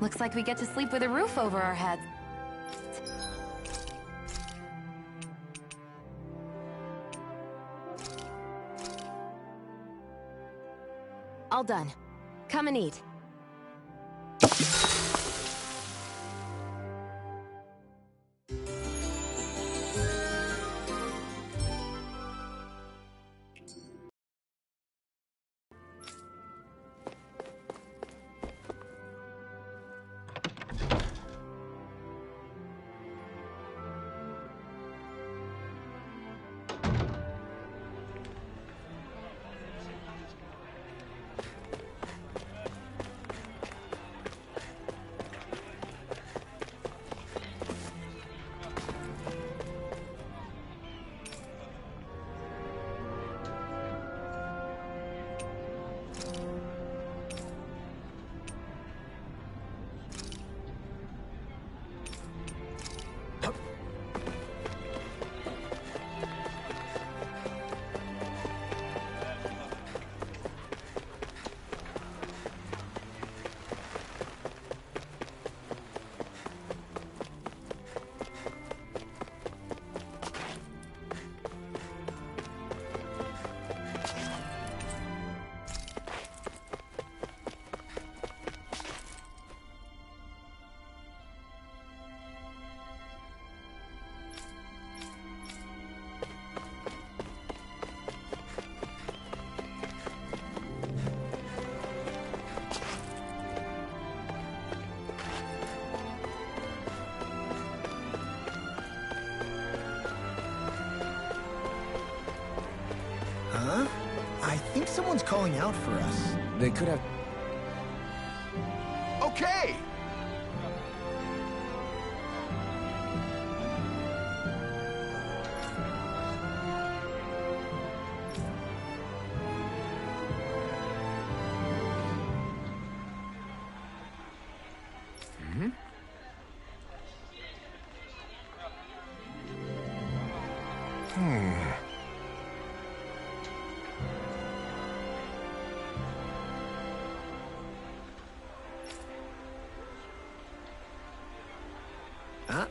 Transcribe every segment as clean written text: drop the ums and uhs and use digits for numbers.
Looks like we get to sleep with a roof over our heads. All done. Come and eat. Huh? I think someone's calling out for us. They could have... Okay! Huh?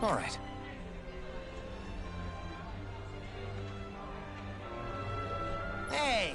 All right. Hey!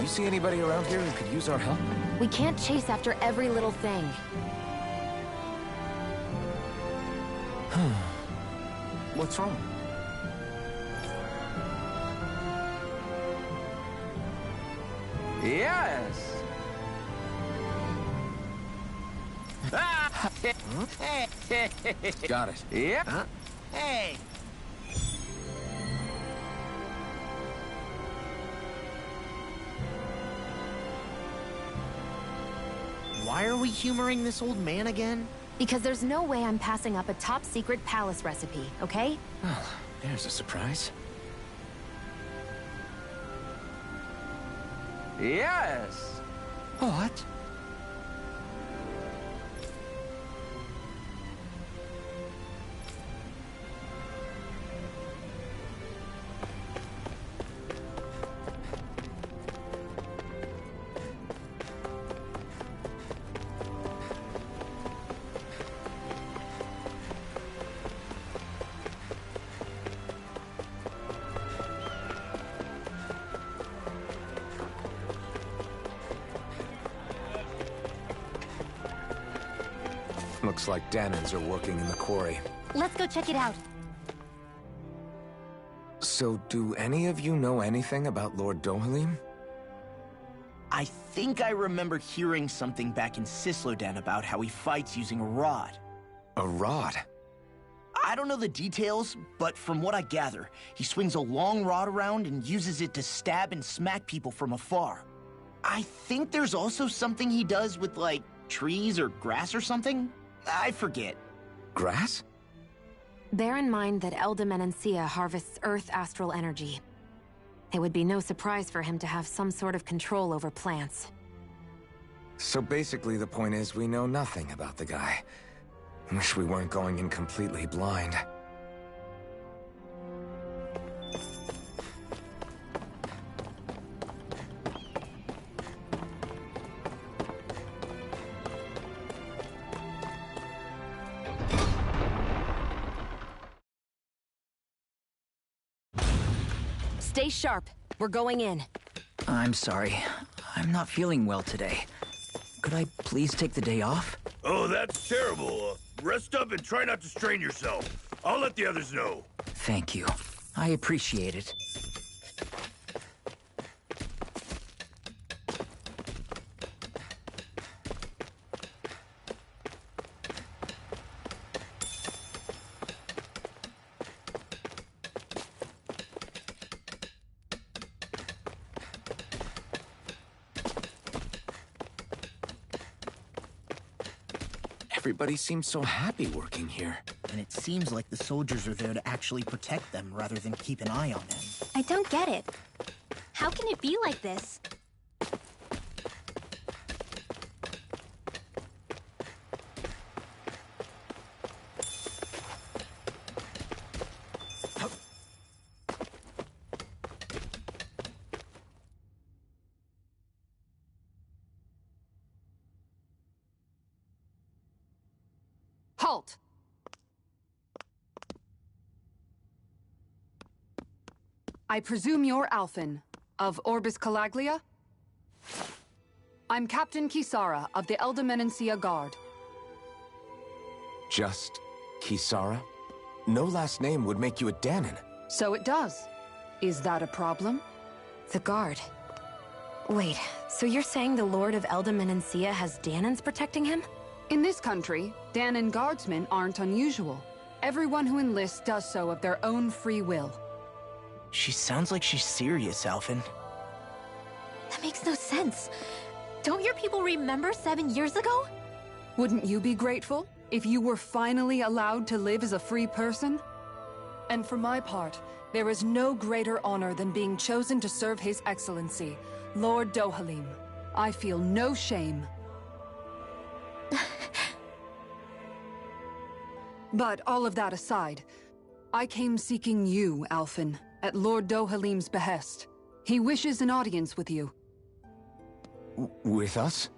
see anybody around here who could use our help? We can't chase after every little thing. What's wrong? Yes! Got it. Yeah. Huh? Hey! Why are we humoring this old man again? Because there's no way I'm passing up a top-secret palace recipe, okay? Well, there's a surprise. Yes! What? Looks like Danans are working in the quarry. Let's go check it out. So, do any of you know anything about Lord Dohalim? I think I remember hearing something back in Sislodan about how he fights using a rod. A rod? I don't know the details, but from what I gather, he swings a long rod around and uses it to stab and smack people from afar. I think there's also something he does with, like, trees or grass or something? I forget. Grass? Bear in mind that Elda Menancia harvests Earth astral energy. It would be no surprise for him to have some sort of control over plants. So basically the point is we know nothing about the guy. Wish we weren't going in completely blind. Stay sharp. We're going in. I'm sorry. I'm not feeling well today. Could I please take the day off? Oh, that's terrible. Rest up and try not to strain yourself. I'll let the others know. Thank you. I appreciate it. Everybody seems so happy working here. And it seems like the soldiers are there to actually protect them rather than keep an eye on them. I don't get it. How can it be like this? Halt! I presume you're Alphen, of Orbis Calaglia? I'm Captain Kisara of the Elda Menancia Guard. Just Kisara? No last name would make you a Danan. So it does. Is that a problem? The guard. Wait, so you're saying the Lord of Elda Menancia has Danans protecting him? In this country, Danan guardsmen aren't unusual. Everyone who enlists does so of their own free will. She sounds like she's serious, Alphen. That makes no sense. Don't your people remember 7 years ago? Wouldn't you be grateful if you were finally allowed to live as a free person? And for my part, there is no greater honor than being chosen to serve His Excellency, Lord Dohalim. I feel no shame. But all of that aside, I came seeking you, Alphen, at Lord Dohalim's behest. He wishes an audience with you. With us?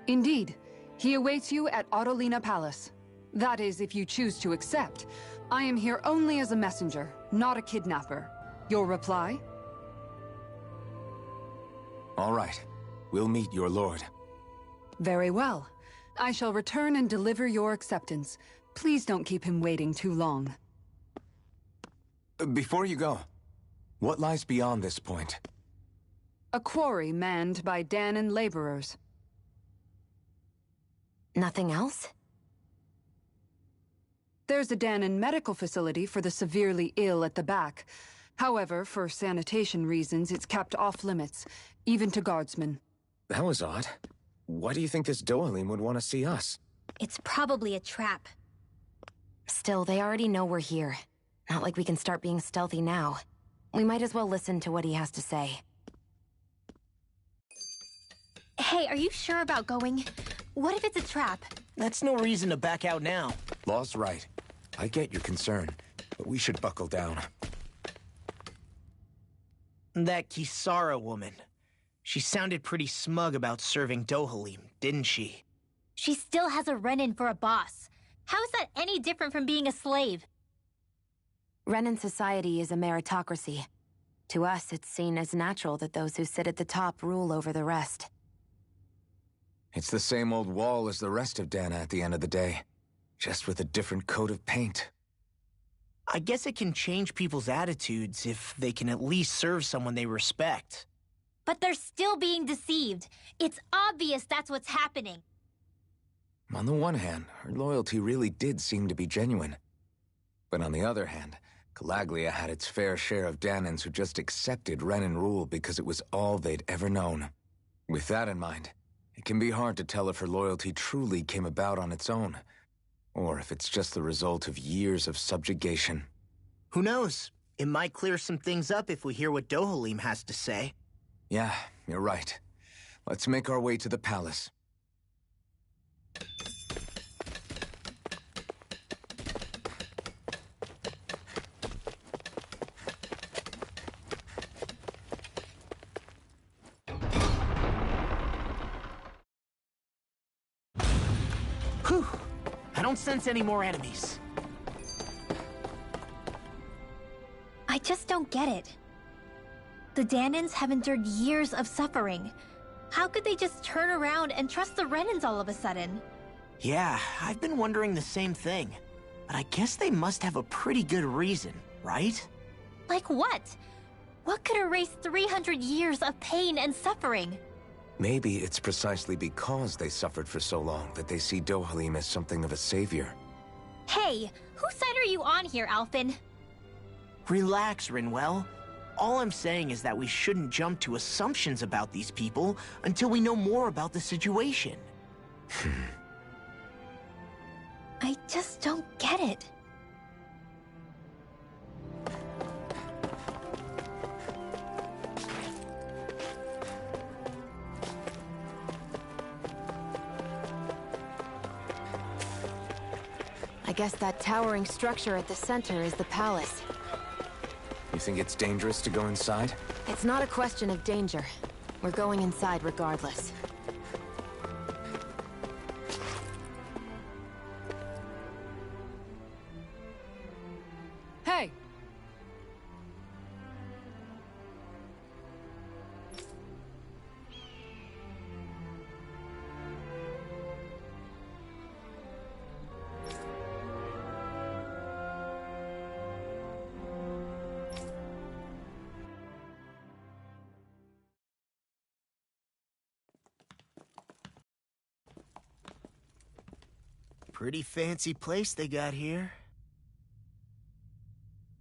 Indeed. He awaits you at Autolina Palace. That is, if you choose to accept. I am here only as a messenger, not a kidnapper. Your reply? All right. We'll meet your lord. Very well. I shall return and deliver your acceptance. Please don't keep him waiting too long. Before you go, what lies beyond this point? A quarry manned by Danon laborers. Nothing else? There's a Danon medical facility for the severely ill at the back. However, for sanitation reasons, it's kept off-limits, even to guardsmen. That was odd. Why do you think this Dohalim would want to see us? It's probably a trap. Still, they already know we're here. Not like we can start being stealthy now. We might as well listen to what he has to say. Hey, are you sure about going? What if it's a trap? That's no reason to back out now. Law's right. I get your concern, but we should buckle down. That Kisara woman. She sounded pretty smug about serving Dohalim, didn't she? She still has a run-in for a boss. How is that any different from being a slave? Renan society is a meritocracy. To us, it's seen as natural that those who sit at the top rule over the rest. It's the same old wall as the rest of Dana at the end of the day, just with a different coat of paint. I guess it can change people's attitudes if they can at least serve someone they respect. But they're still being deceived. It's obvious that's what's happening. On the one hand, her loyalty really did seem to be genuine. But on the other hand, Calaglia had its fair share of Danans who just accepted Renan rule because it was all they'd ever known. With that in mind, it can be hard to tell if her loyalty truly came about on its own, or if it's just the result of years of subjugation. Who knows? It might clear some things up if we hear what Dohalim has to say. Yeah, you're right. Let's make our way to the palace. Whew! I don't sense any more enemies. I just don't get it. The Danans have endured years of suffering. How could they just turn around and trust the Renans all of a sudden? Yeah, I've been wondering the same thing. But I guess they must have a pretty good reason, right? Like what? What could erase 300 years of pain and suffering? Maybe it's precisely because they suffered for so long that they see Dohalim as something of a savior. Hey, whose side are you on here, Alphen? Relax, Rinwell. All I'm saying is that we shouldn't jump to assumptions about these people until we know more about the situation. I just don't get it. I guess that towering structure at the center is the palace. You think it's dangerous to go inside? It's not a question of danger. We're going inside regardless. Hey! Pretty fancy place they got here.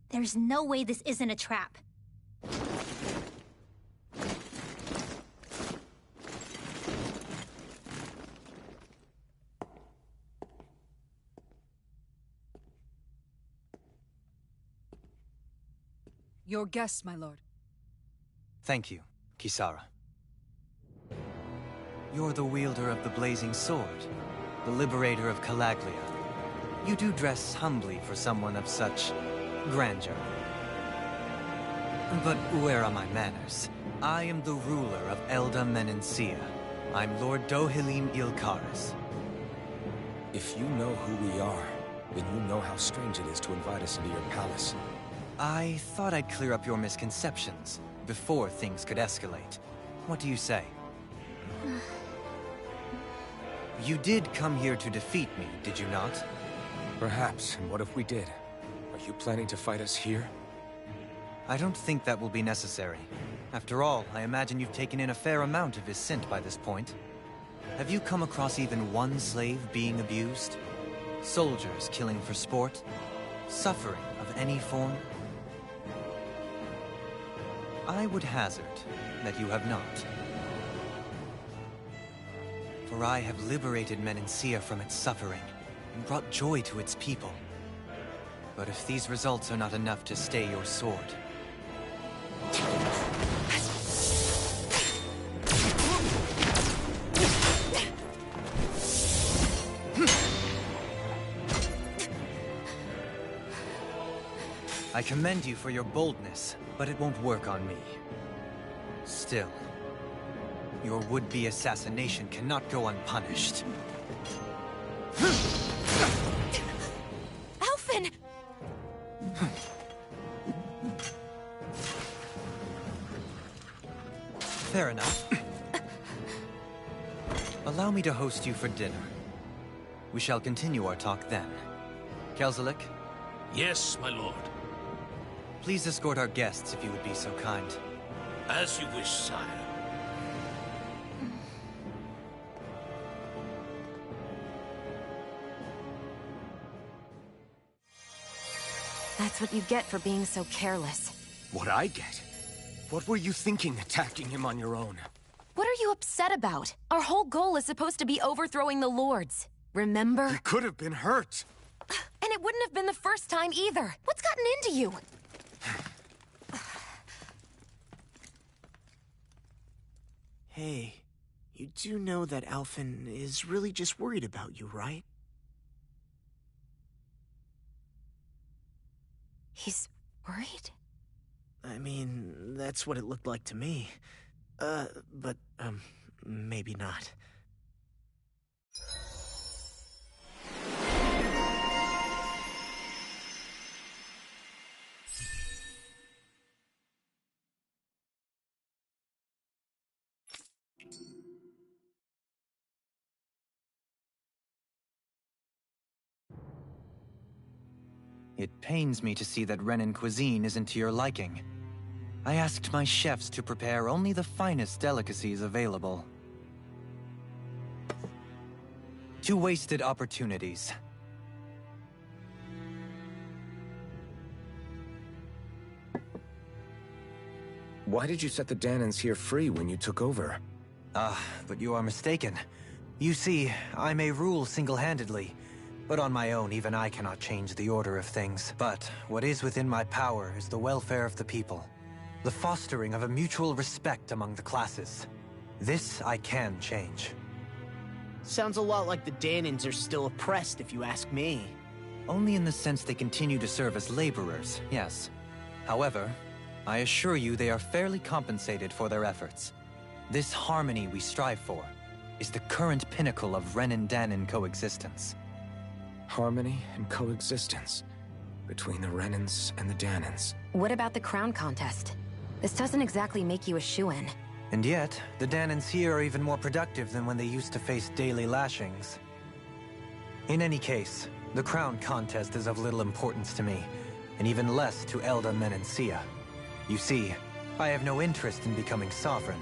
There's no way this isn't a trap. Your guest, my lord. Thank you, Kisara. You're the wielder of the blazing sword, the liberator of Calaglia. You do dress humbly for someone of such grandeur. But where are my manners? I am the ruler of Elda Menencia. I'm Lord Dohalim Ilkaris. If you know who we are, then you know how strange it is to invite us into your palace. I thought I'd clear up your misconceptions before things could escalate. What do you say? You did come here to defeat me, did you not? Perhaps, and what if we did? Are you planning to fight us here? I don't think that will be necessary. After all, I imagine you've taken in a fair amount of his scent by this point. Have you come across even one slave being abused? Soldiers killing for sport? Suffering of any form? I would hazard that you have not. For I have liberated Menancia from its suffering, and brought joy to its people. But if these results are not enough to stay your sword... I commend you for your boldness, but it won't work on me. Still, your would-be assassination cannot go unpunished. Alphen! Fair enough. Allow me to host you for dinner. We shall continue our talk then. Kelzelik? Yes, my lord. Please escort our guests if you would be so kind. As you wish, sire. That's what you get for being so careless. What I get? What were you thinking attacking him on your own? What are you upset about? Our whole goal is supposed to be overthrowing the Lords. Remember? He could have been hurt. And it wouldn't have been the first time either. What's gotten into you? Hey, you do know that Alphen is really just worried about you, right? He's worried? I mean, that's what it looked like to me. But maybe not. It pains me to see that Renan cuisine isn't to your liking. I asked my chefs to prepare only the finest delicacies available. 2 wasted opportunities. Why did you set the Danans here free when you took over? But you are mistaken. You see, I may rule single-handedly, but on my own, even I cannot change the order of things. But what is within my power is the welfare of the people. The fostering of a mutual respect among the classes. This I can change. Sounds a lot like the Danans are still oppressed, if you ask me. Only in the sense they continue to serve as laborers, yes. However, I assure you they are fairly compensated for their efforts. This harmony we strive for is the current pinnacle of Renan-Danan coexistence. Harmony and coexistence between the Renans and the Danans. What about the crown contest? This doesn't exactly make you a shoo-in. And yet, the Danans here are even more productive than when they used to face daily lashings. In any case, the crown contest is of little importance to me, and even less to Elda Menancia. You see, I have no interest in becoming sovereign.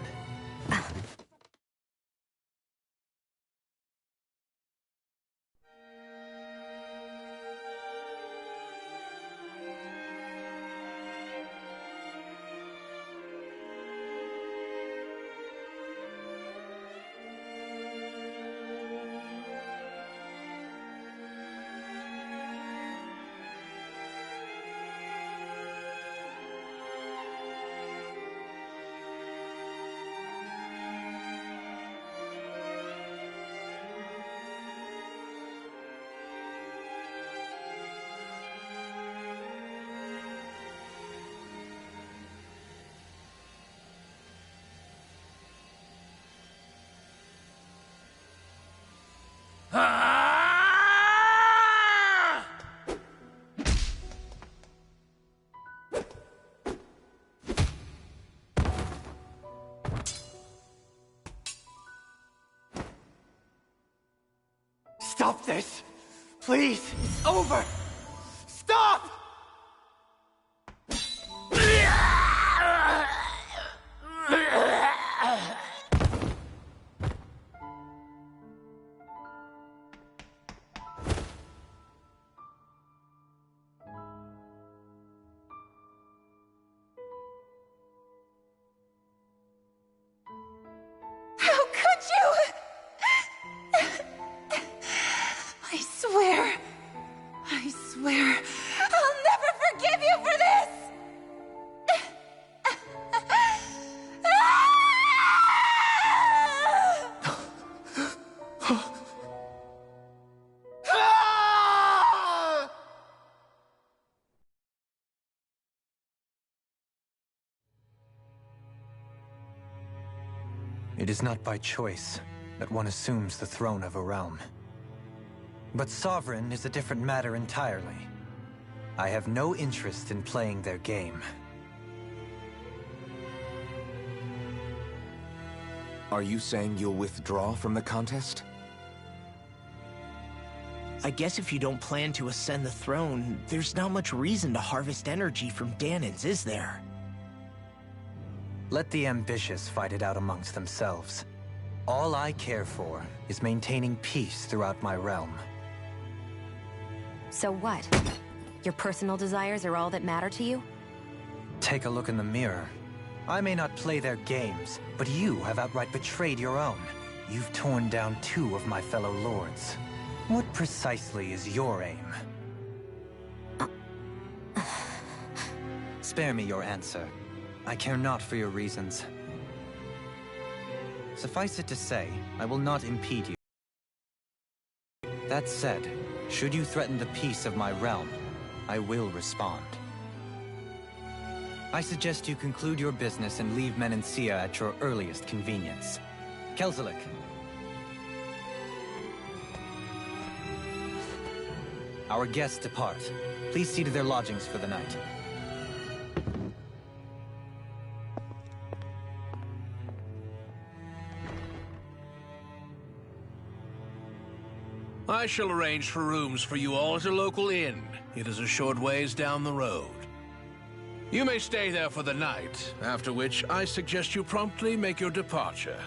Stop this! Please! It's over! Stop! How could you? I swear, I'll never forgive you for this! It is not by choice that one assumes the throne of a realm. But sovereign is a different matter entirely. I have no interest in playing their game. Are you saying you'll withdraw from the contest? I guess if you don't plan to ascend the throne, there's not much reason to harvest energy from Danans, is there? Let the ambitious fight it out amongst themselves. All I care for is maintaining peace throughout my realm. So what? Your personal desires are all that matter to you? Take a look in the mirror. I may not play their games, but you have outright betrayed your own. You've torn down 2 of my fellow lords. What precisely is your aim? Spare me your answer. I care not for your reasons. Suffice it to say, I will not impede you. That said, should you threaten the peace of my realm, I will respond. I suggest you conclude your business and leave Menancia at your earliest convenience. Kelzelik. Our guests depart. Please see to their lodgings for the night. I shall arrange for rooms for you all at a local inn. It is a short ways down the road. You may stay there for the night, after which I suggest you promptly make your departure.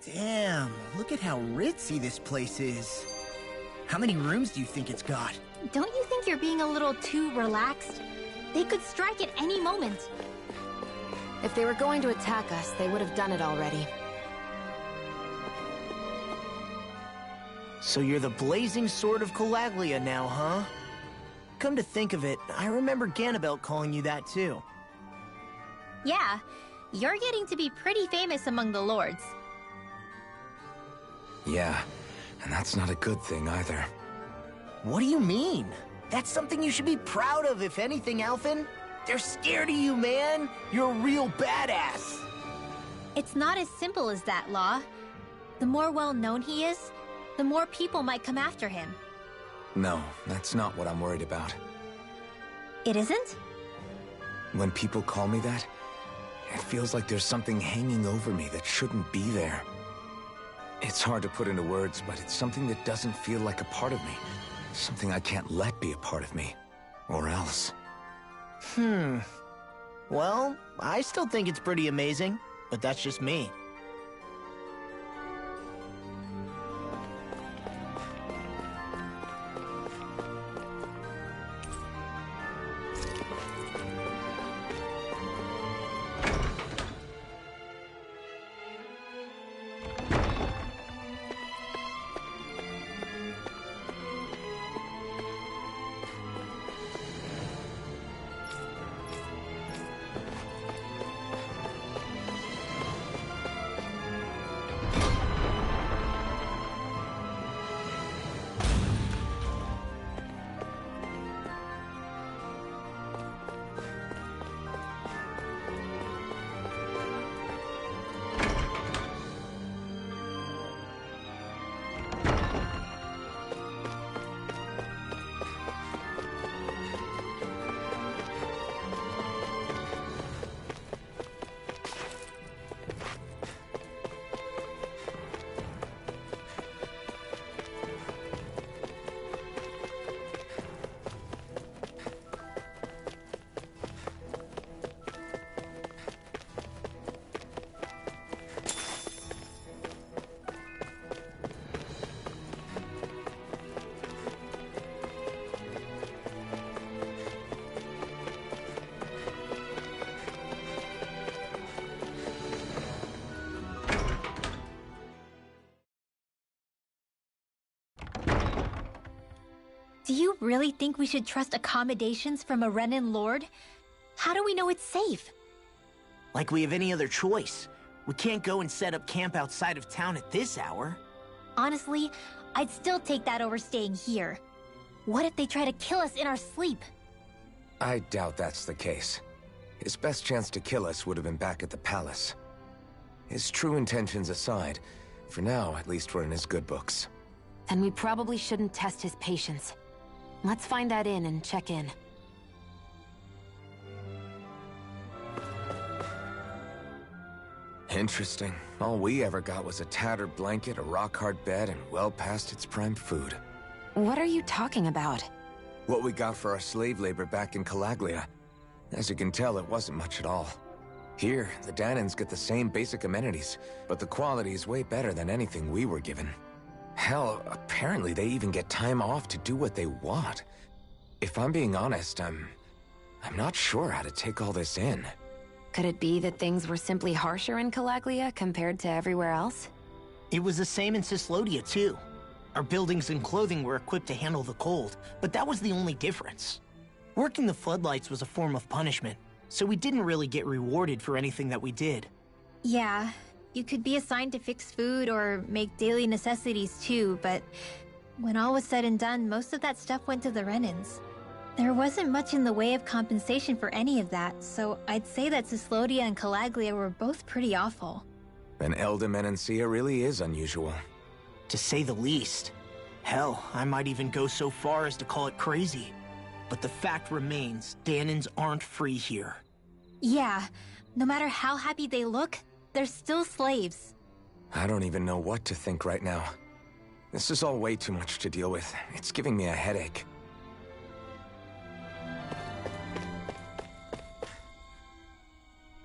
Damn, look at how ritzy this place is. How many rooms do you think it's got? Don't you think you're being a little too relaxed? They could strike at any moment. If they were going to attack us, they would have done it already. So you're the blazing sword of Calaglia now, huh? Come to think of it, I remember Ganabelt calling you that too. Yeah, you're getting to be pretty famous among the lords. Yeah, and that's not a good thing either. What do you mean? That's something you should be proud of, if anything, Alphen. They're scared of you, man. You're a real badass. It's not as simple as that, Law. The more well-known he is, the more people might come after him. No, that's not what I'm worried about. It isn't? When people call me that, it feels like there's something hanging over me that shouldn't be there. It's hard to put into words, but it's something that doesn't feel like a part of me. Something I can't let be a part of me. Or else. Well, I still think it's pretty amazing, but that's just me. Do you really think we should trust accommodations from a Renin Lord? How do we know it's safe? Like we have any other choice. We can't go and set up camp outside of town at this hour. Honestly, I'd still take that over staying here. What if they try to kill us in our sleep? I doubt that's the case. His best chance to kill us would have been back at the palace. His true intentions aside, for now, at least we're in his good books. Then we probably shouldn't test his patience. Let's find that inn and check in. Interesting. All we ever got was a tattered blanket, a rock-hard bed, and well past its prime food. What are you talking about? What we got for our slave labor back in Calaglia. As you can tell, it wasn't much at all. Here, the Danans get the same basic amenities, but the quality is way better than anything we were given. Hell, apparently they even get time off to do what they want. If I'm being honest, I'm not sure how to take all this in. Could it be that things were simply harsher in Calaglia compared to everywhere else? It was the same in Cislodia, too. Our buildings and clothing were equipped to handle the cold, but that was the only difference. Working the floodlights was a form of punishment, so we didn't really get rewarded for anything that we did. Yeah, you could be assigned to fix food or make daily necessities too, but when all was said and done, most of that stuff went to the Renins. There wasn't much in the way of compensation for any of that, so I'd say that Cislodia and Calaglia were both pretty awful. An Eldam Menancia really is unusual. To say the least. Hell, I might even go so far as to call it crazy. But the fact remains, Danans aren't free here. Yeah, no matter how happy they look, they're still slaves. I don't even know what to think right now. This is all way too much to deal with. It's giving me a headache.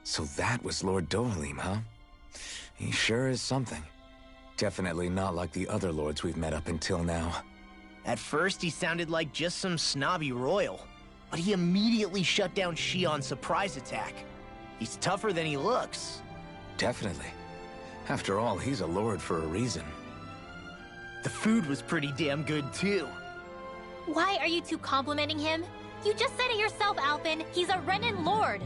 So that was Lord Dohalim, huh? He sure is something. Definitely not like the other lords we've met up until now. At first, he sounded like just some snobby royal, but he immediately shut down Shion's surprise attack. He's tougher than he looks. Definitely. After all, he's a lord for a reason. The food was pretty damn good, too. Why are you two complimenting him? You just said it yourself, Alphen. He's a Renin Lord.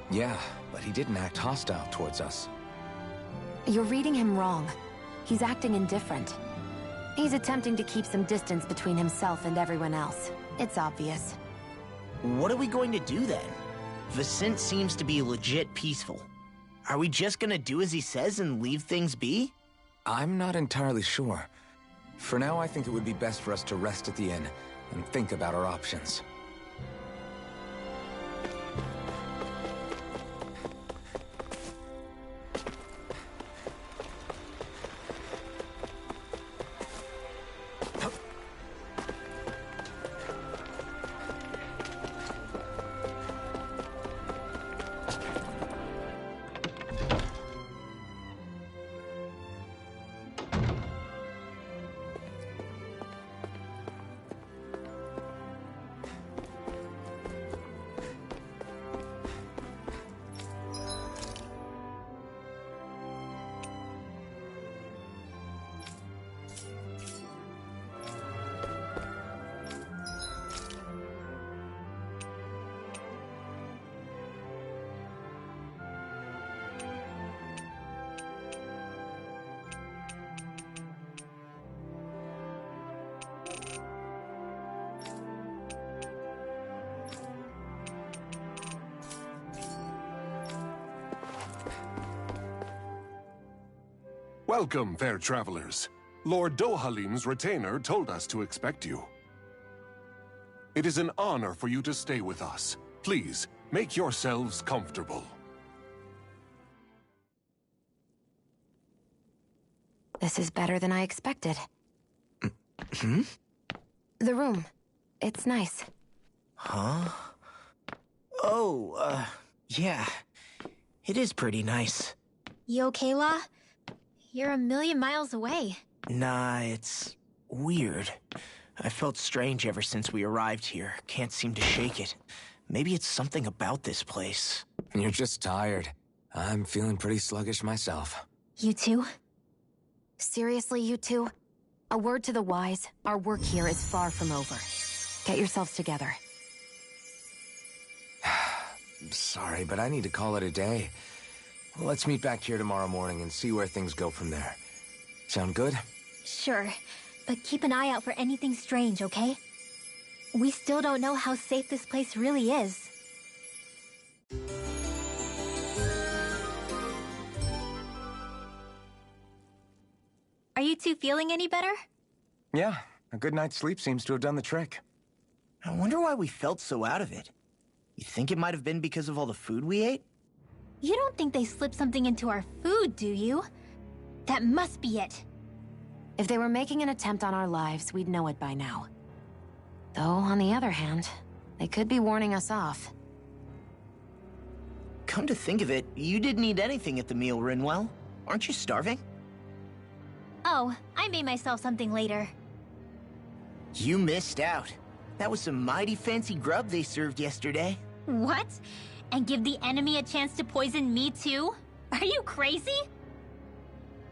Yeah, but he didn't act hostile towards us. You're reading him wrong. He's acting indifferent. He's attempting to keep some distance between himself and everyone else. It's obvious. What are we going to do then? Vicent seems to be legit peaceful. Are we just gonna do as he says and leave things be? I'm not entirely sure. For now, I think it would be best for us to rest at the inn and think about our options. Welcome, fair travelers. Lord Dohalim's retainer told us to expect you. It is an honor for you to stay with us. Please, make yourselves comfortable. This is better than I expected. Hmm? The room. It's nice. Huh? Oh, yeah. It is pretty nice. You okay, La? You're a million miles away. Nah, it's weird. I felt strange ever since we arrived here. Can't seem to shake it. Maybe it's something about this place. You're just tired. I'm feeling pretty sluggish myself. You too? Seriously, you two? A word to the wise, our work here is far from over. Get yourselves together. Sorry, but I need to call it a day. Let's meet back here tomorrow morning and see where things go from there. Sound good? Sure, but keep an eye out for anything strange, okay? We still don't know how safe this place really is. Are you two feeling any better? Yeah, a good night's sleep seems to have done the trick. I wonder why we felt so out of it. You think it might have been because of all the food we ate? You don't think they slipped something into our food, do you? That must be it. If they were making an attempt on our lives, we'd know it by now. Though, on the other hand, they could be warning us off. Come to think of it, you didn't eat anything at the meal, Rinwell. Aren't you starving? Oh, I made myself something later. You missed out. That was some mighty fancy grub they served yesterday. What? And give the enemy a chance to poison me too? Are you crazy?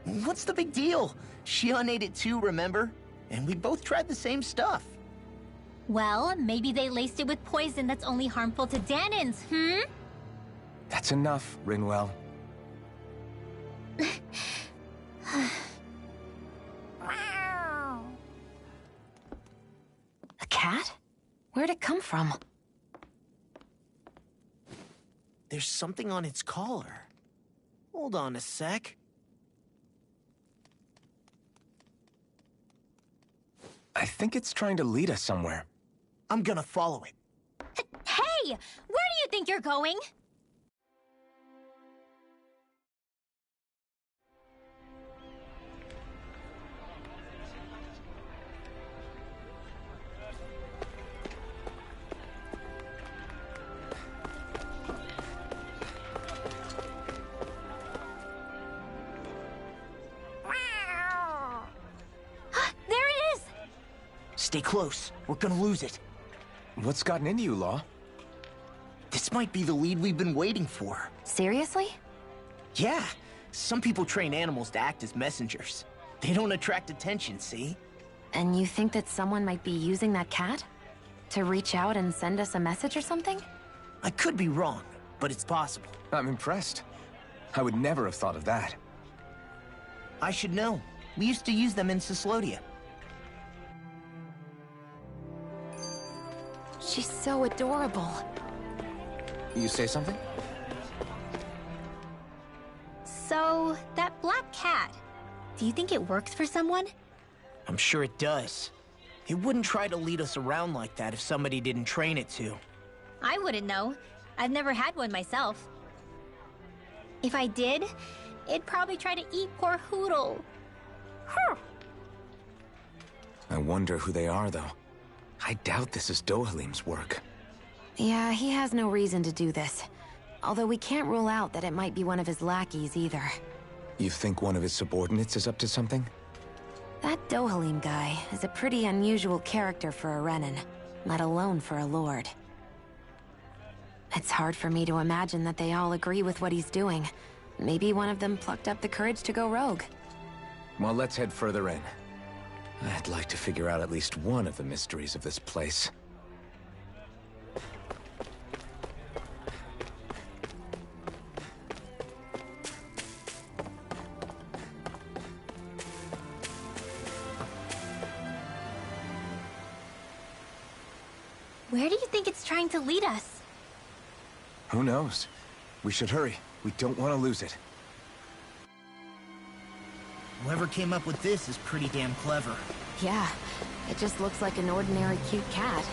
What's the big deal? Shion ate it too, remember? And we both tried the same stuff. Well, maybe they laced it with poison that's only harmful to Danins, hmm? That's enough, Rinwell. A cat? Where'd it come from? There's something on its collar. Hold on a sec. I think it's trying to lead us somewhere. I'm gonna follow it. Hey! Where do you think you're going? Stay close. We're gonna lose it. What's gotten into you, Law? This might be the lead we've been waiting for. Seriously? Yeah. Some people train animals to act as messengers. They don't attract attention, see? And you think that someone might be using that cat? To reach out and send us a message or something? I could be wrong, but it's possible. I'm impressed. I would never have thought of that. I should know. We used to use them in Cyslodia. She's so adorable. You say something? So, that black cat, do you think it works for someone? I'm sure it does. It wouldn't try to lead us around like that if somebody didn't train it to. I wouldn't know. I've never had one myself. If I did, it'd probably try to eat poor Hoodle. I wonder who they are, though. I doubt this is Dohalim's work. Yeah, he has no reason to do this. Although we can't rule out that it might be one of his lackeys either. You think one of his subordinates is up to something? That Dohalim guy is a pretty unusual character for a Renin, let alone for a Lord. It's hard for me to imagine that they all agree with what he's doing. Maybe one of them plucked up the courage to go rogue. Well, let's head further in. I'd like to figure out at least one of the mysteries of this place. Where do you think it's trying to lead us? Who knows? We should hurry. We don't want to lose it. Whoever came up with this is pretty damn clever. Yeah, it just looks like an ordinary cute cat.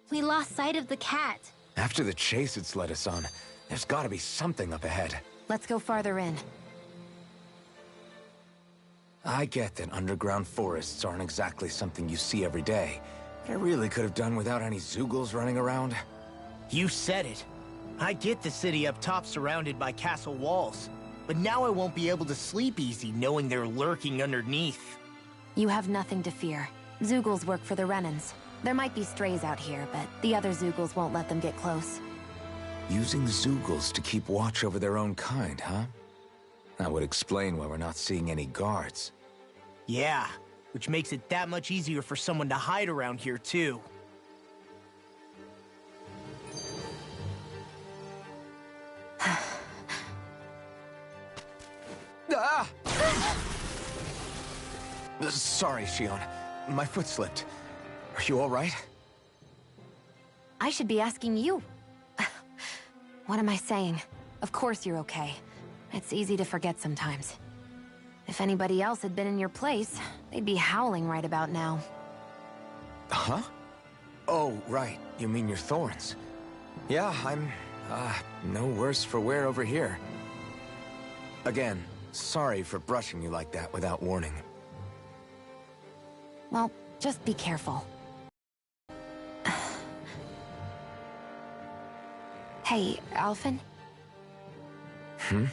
We lost sight of the cat. After the chase it's led us on, there's gotta be something up ahead. Let's go farther in. I get that underground forests aren't exactly something you see every day. I really could have done without any Zeugles running around. You said it. I get the city up top surrounded by castle walls, but now I won't be able to sleep easy knowing they're lurking underneath. You have nothing to fear. Zeugles work for the Renins. There might be strays out here, but the other Zeugles won't let them get close. Using Zeugles to keep watch over their own kind, huh? That would explain why we're not seeing any guards. Yeah, which makes it that much easier for someone to hide around here, too. Ah! Sorry, Shion. My foot slipped. Are you all right? I should be asking you. What am I saying? Of course you're okay. It's easy to forget sometimes. If anybody else had been in your place, they'd be howling right about now. Huh? Oh, right. You mean your thorns. Yeah, I'm, no worse for wear over here. Again, sorry for brushing you like that without warning. Well, just be careful. Hey, Alphen? Hmm?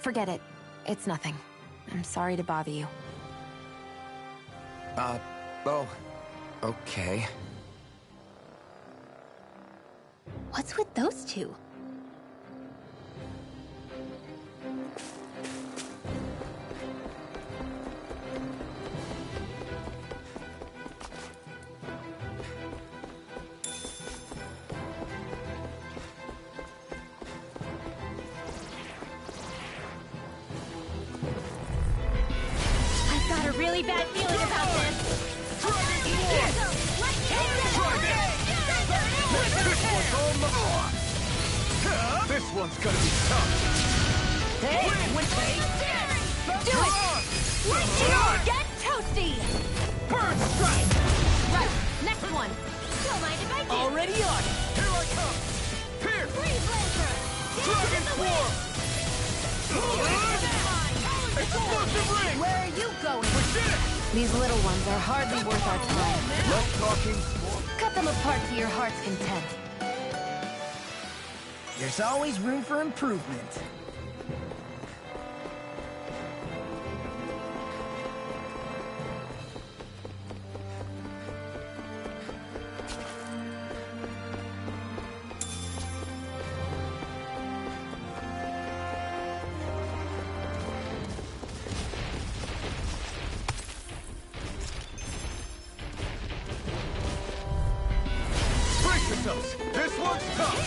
Forget it. It's nothing. I'm sorry to bother you. Oh, okay. What's with those two? I've got a really bad feeling about this. This one's gonna be tough. Hey, do it! Get toasty! Burn strike! Right, next one. Don't mind if I do. Already on it. Here I come. Here. Freeze Blazer! Dragon Form! Explosive ring! Where are you going? We did it! These little ones are hardly worth our time. Less talking. Cut them apart to your heart's content. There's always room for improvement. Brace yourselves. This one's tough.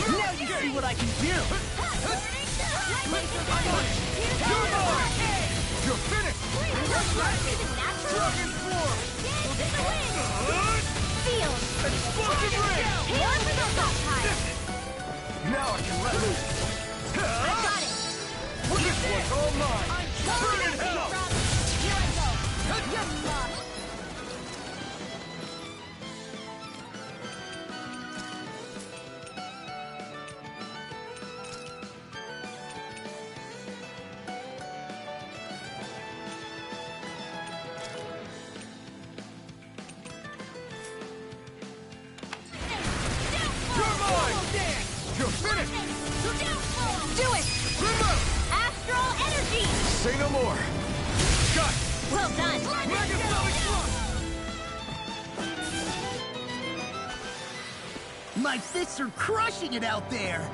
Now you see what I can do! You're mine! You're finished! Dragon Form! Field! Explosive ring! One for the top time! Now I can let loose. I got it! This one's all mine! Burn in hell! Here I go! You're lost! You're mine! You're finished! Do it! Remove! Astral energy! Say no more! Got it! Well done! Megaphonic My fists are crushing it out there!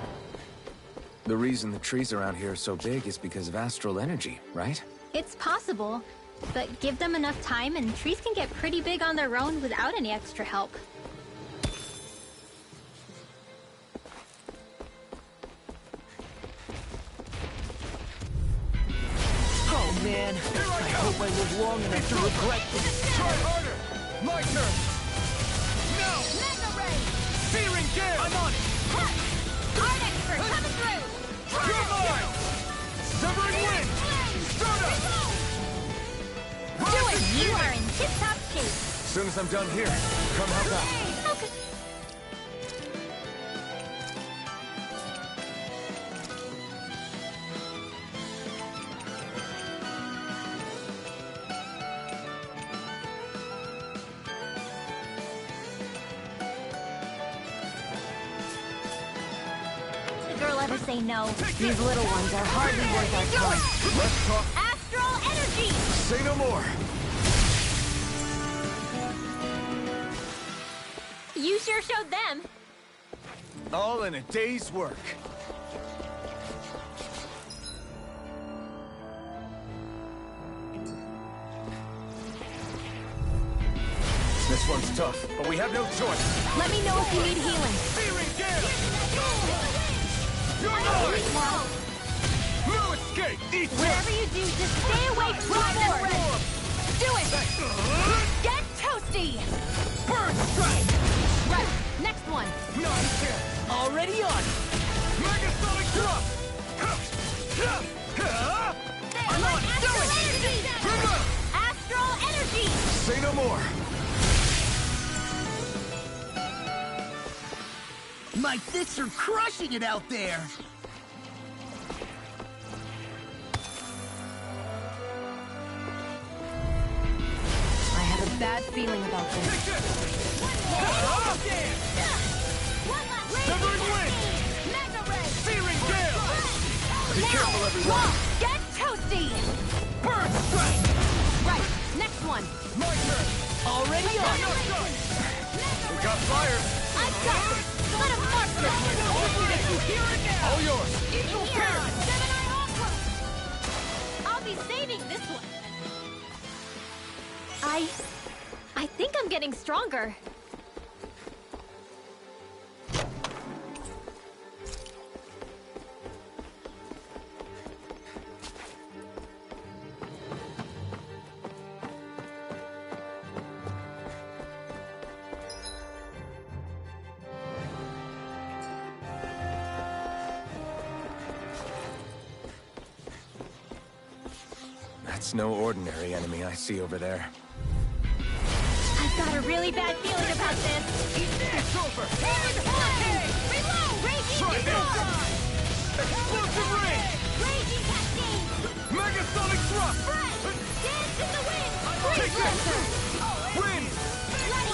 The reason the trees around here are so big is because of astral energy, right? It's possible, but give them enough time and trees can get pretty big on their own without any extra help. Oh man, I hope I live long enough to regret this. Try harder! My turn! No! Mega Ray! Searing Gale! I'm on it! Art expert coming through! You're mine! Severing Wind! Start up! Do it! You are in tip-top shape! As soon as I'm done here, come help out. Okay. The girl ever say no? These little ones are hardly worth our time. Let's talk. Astral energy! Say no more. You sure showed them. All in a day's work. This one's tough, but we have no choice. Let me know if you need healing. Searing gale! You're Well, no escape! Eat whatever you do, just stay away from the force. Do it! Get toasty! Burn strike! Right, next one. Already on! Megasonic drop! I want astral energy! Astral energy! Say no more. My fists are crushing it out there! I have a bad feeling about this. Severing wind! Searing gale! Be careful, everyone. Get toasty! Burn strike! Right, next one. My turn! Already on! We got fire. I got this! Let him mark me! All yours. In here! Gemini Aqua! I'll be saving this one. I think I'm getting stronger. That's no ordinary enemy I see over there. I've got a really bad feeling about this. It's over! Reload! Raging Cascade! Explosive ring! Raging Cascade! Megasonic thrust! Dance in the wind! Take Freeze this! Lancer! Wind!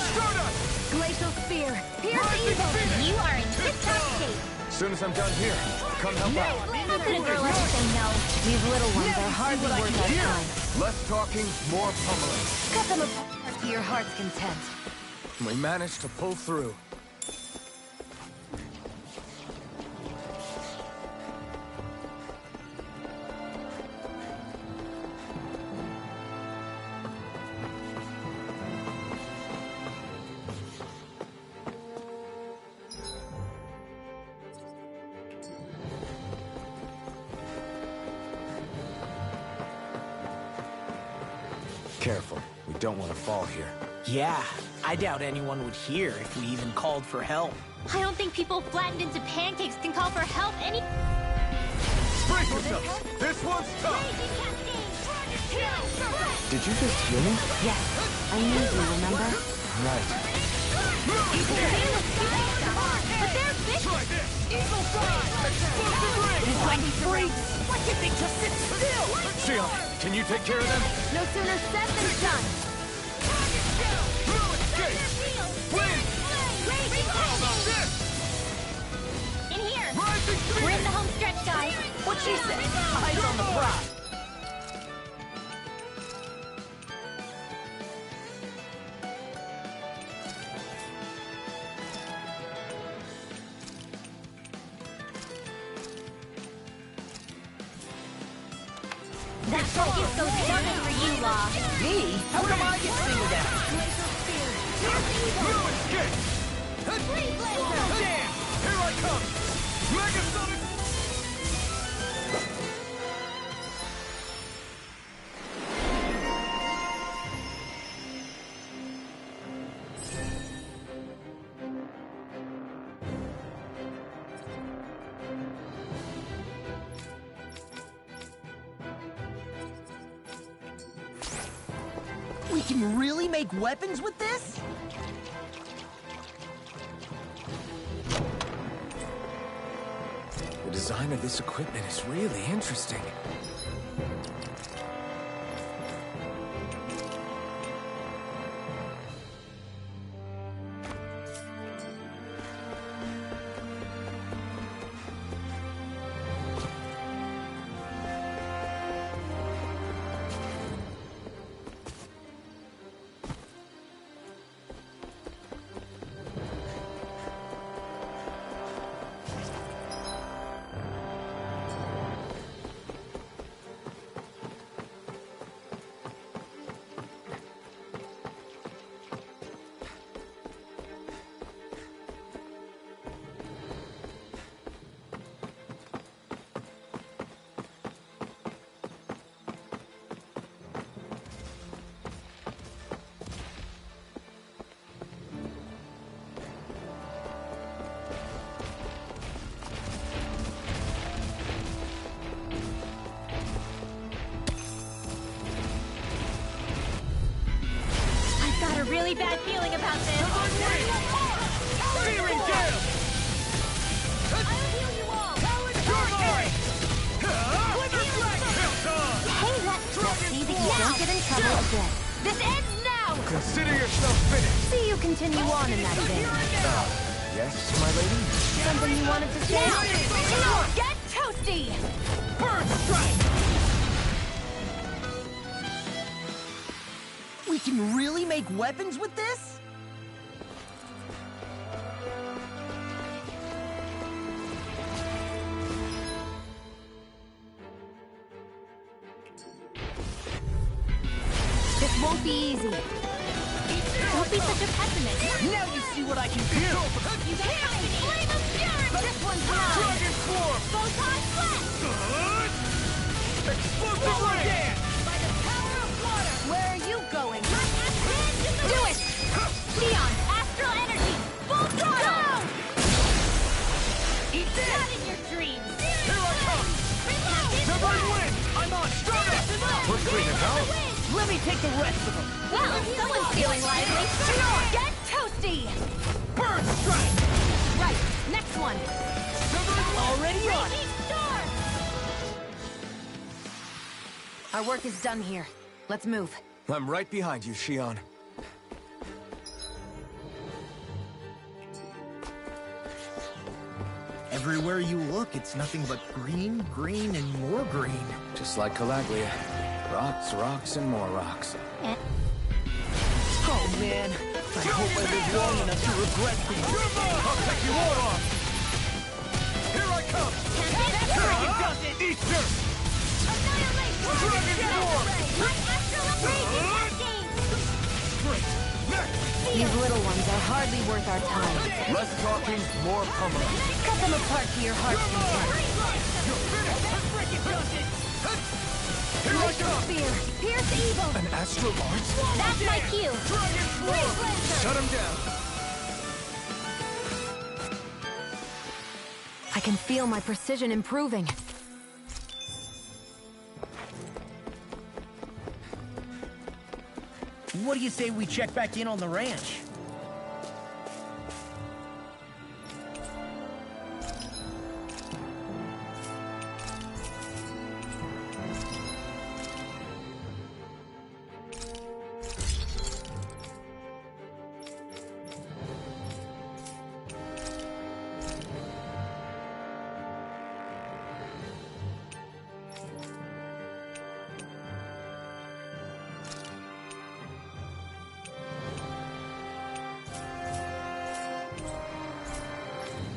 Stardust! Glacial Spear! Pierce Rising Evil! Phoenix! You are in tip-top shape! As soon as I'm done here, I'll come help out. How could a girl ever say no? These little ones are hardly worth our time. Less talking, more pummeling. Cut them apart to your heart's content. We managed to pull through. Careful. We don't want to fall here. Yeah, I doubt anyone would hear if we even called for help. I don't think people flattened into pancakes can call for help any— Brace yourself! This one's tough! Did you just hear me? Yes. I need you, remember? Right. But they're big! Try this! Eagle Drive! Explosive ring! It's like freaks! Why can't they just sit still? Sion, can you take care of them? No sooner said than done! No escape! Wind! How about this? In here! Rising We're in Phoenix! the home stretch, guys! What she said? Eyes on the prize. That focus goes stunning for you, Law! Me? How come I get singled out? No escape! Damn! Here I come! Megasonic! We can really make weapons with this? The design of this equipment is really interesting. really bad feeling about this. Searing gale! I'll heal you all. You're mine! Hey, let's see that you don't get in trouble again. This ends now! Consider yourself finished. See you continue on in that vein. Yes, my lady? Something you wanted to say? Now, get toasty! Bird strike! We can really make weapons with this? This won't be easy. Don't be such a pessimist. Now you see what I can do! You can't fight me! Flame of fury! This one's mine. Dragon swarm! Photon flash! Explosive ray! By the power of water! Where are you going? Do it! Leon, astral energy! Full throttle! Eat this! Not in your dreams! Here I come! Reload! Severing wind! I'm on! Start up! We're clean as hell. Let me take the rest of them! Well, someone's feeling lively! Get toasty! Bird strike! Right, next one. Already on! Raging storm! Our work is done here. Let's move. I'm right behind you, Shion. Everywhere you look, it's nothing but green, green, and more green. Just like Calaglia. Rocks, rocks, and more rocks. Oh man, I hope I live long enough to regret things. I'll take you all off! Here I come! Dragon does it! Easter! Dragon swarm! My astral raging Great! Next! These little ones are hardly worth our time. Less talking, more pummeling. Cut them apart to your heart's content. You're finished! Here I come! Fear, pierce evil. An astral lance? That's my cue! Dragon swarm! Shut him down. I can feel my precision improving. What do you say we check back in on the ranch?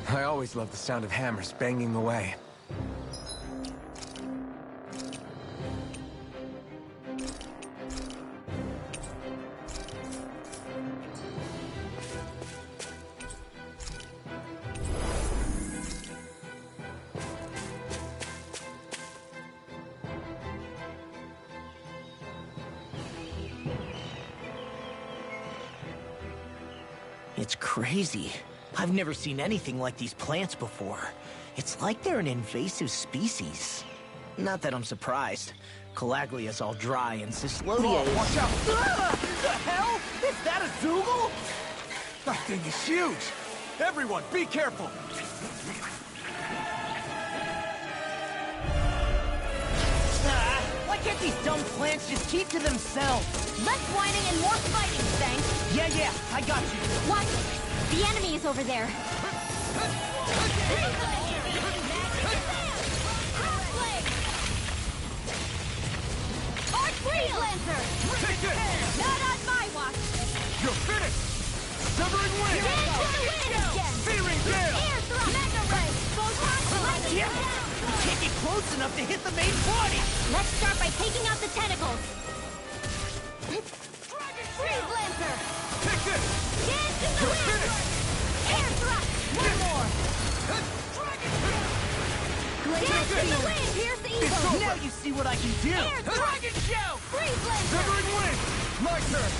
I always loved the sound of hammers banging away. It's crazy. I've never seen anything like these plants before. It's like they're an invasive species. Not that I'm surprised. Calaglia's all dry and Cyslodia is... Watch out! The hell? Is that a Dougal? That thing is huge! Everyone, be careful! Why can't these dumb plants just keep to themselves? Less whining and more fighting, thanks! Yeah, I got you. Watch! The enemy is over there! Arc Freeze Lancer! Take this! Not on my watch! You're finished! Severing wind! Get into the wind again! Searing gale! Air thrust! Mega ray! Photon lightning! Damn it! We can't get close enough to hit the main body! Let's start by taking out the tentacles! Freeze Lancer! Take this! Get into the You're wind! finished! Air thrust! One more! Get into the wind! Pierce evil! Now you see what I can do! Air Dragon shout! Freeze Lancer! Severing wind! My turn!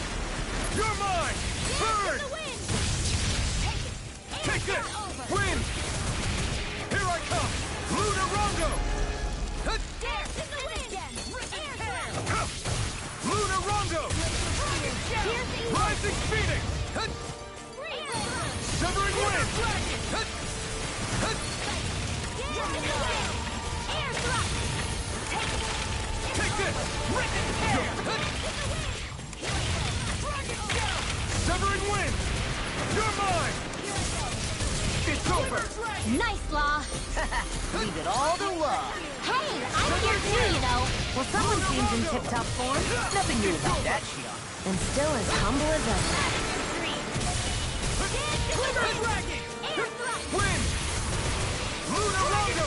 You're mine! Bird! The wind! Take this! Wind! Here I come! Lunarongo! Dance in the wind! Air thrust! Lunarongo! Pierce Rising Phoenix! Severing Wind! Take this! Severing Wind! You're mine! It's over! Nice, Law. Leave it all to Law. Hey, I'm here too, you know. Well, someone seems in tip-top form. Nothing new about that, Shion. And still as humble as ever. Wind! Luna Rondo!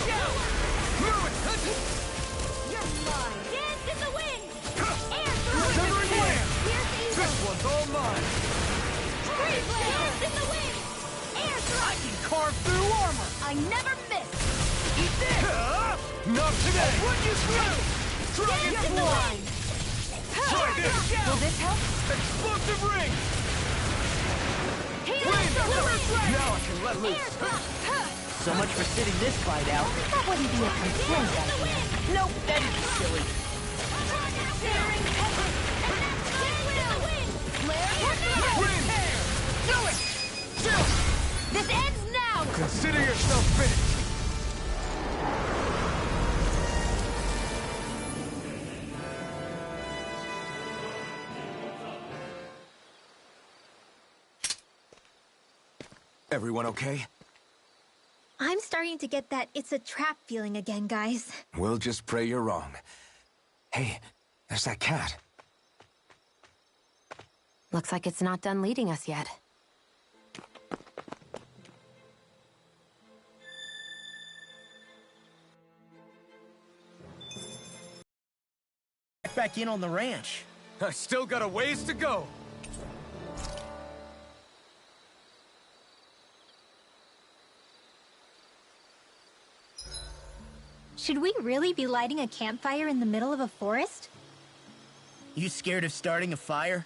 You're mine. Dance in the wind. Severing Wind! This one's all mine! Dance in the wind. I can carve through armor. I never miss. Eat this. Not today! Run you through. Dragon Fly! Try this! Will this help? Explosive Ring! Wind. Now I can let loose! So much for sitting this fight out. That wouldn't be a complaint, I think. Nope, that is silly. Wind! Do it! Still! This ends now. Consider yourself finished! Everyone okay? I'm starting to get that it's a trap feeling again, guys. We'll just pray you're wrong. Hey, there's that cat. Looks like it's not done leading us yet. Back in on the ranch. I still got a ways to go! Should we really be lighting a campfire in the middle of a forest? You scared of starting a fire?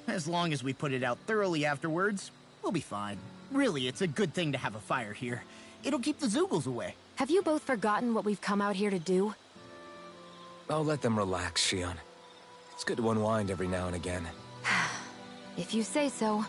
As long as we put it out thoroughly afterwards, we'll be fine. Really, it's a good thing to have a fire here. It'll keep the Zoogles away. Have you both forgotten what we've come out here to do? I'll let them relax, Shion. It's good to unwind every now and again. If you say so.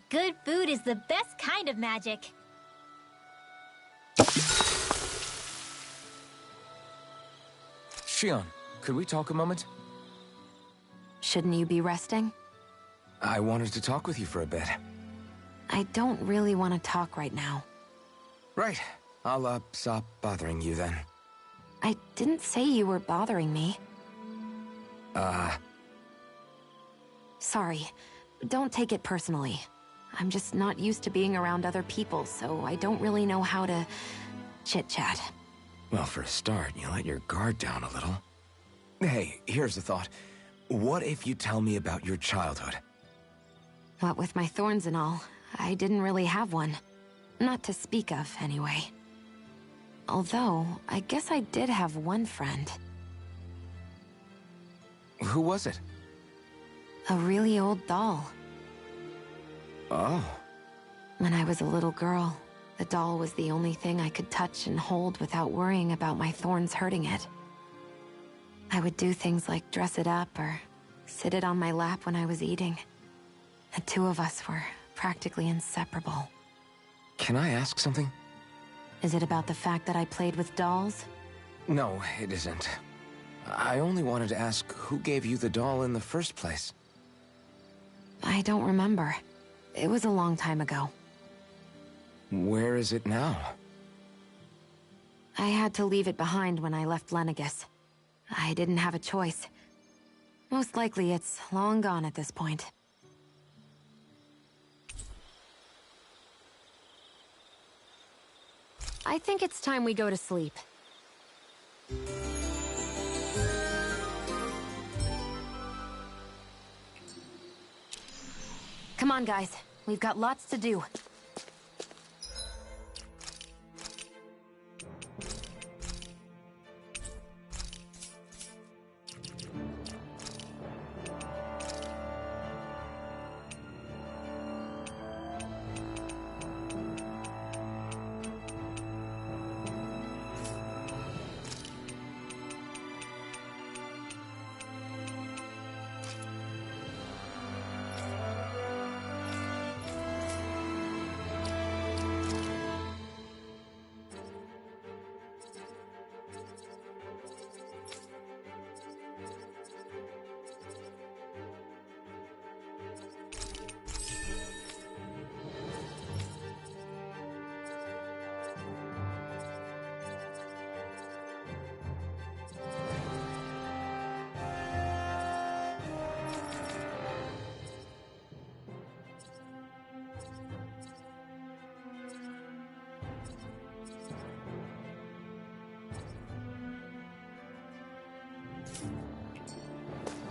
Good food is the best kind of magic. Shion, could we talk a moment? Shouldn't you be resting? I wanted to talk with you for a bit. I don't really want to talk right now. Right. I'll, stop bothering you then. I didn't say you were bothering me. Sorry. Don't take it personally. I'm just not used to being around other people, so I don't really know how to chit-chat. Well, for a start, you let your guard down a little. Hey, here's a thought. What if you tell me about your childhood? What with my thorns and all, I didn't really have one. Not to speak of, anyway. Although, I guess I did have one friend. Who was it? A really old doll. Oh. When I was a little girl, the doll was the only thing I could touch and hold without worrying about my thorns hurting it. I would do things like dress it up or sit it on my lap when I was eating. The two of us were practically inseparable. Can I ask something? Is it about the fact that I played with dolls? No, it isn't. I only wanted to ask who gave you the doll in the first place. I don't remember. It was a long time ago. Where is it now? I had to leave it behind when I left Lenegus. I didn't have a choice. Most likely it's long gone at this point. I think it's time we go to sleep. Come on, guys. We've got lots to do.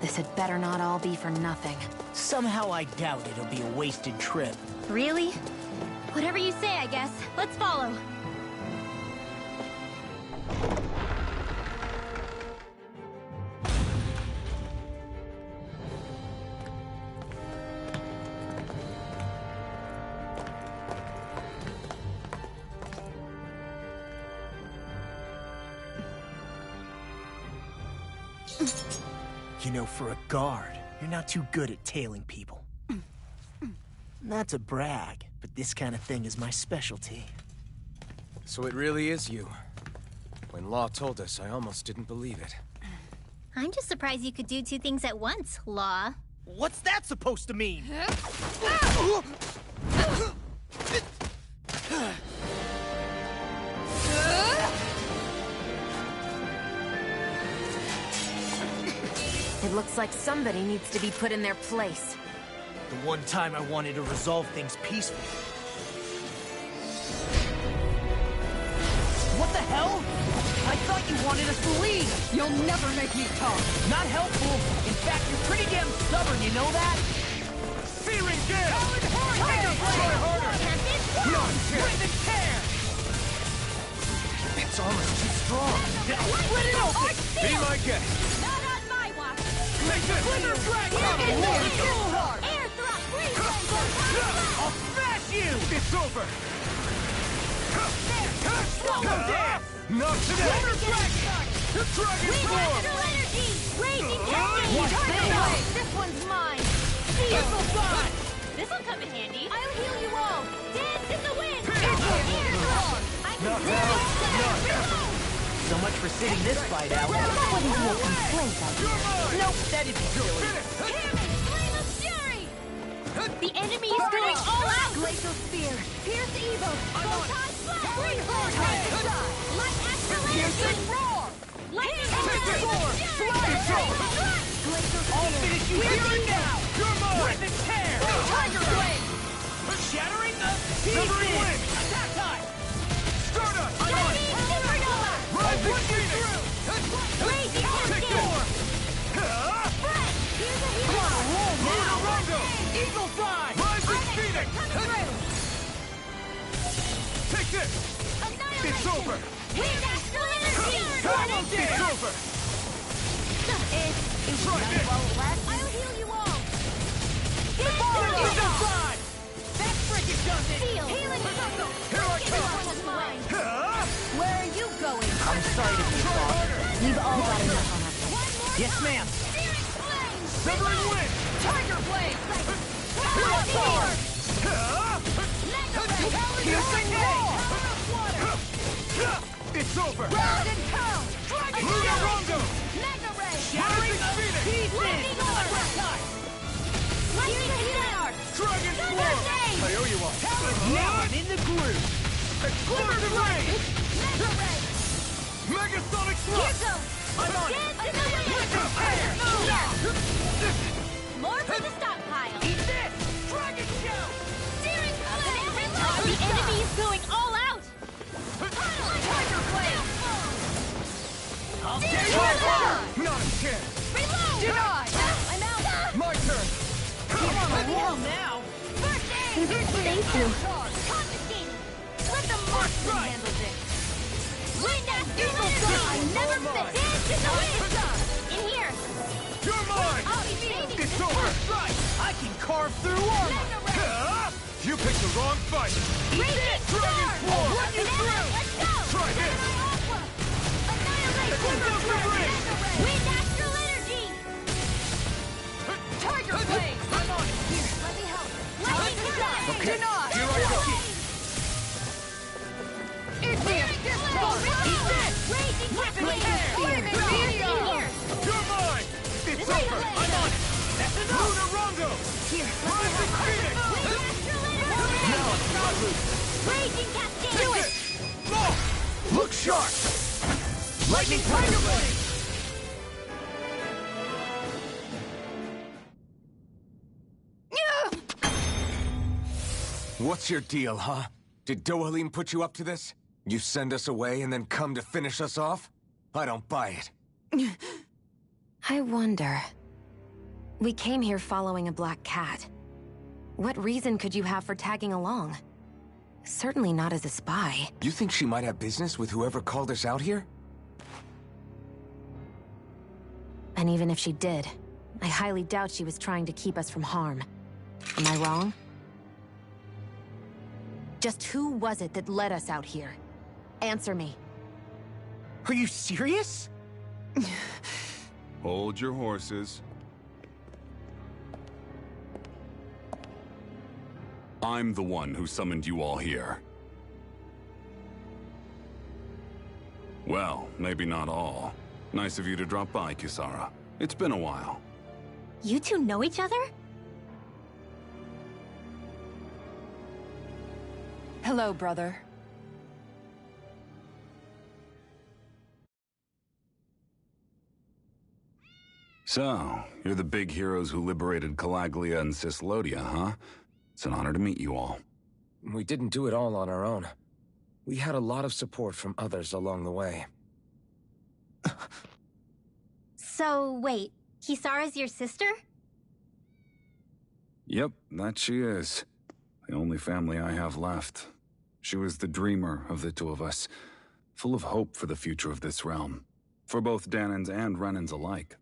This had better not all be for nothing. Somehow I doubt it'll be a wasted trip. Really? Whatever you say, I guess. Let's follow. You know, for a guard, you're not too good at tailing people. Not to brag, but this kind of thing is my specialty. So it really is you. When Law told us, I almost didn't believe it. I'm just surprised you could do two things at once, Law. What's that supposed to mean? It looks like somebody needs to be put in their place. The one time I wanted to resolve things peacefully. What the hell? I thought you wanted us to leave! You'll never make me talk! Not helpful! In fact, you're pretty damn stubborn, you know that? Searing gale! Try harder! Rip and tear! It's almost too strong. Split it open! Be my guest. Not on my watch! Make this! Slither fragment! Air thrust! Freeze! I'll smash you! It's over! Swallow this! Not today! Dragon form! Astral energy! Raging cascade! Watch this! This one's mine! Missile shot! This'll come in handy. I'll heal you all! Dance in the wind! Not now! Not ever! So much for sitting this fight out. That wouldn't be a complaint, I guess. Nope, that'd be silly. Flame of fury! The enemy is going all out! Glacial Spear! Pierce Evo! Photon slash! Freeze! Light astral energy! Roar! Lightning Take it! Glacial I'll Spear! finish you here and now! You're mine! Rip and tear! Tiger Blade! Shattering the Severing pieces! wind! Attack time! Stardust! Lightning supernova! Rising phoenix! Raging cascade! Spread! Here's a hero! Rondo! Eagle Fly! Rising phoenix! Take this! Annihilation! It's over! Wind astral energy! It's over! Try this! I'll heal you all! Eagle Fly! That frickin' does it! Heal! Healing circle! Here I This come! one is mine! Where are you going? I'm sorry to be bothered. We've all got enough on our plate. One more Yes, ma'am. Searing flame! Severing wind! Tiger Blade! Power! Piercing roar! It's over! Round and pound! Luna Rondo! Mega ray! Shattering the Phoenix! pieces! Lightning orb! Lightning star! Dragon Thunder Swarm! Ray! I owe you one. Now I'm in the groove! Explosive Ray! Mega ray! Megasonic Here Thrust! goes! I'm on it! Dance in the wind! More for the stockpile! Eat this! Dragon Shell! Searing flame! The enemy is going all out! Tiger flame! I'll Searing take flame! Not a chance! Reload! Denied! I'm out! My turn! Come on the wall now! First aid! Thank you. Confiscated! Let the marksman handle this! Wind astral energy! I never fit! Dance in the wind! In here! You're mine! I'll be saving It's this over! Right! I can carve through armor! Mega ray! You picked the wrong fight! Raging Dragon star! Swarm! Run you through! Let's go! Try this! Annihilate! Explosive ray! Wind astral energy! Tiger Blade! I'm on it! Here! Let me help! Lightning strike! Okay, Denied! here I go! Igneous Disco! Eat this! Raging cascade! Flaming In Meteor! here! You're mine! It's Right over! away. I'm on it! That's enough! Luna Rondo! Here! Rising Phoenix! Wind astral energy! Now I'm not loose! Raging cascade! Do it! No! Look sharp! Lightning Tiger Blade! What's your deal, huh? Did Dohalim put you up to this? You send us away and then come to finish us off? I don't buy it. I wonder, We came here following a black cat. What reason could you have for tagging along? Certainly not as a spy. You think she might have business with whoever called us out here? And even if she did, I highly doubt she was trying to keep us from harm. Am I wrong? Just who was it that led us out here? Answer me. Are you serious? Hold your horses. I'm the one who summoned you all here. Well, maybe not all. Nice of you to drop by, Kisara. It's been a while. You two know each other? Hello, brother. So, you're the big heroes who liberated Calaglia and Cislodia, huh? It's an honor to meet you all. We didn't do it all on our own. We had a lot of support from others along the way. So, wait. Kisara's your sister? Yep, that she is. The only family I have left. She was the dreamer of the two of us, full of hope for the future of this realm. For both Danans and Renans alike.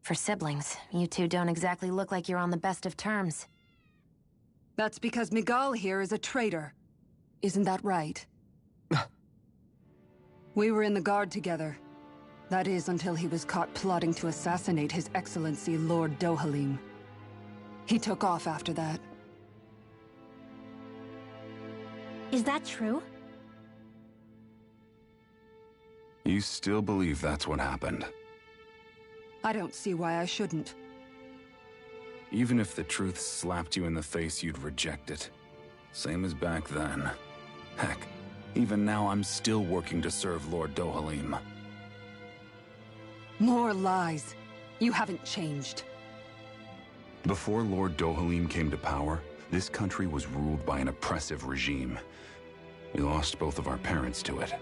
For siblings, you two don't exactly look like you're on the best of terms. That's because Miguel here is a traitor. Isn't that right? We were in the Guard together. That is, until he was caught plotting to assassinate His Excellency Lord Dohalim. He took off after that. Is that true? You still believe that's what happened? I don't see why I shouldn't. Even if the truth slapped you in the face, you'd reject it. Same as back then. Heck, even now I'm still working to serve Lord Dohalim. More lies. You haven't changed. Before Lord Dohalim came to power, this country was ruled by an oppressive regime. We lost both of our parents to it.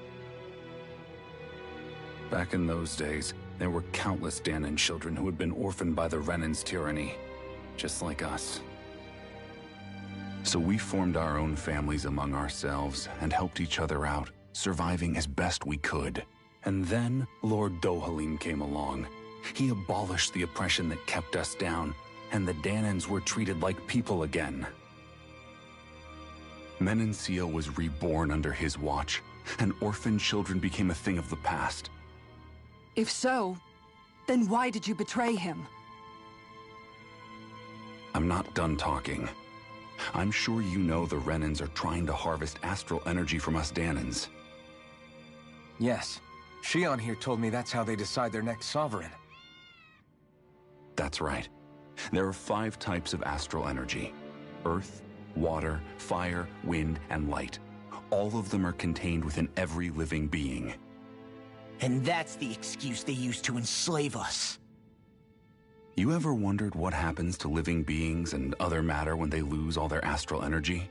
Back in those days, there were countless Danan children who had been orphaned by the Renan's tyranny, just like us. So we formed our own families among ourselves and helped each other out, surviving as best we could. And then Lord Dohalim came along. He abolished the oppression that kept us down, and the Danans were treated like people again. Menancia was reborn under his watch, and orphan children became a thing of the past. If so, then why did you betray him? I'm not done talking. I'm sure you know the Renans are trying to harvest astral energy from us Danans. Yes. Shion here told me that's how they decide their next sovereign. That's right. There are 5 types of astral energy. Earth, water, fire, wind, and light. All of them are contained within every living being. And that's the excuse they use to enslave us. You ever wondered what happens to living beings and other matter when they lose all their astral energy?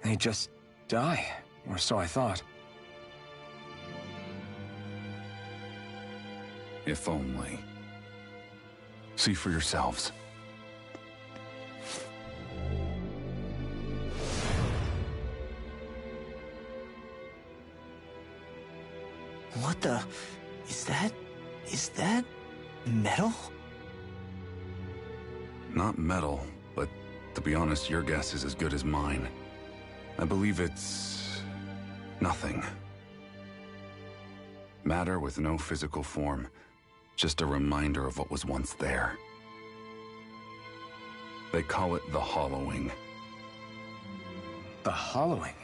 They just die, or so I thought. If only. See for yourselves. What the... Is that... metal? Not metal, but to be honest, your guess is as good as mine. I believe it's... nothing. Matter with no physical form. Just a reminder of what was once there. They call it the hollowing. The hollowing?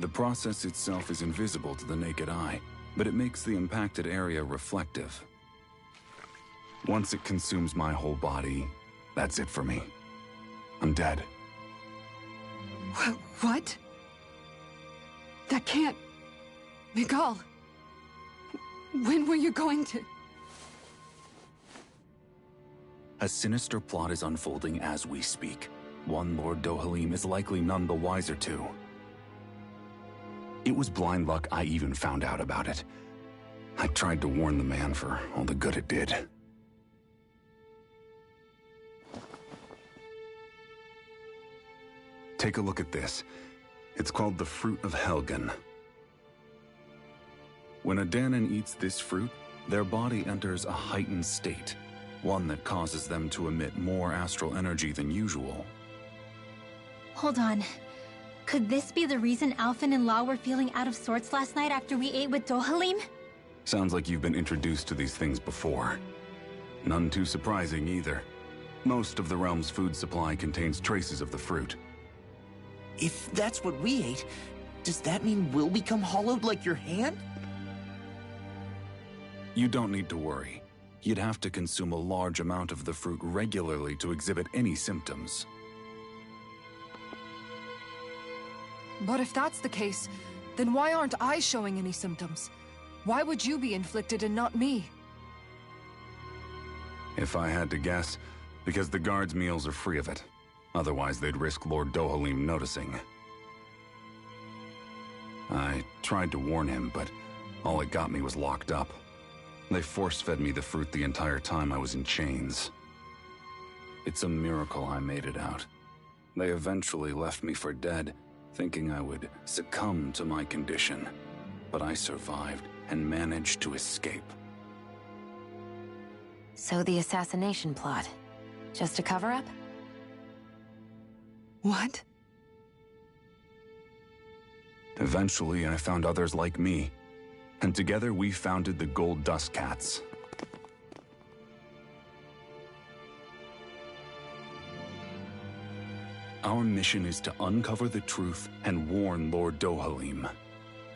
The process itself is invisible to the naked eye, but it makes the impacted area reflective. Once it consumes my whole body, that's it for me. I'm dead. What? That can't... Miguel... When were you going to... A sinister plot is unfolding as we speak. One Lord Dohalim is likely none the wiser to. It was blind luck I even found out about it. I tried to warn the man for all the good it did. Take a look at this. It's called the Fruit of Helgen. When a Danon eats this fruit, their body enters a heightened state, one that causes them to emit more astral energy than usual. Hold on. Could this be the reason Alphen and Law were feeling out of sorts last night after we ate with Dohalim? Sounds like you've been introduced to these things before. None too surprising either. Most of the realm's food supply contains traces of the fruit. If that's what we ate, does that mean we'll become hollowed like your hand? You don't need to worry. You'd have to consume a large amount of the fruit regularly to exhibit any symptoms. But if that's the case, then why aren't I showing any symptoms? Why would you be inflicted and not me? If I had to guess, because the guards' meals are free of it. Otherwise, they'd risk Lord Dohalim noticing. I tried to warn him, but all it got me was locked up. They force-fed me the fruit the entire time I was in chains. It's a miracle I made it out. They eventually left me for dead, thinking I would succumb to my condition. But I survived and managed to escape. So the assassination plot, just a cover-up? What? Eventually, I found others like me, and together we founded the Gold Dust Cats. Our mission is to uncover the truth and warn Lord Dohalim.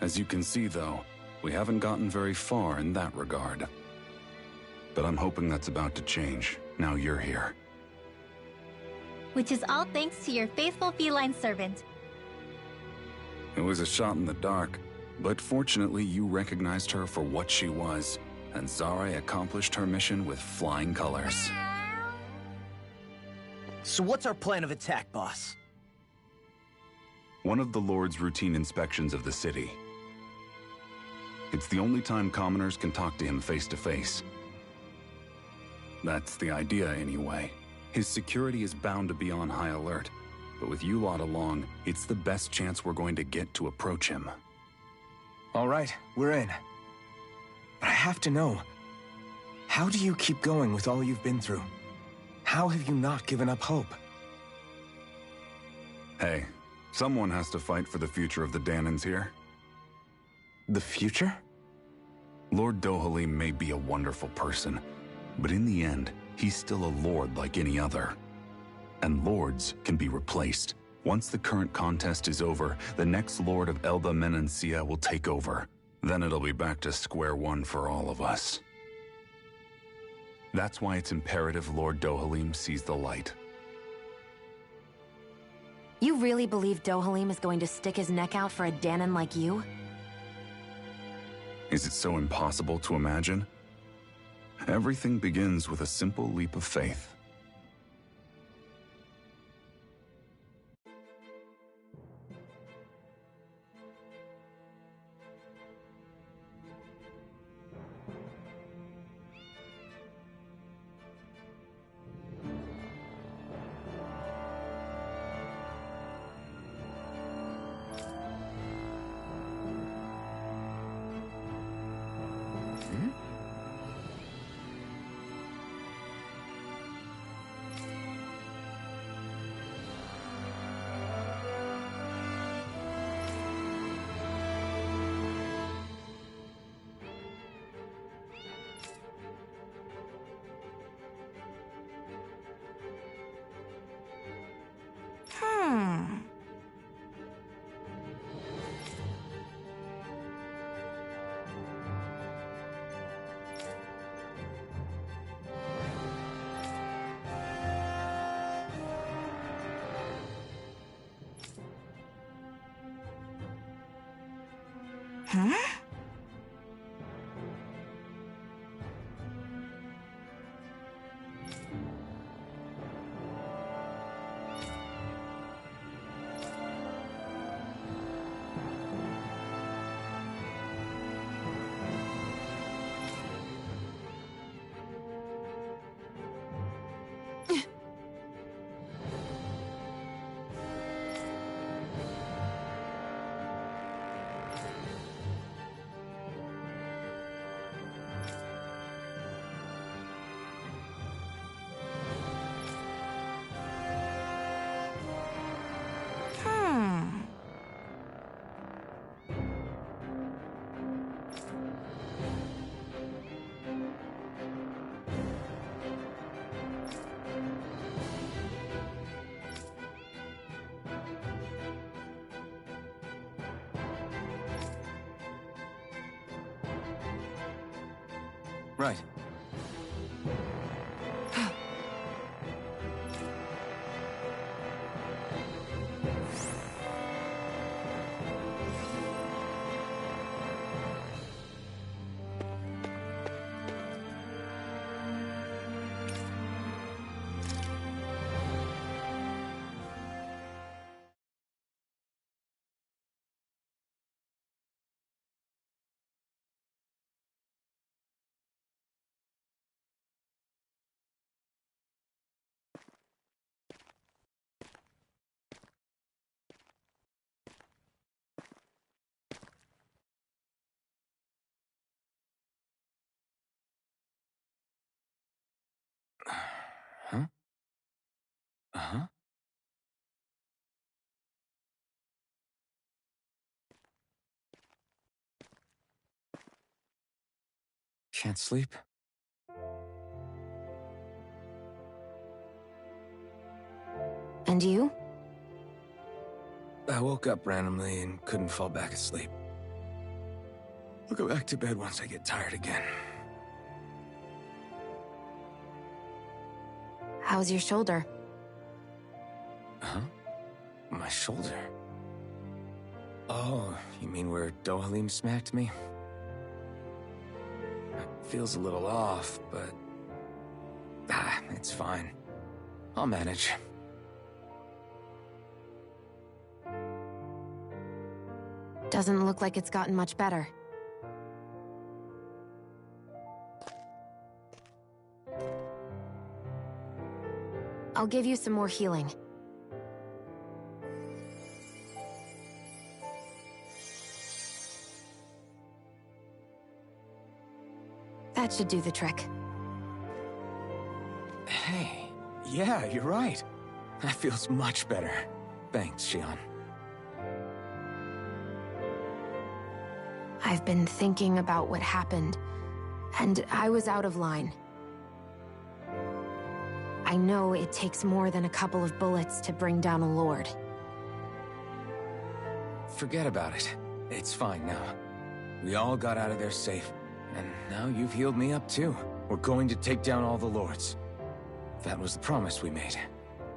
As you can see, though, we haven't gotten very far in that regard. But I'm hoping that's about to change, now you're here. Which is all thanks to your faithful feline servant. It was a shot in the dark, but fortunately you recognized her for what she was, and Zare accomplished her mission with flying colors. So what's our plan of attack, boss? One of the Lord's routine inspections of the city. It's the only time commoners can talk to him face to face. That's the idea, anyway. His security is bound to be on high alert, but with you lot along, it's the best chance we're going to get to approach him. All right, we're in. But I have to know, how do you keep going with all you've been through? How have you not given up hope? Hey, someone has to fight for the future of the Danons here. The future? Lord Dohalim may be a wonderful person, but in the end, he's still a lord like any other. And lords can be replaced. Once the current contest is over, the next lord of Elba Menancia will take over. Then it'll be back to square one for all of us. That's why it's imperative Lord Dohalim sees the light. You really believe Dohalim is going to stick his neck out for a Danon like you? Is it so impossible to imagine? Everything begins with a simple leap of faith. Right. Huh? Uh-huh. Can't sleep? And you? I woke up randomly and couldn't fall back asleep. I'll go back to bed once I get tired again. How's your shoulder? Huh? My shoulder? Oh, you mean where Dohalim smacked me? It feels a little off, but... it's fine. I'll manage. Doesn't look like it's gotten much better. I'll give you some more healing. That should do the trick. Hey, yeah, you're right. That feels much better. Thanks, Xion. I've been thinking about what happened, and I was out of line. I know it takes more than a couple of bullets to bring down a lord. Forget about it. It's fine now. We all got out of there safe, and now you've healed me up too. We're going to take down all the lords. That was the promise we made,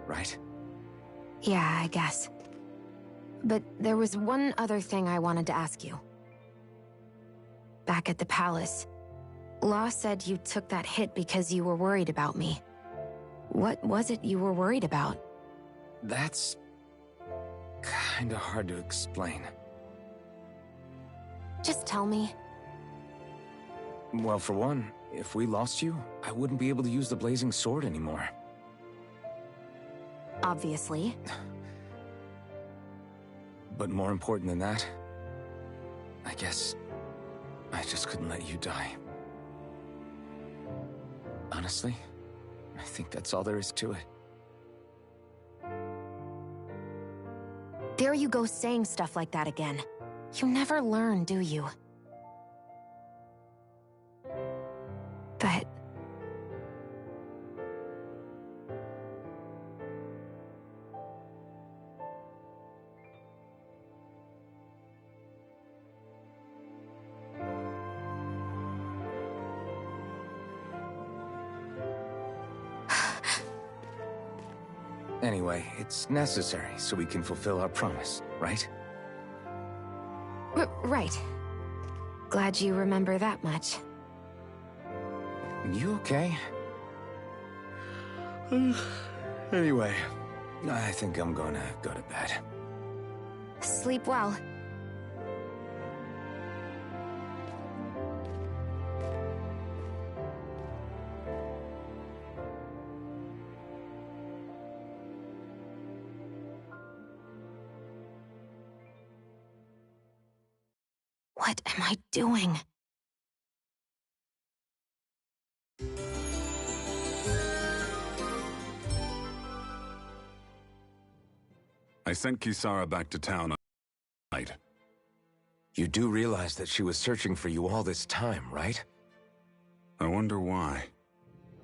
right? Yeah, I guess. But there was one other thing I wanted to ask you. Back at the palace, Law said you took that hit because you were worried about me. What was it you were worried about? That's... kinda hard to explain. Just tell me. Well, for one, if we lost you, I wouldn't be able to use the blazing sword anymore. Obviously. But more important than that, I guess I just couldn't let you die. Honestly, I think that's all there is to it. There you go saying stuff like that again. You never learn, do you? But... Anyway, it's necessary so we can fulfill our promise, right? Right. Glad you remember that much. You okay? Anyway, I think I'm gonna go to bed. Sleep well. What am I doing? I sent Kisara back to town night. You do realize that she was searching for you all this time, right? I wonder why.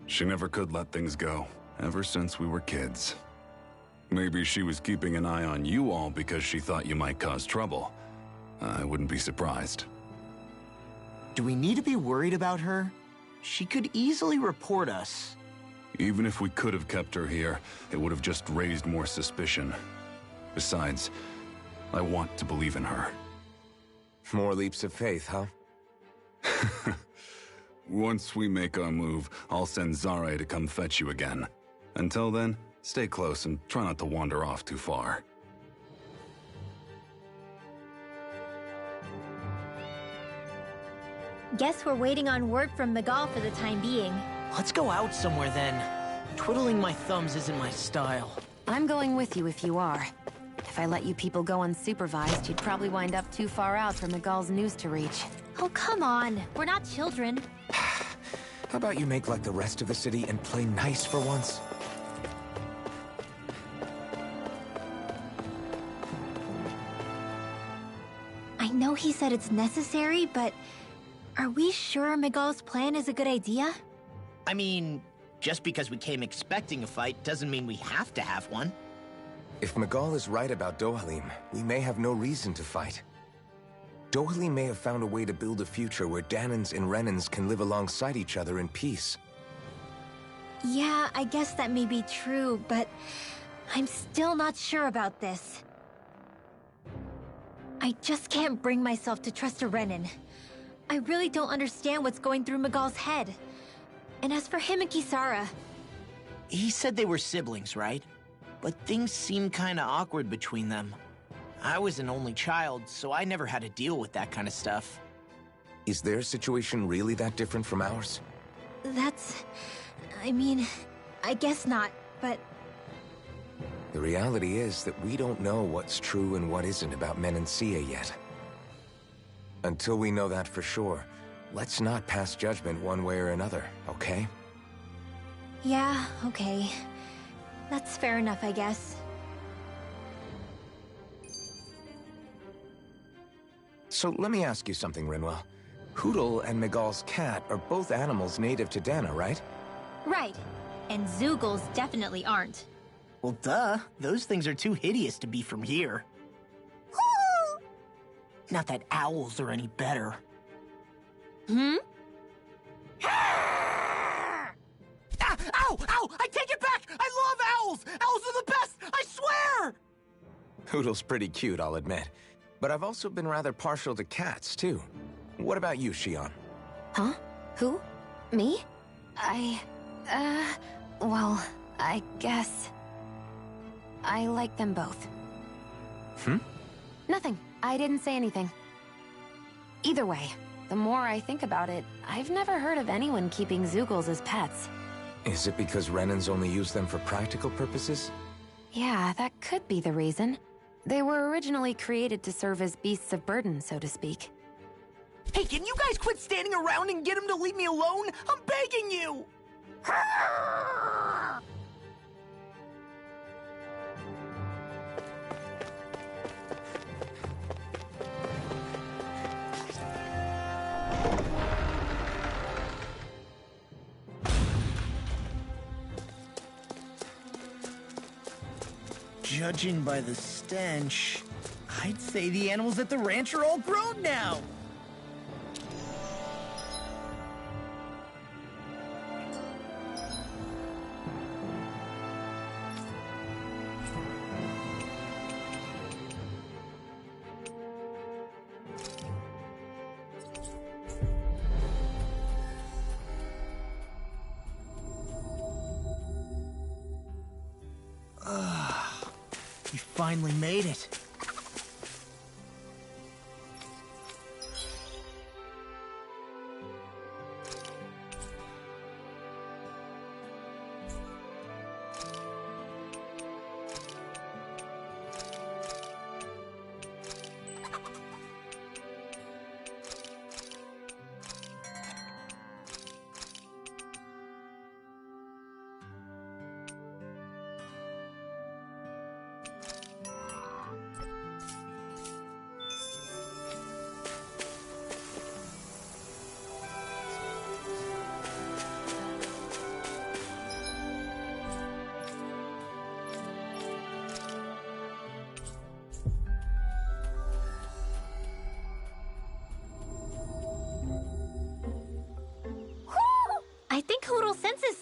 She never could let things go, ever since we were kids. Maybe she was keeping an eye on you all because she thought you might cause trouble. I wouldn't be surprised. Do we need to be worried about her? She could easily report us. Even if we could have kept her here, it would have just raised more suspicion. Besides, I want to believe in her. More leaps of faith, huh? Once we make our move, I'll send Zare to come fetch you again. Until then, stay close and try not to wander off too far. Guess we're waiting on word from Miguel for the time being. Let's go out somewhere then. Twiddling my thumbs isn't my style. I'm going with you if you are. If I let you people go unsupervised, you'd probably wind up too far out for Miguel's news to reach. Oh, come on. We're not children. How about you make like the rest of the city and play nice for once? I know he said it's necessary, but are we sure Miguel's plan is a good idea? I mean, just because we came expecting a fight doesn't mean we have to have one. If Miguel is right about Dohalim, we may have no reason to fight. Dohalim may have found a way to build a future where Danans and Renans can live alongside each other in peace. Yeah, I guess that may be true, but I'm still not sure about this. I just can't bring myself to trust a Renan. I really don't understand what's going through Miguel's head. And as for him and Kisara... He said they were siblings, right? But things seem kinda awkward between them. I was an only child, so I never had to deal with that kind of stuff. Is their situation really that different from ours? I mean, I guess not, but... The reality is that we don't know what's true and what isn't about Menancia yet. Until we know that for sure, let's not pass judgment one way or another, okay? Yeah, okay. That's fair enough, I guess. So let me ask you something, Rinwell. Hootle and Miguel's cat are both animals native to Dana, right? Right. And Zoogles definitely aren't. Well, duh. Those things are too hideous to be from here. Not that owls are any better. Hmm? Ah! Ow! Ow! I take it back! I love owls! Owls are the best! I swear! Hootle's pretty cute, I'll admit. But I've also been rather partial to cats, too. What about you, Shion? Huh? Who? Me? Well, I guess... I like them both. Nothing. I didn't say anything. Either way, the more I think about it, I've never heard of anyone keeping Zoogles as pets. Is it because Renans only use them for practical purposes? Yeah, that could be the reason. They were originally created to serve as beasts of burden, so to speak. Hey, can you guys quit standing around and get him to leave me alone? I'm begging you! Judging by the stench, I'd say the animals at the ranch are all grown now. We finally made it.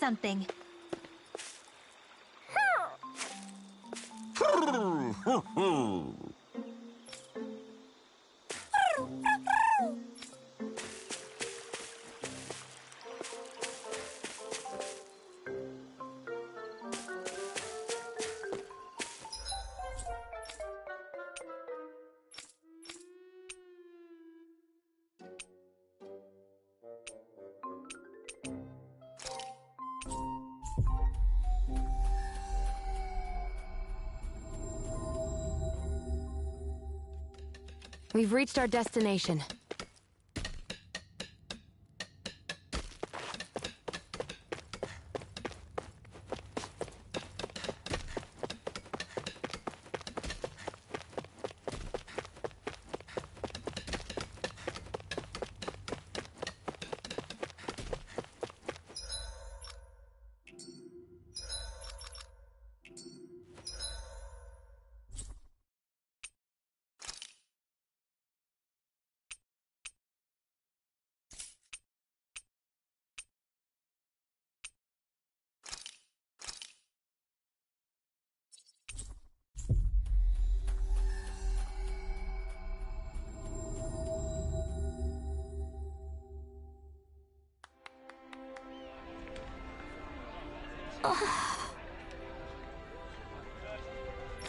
something. We've reached our destination.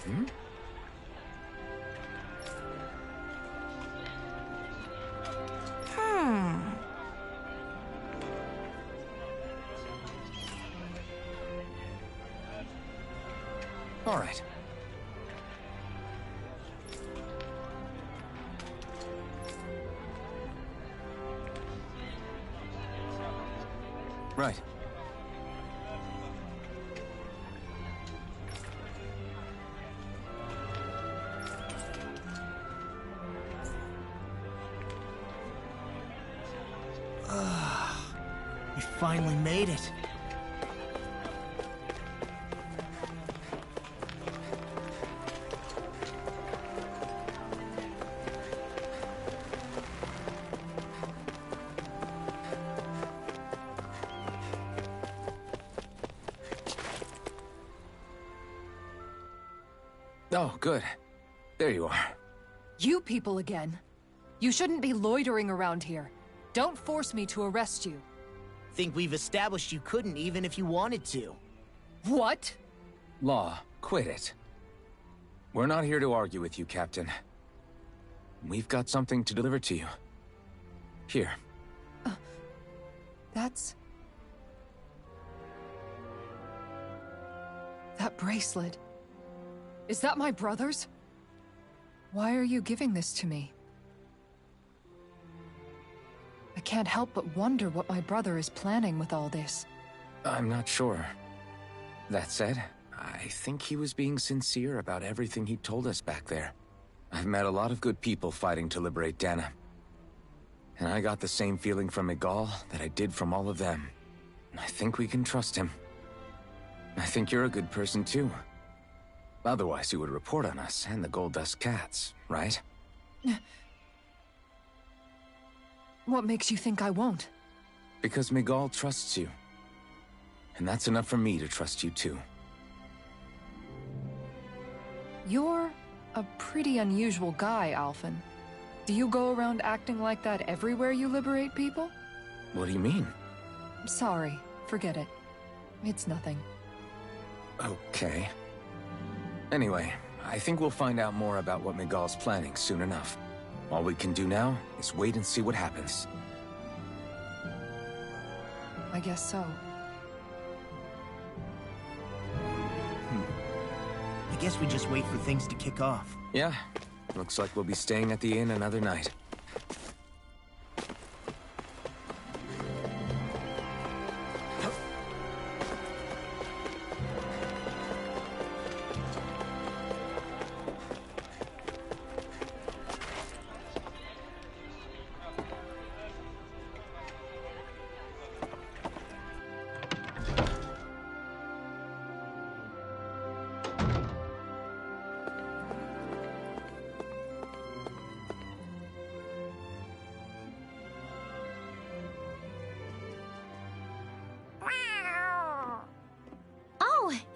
Hmm? All right. Right. We finally made it. Oh, good. There you are. You people again. You shouldn't be loitering around here. Don't force me to arrest you. Think we've established you couldn't even if you wanted to. What? Law, quit it. We're not here to argue with you, Captain. We've got something to deliver to you. Here. That's... That bracelet. Is that my brother's? Why are you giving this to me? I can't help but wonder what my brother is planning with all this. I'm not sure. That said, I think he was being sincere about everything he told us back there. I've met a lot of good people fighting to liberate Dana. And I got the same feeling from Miguel that I did from all of them. I think we can trust him. I think you're a good person too. Otherwise you would report on us and the Gold Dust Cats, right? What makes you think I won't? Because Miguel trusts you. And that's enough for me to trust you too. You're a pretty unusual guy, Alphen. Do you go around acting like that everywhere you liberate people? What do you mean? Sorry, forget it. It's nothing. Okay. Anyway, I think we'll find out more about what Miguel's planning soon enough. All we can do now is wait and see what happens. I guess so. I guess we just wait for things to kick off. Yeah, looks like we'll be staying at the inn another night.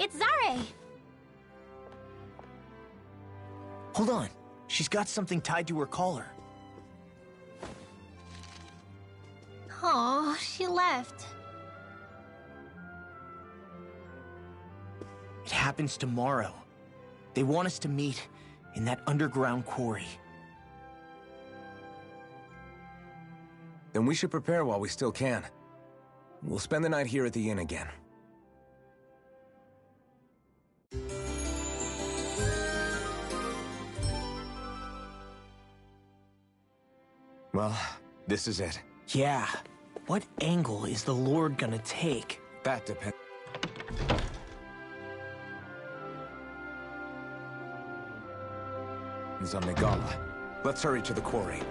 it's Zare! Hold on. She's got something tied to her collar. Oh, she left. It happens tomorrow. They want us to meet in that underground quarry. Then we should prepare while we still can. We'll spend the night here at the inn again. Well, this is it. Yeah. What angle is the Lord gonna take? That depends. On Nagala. Let's hurry to the quarry.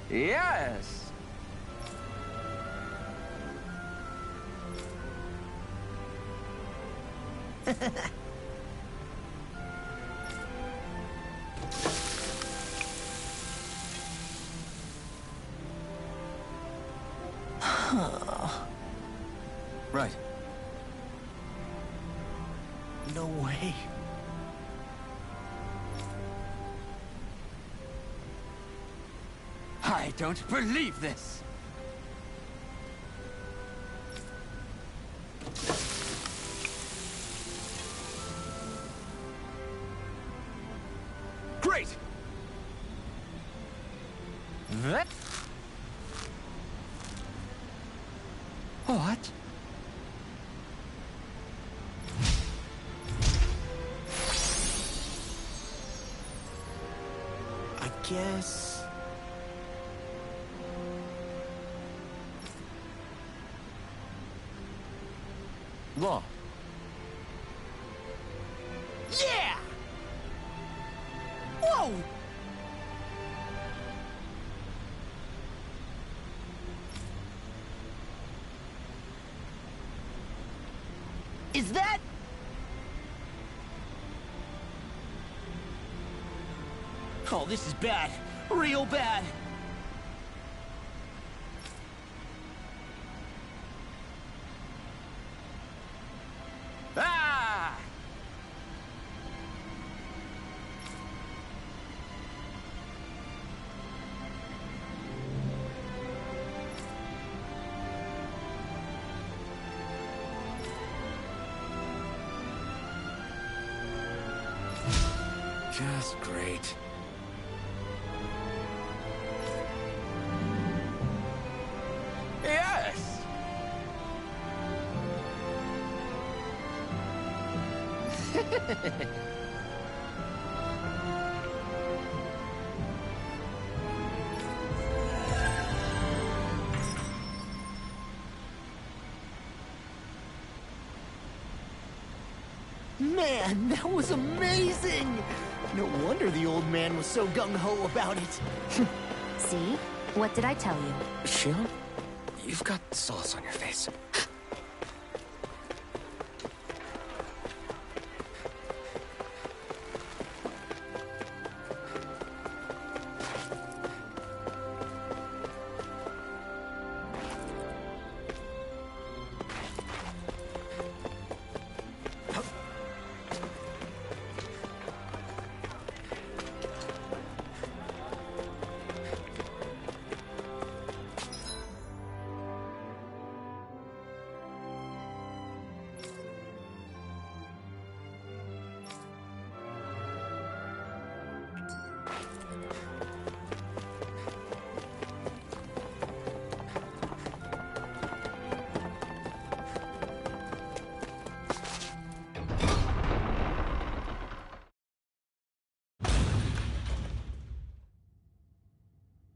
Yes! Right. No way. I don't believe this! Great! What? I guess... Law. Yeah! Whoa! Is that... Oh, this is bad. Real bad. Ah! Just great. Yes! Man, that was amazing! No wonder the old man was so gung-ho about it. See? What did I tell you? Shion, you've got sauce on your face.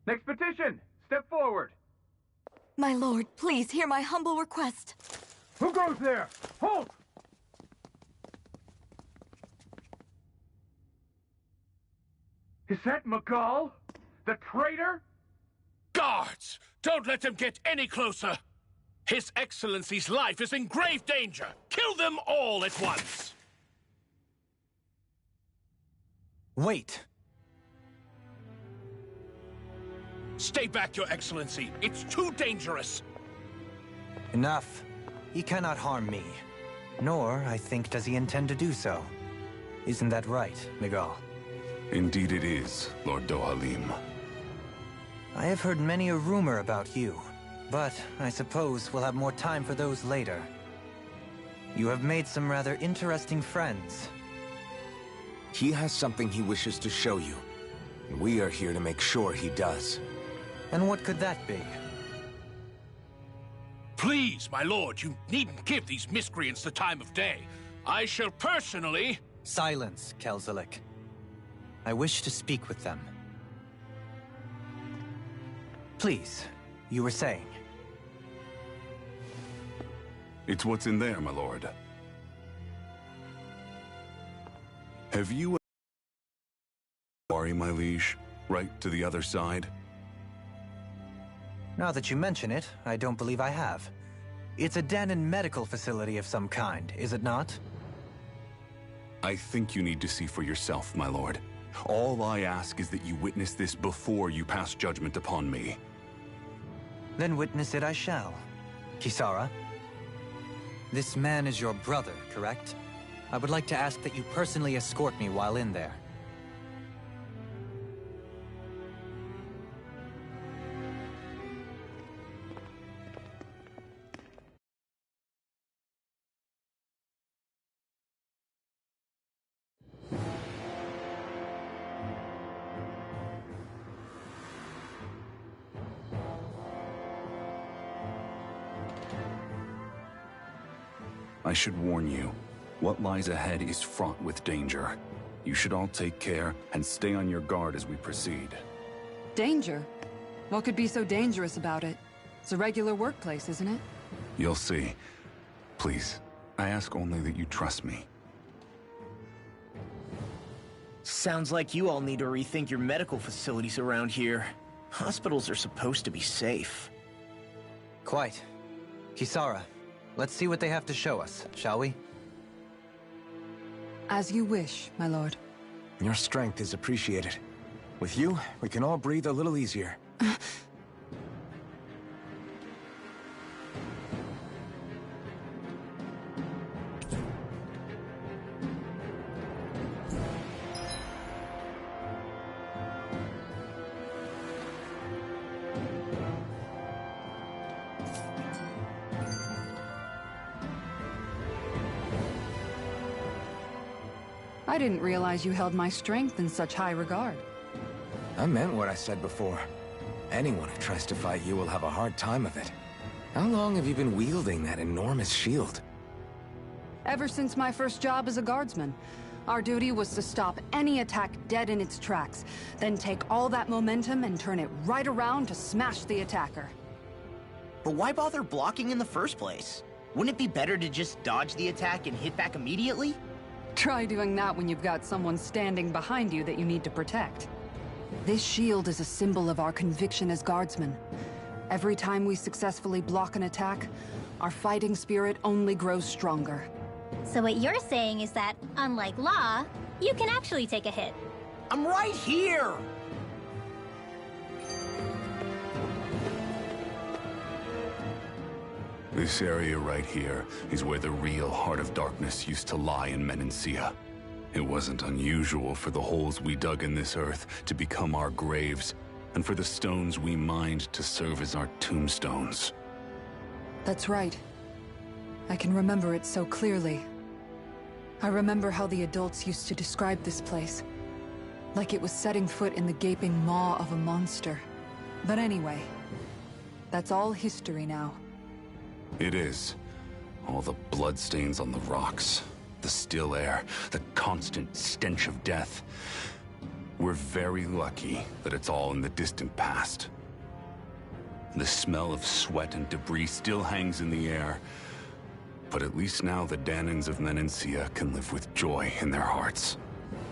Next petition! Step forward! My lord, please hear my humble request. Who goes there? Halt! Is that Magal? The traitor? Guards! Don't let them get any closer! His Excellency's life is in grave danger! Kill them all at once! Wait! Stay back, Your Excellency. It's too dangerous. Enough. He cannot harm me. Nor, I think, does he intend to do so. Isn't that right, Miguel? Indeed it is, Lord Dohalim. I have heard many a rumor about you, but I suppose we'll have more time for those later. You have made some rather interesting friends. He has something he wishes to show you. And we are here to make sure he does. And what could that be? Please, my lord, you needn't give these miscreants the time of day. I shall personally... Silence, Kelzelik. I wish to speak with them. Please, you were saying. It's what's in there, my lord. Have you... Worry, my liege? Right to the other side? Now that you mention it, I don't believe I have. It's a Danon medical facility of some kind, is it not? I think you need to see for yourself, my lord. All I ask is that you witness this before you pass judgment upon me. Then witness it I shall. Kisara? This man is your brother, correct? I would like to ask that you personally escort me while in there. I should warn you, what lies ahead is fraught with danger. You should all take care and stay on your guard as we proceed. Danger? What could be so dangerous about it? It's a regular workplace, isn't it? You'll see. Please, I ask only that you trust me. Sounds like you all need to rethink your medical facilities around here. Hospitals are supposed to be safe. Quite. Kisara, let's see what they have to show us, shall we? As you wish, my lord. Your strength is appreciated. With you, we can all breathe a little easier. I didn't realize you held my strength in such high regard. I meant what I said before. Anyone who tries to fight you will have a hard time of it. How long have you been wielding that enormous shield? Ever since my first job as a guardsman. Our duty was to stop any attack dead in its tracks, then take all that momentum and turn it right around to smash the attacker. But why bother blocking in the first place? Wouldn't it be better to just dodge the attack and hit back immediately? Try doing that when you've got someone standing behind you that you need to protect. This shield is a symbol of our conviction as guardsmen. Every time we successfully block an attack, our fighting spirit only grows stronger. So what you're saying is that, unlike Law, you can actually take a hit. I'm right here! This area right here is where the real heart of darkness used to lie in Menancia. It wasn't unusual for the holes we dug in this earth to become our graves, and for the stones we mined to serve as our tombstones. That's right. I can remember it so clearly. I remember how the adults used to describe this place. Like it was setting foot in the gaping maw of a monster. But anyway, that's all history now. It is. All the bloodstains on the rocks, the still air, the constant stench of death. We're very lucky that it's all in the distant past. The smell of sweat and debris still hangs in the air, but at least now the Danons of Menancia can live with joy in their hearts.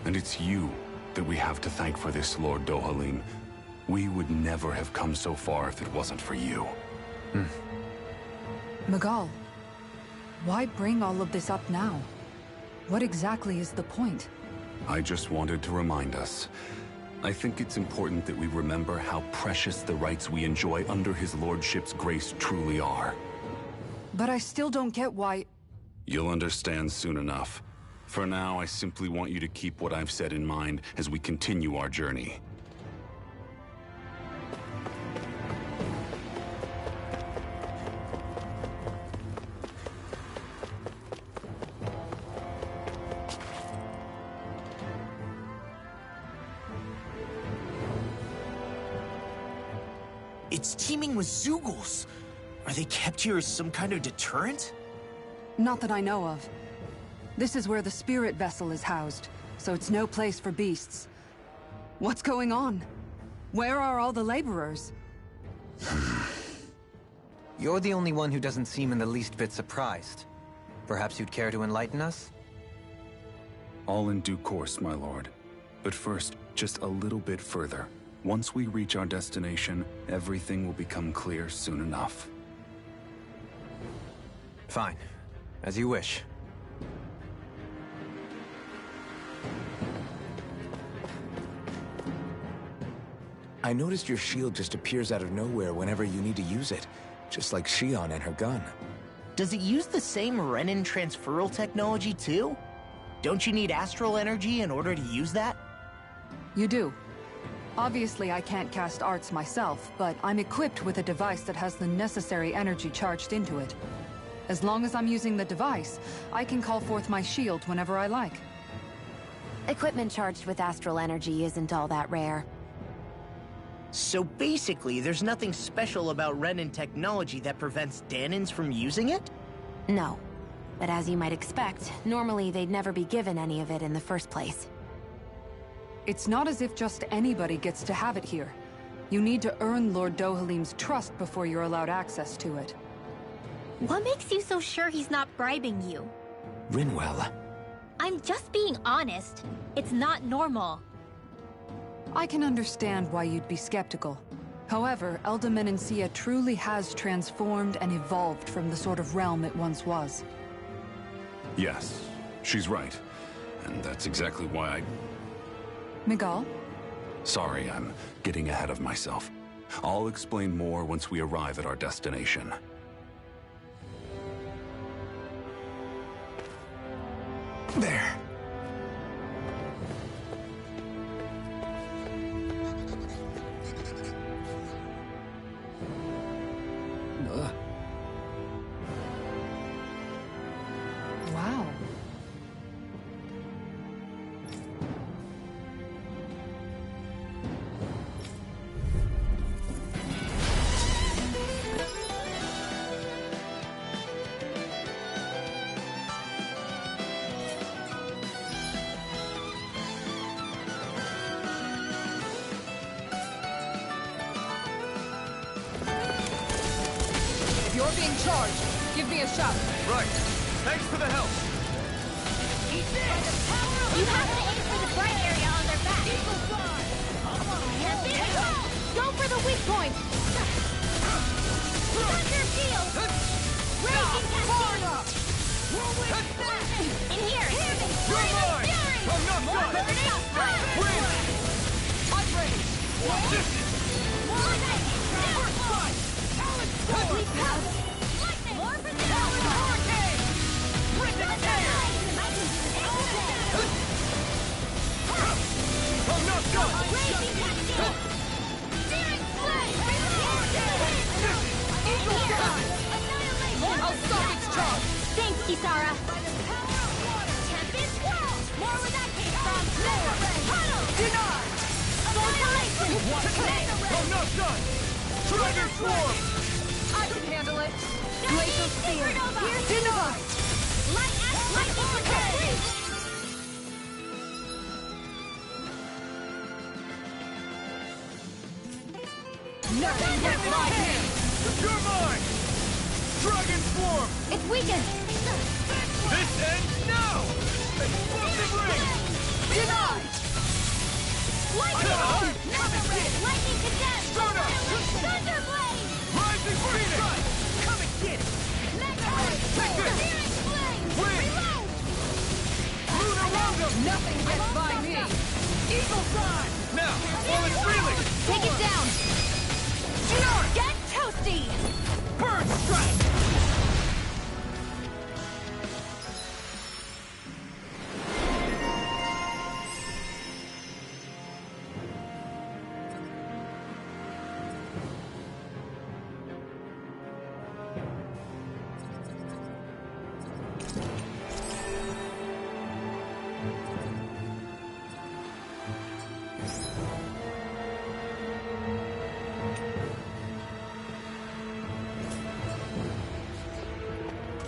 And it's you that we have to thank for this, Lord Dohalim. We would never have come so far if it wasn't for you. Miguel, why bring all of this up now? What exactly is the point? I just wanted to remind us. I think it's important that we remember how precious the rights we enjoy under his lordship's grace truly are. But I still don't get why... You'll understand soon enough. For now, I simply want you to keep what I've said in mind as we continue our journey. It's teeming with Zeugles. Are they kept here as some kind of deterrent? Not that I know of. This is where the spirit vessel is housed, so it's no place for beasts. What's going on? Where are all the laborers? You're the only one who doesn't seem in the least bit surprised. Perhaps you'd care to enlighten us? All in due course, my lord. But first, just a little bit further. Once we reach our destination, everything will become clear soon enough. Fine. As you wish. I noticed your shield just appears out of nowhere whenever you need to use it, just like Shion and her gun. Does it use the same Renin transferal technology too? Don't you need astral energy in order to use that? You do. Obviously, I can't cast arts myself, but I'm equipped with a device that has the necessary energy charged into it. As long as I'm using the device, I can call forth my shield whenever I like. Equipment charged with astral energy isn't all that rare. So basically, there's nothing special about Renin technology that prevents Danins from using it? No. But as you might expect, normally they'd never be given any of it in the first place. It's not as if just anybody gets to have it here. You need to earn Lord Dohalim's trust before you're allowed access to it. What makes you so sure he's not bribing you? Rinwell. I'm just being honest. It's not normal. I can understand why you'd be skeptical. However, Elda Menancia truly has transformed and evolved from the sort of realm it once was. Yes, she's right. And that's exactly why I... Miguel? Sorry, I'm getting ahead of myself. I'll explain more once we arrive at our destination. There. Wow. If you're being charged, give me a shout. Right. Thanks for the help. Eat this! You have to aim for the bright area on their back. Eagle fly! Go for the weak point! Thunder shield! Raging cascade! Whirlwind smash! In here! You're mine! I'm not done! Win! I'm ready. More for the hurricane! I'm not done! Raging cascade! Searing flame! Eagle sky! I'll stop its charge! Thanks, Kisara! Tempest swirl! More where that came from! Puddle! Denied! Annihilation! I'm not done! Dragon Swarm! I can handle it. Glacial Spear. Here's denied! Lightning Brigade! Nothing gets my hand! You're mine! Dragon Swarm! It's weakened! This ends now! Explosive ring! Denied! Lightning condemned! Soda! Thunderblade! Rising Phoenix! Come and get it! Nothing gets by me! Eagle Sign! Now, fall it freely! Take it down! Get toasty! Bird strike!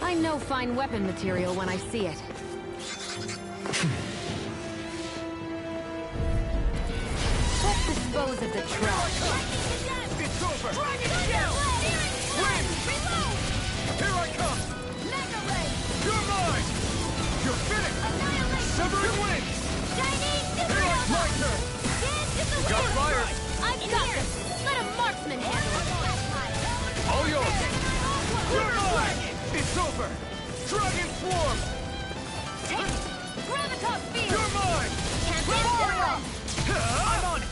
I know fine weapon material when I see it. Let's dispose of the trash. It's over! Win! Here I come! You're mine! You're finished! Severing wings! My turn! Got fire! I've got this! Let a marksman handle it! All yours! You're mine! It's over! Dragon Swarm! Take it! Gravitas Field! You're mine! Can't stand still! I'm on it!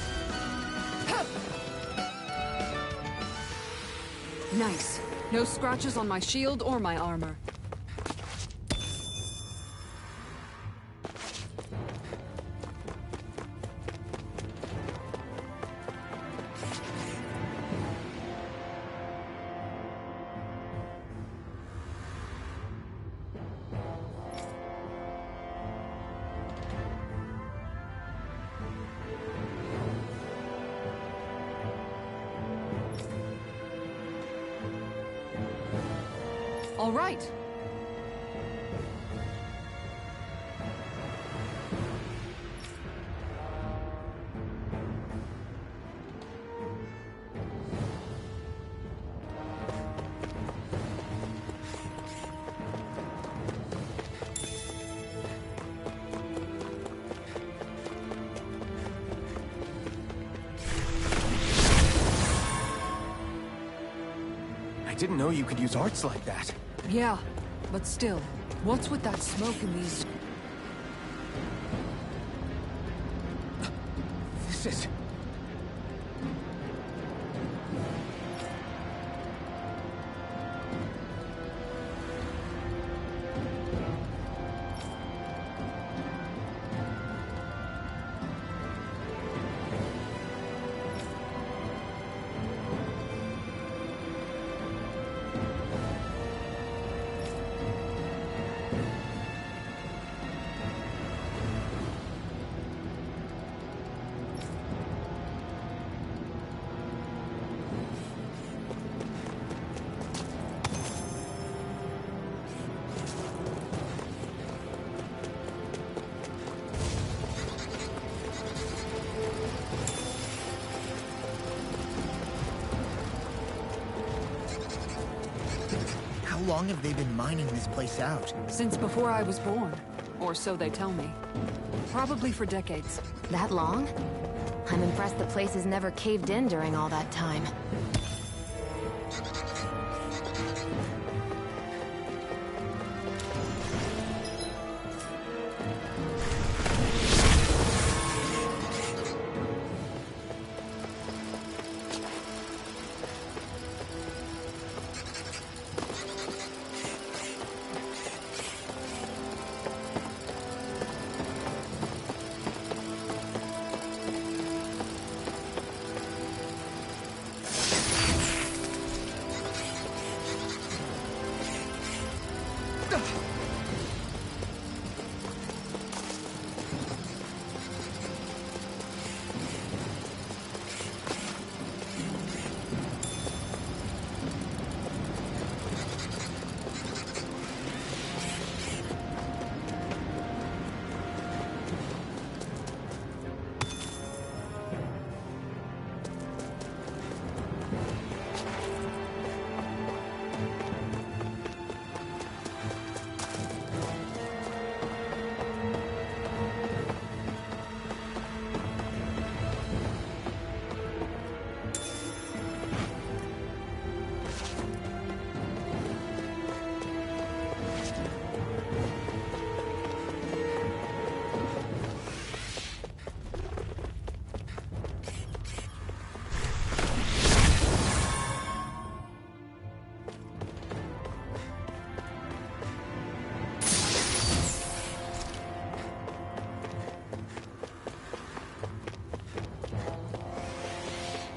Nice. No scratches on my shield or my armor. All right. I didn't know you could use arts like that. Yeah, but still, what's with that smoke in these... This is... How long have they been mining this place out? Since before I was born. Or so they tell me. Probably for decades. That long? I'm impressed the place has never caved in during all that time.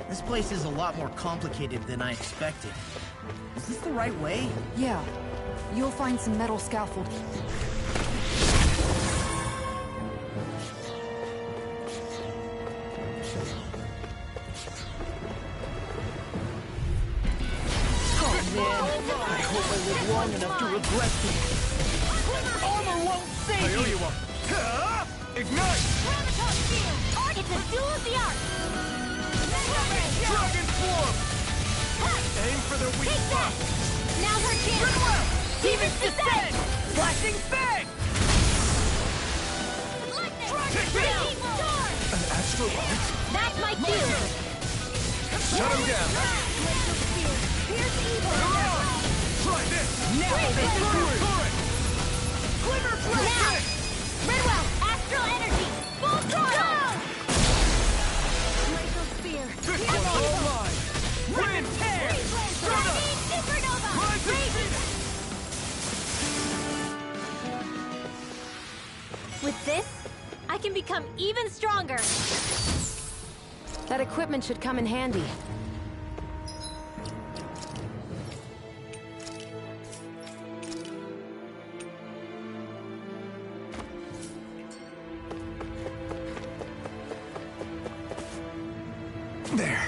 This place is a lot more complicated than I expected. Is this the right way? Yeah. You'll find some metal scaffolding. I hope I live long enough to regret this. Armor won't save I owe you! you one. Ignite! It's a duel of the arts! Dragon form! Aim for the weak spot! Now's our chance! Demon's Descent! Flashing Fang! Lightning! Storm! An astral art? That's my cue! Shut him down! Here's evil! Try this! Now this is Turret! Glimmer Now! Redwell, astral energy! Full throttle! Glacial spear! This one's all mine! Wind Tear! Dragon supernova! With this, I can become even stronger! That equipment should come in handy. There.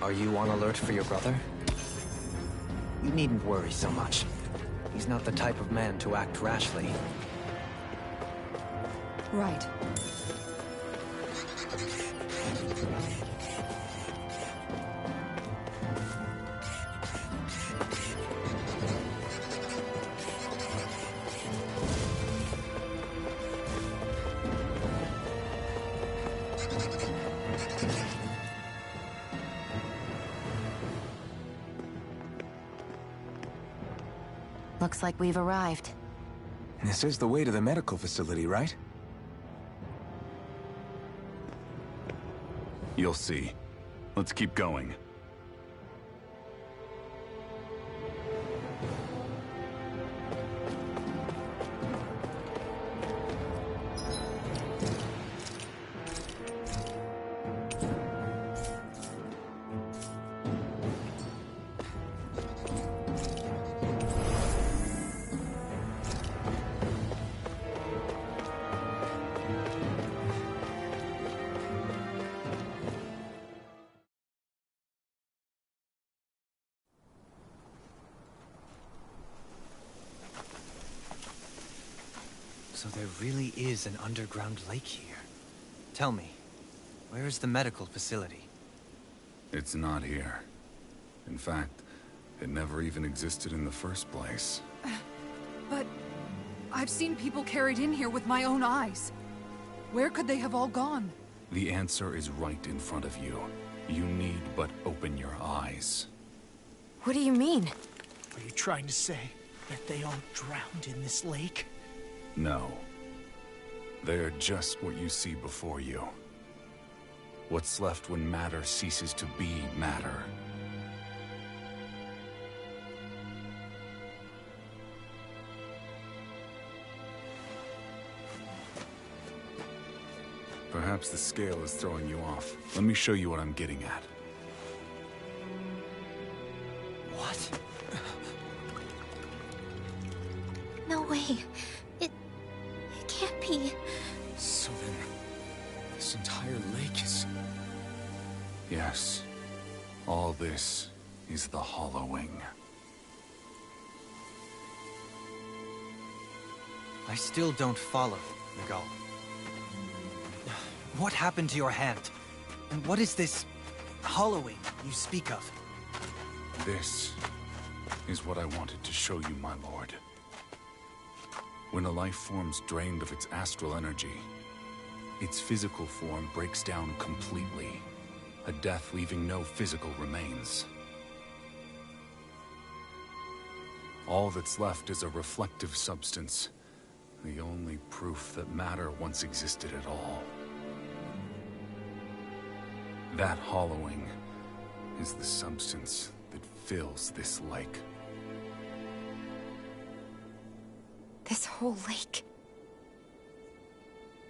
Are you on alert for your brother? You needn't worry so much. He's not the type of man to act rashly. Right. Looks like we've arrived. This is the way to the medical facility, right? You'll see. Let's keep going. So there really is an underground lake here. Tell me, where is the medical facility? It's not here. In fact, it never even existed in the first place. But I've seen people carried in here with my own eyes. Where could they have all gone? The answer is right in front of you. You need but open your eyes. What do you mean? Are you trying to say that they all drowned in this lake? No. They're just what you see before you. What's left when matter ceases to be matter. Perhaps the scale is throwing you off. Let me show you what I'm getting at. What? No way. It can't be. So then, this entire lake is... Yes. All this is the hollowing. I still don't follow, Miguel. What happened to your hand? And what is this hollowing you speak of? This is what I wanted to show you, my lord. When a life form's drained of its astral energy, its physical form breaks down completely, a death leaving no physical remains. All that's left is a reflective substance, the only proof that matter once existed at all. That hollowing is the substance that fills this lake. This whole lake.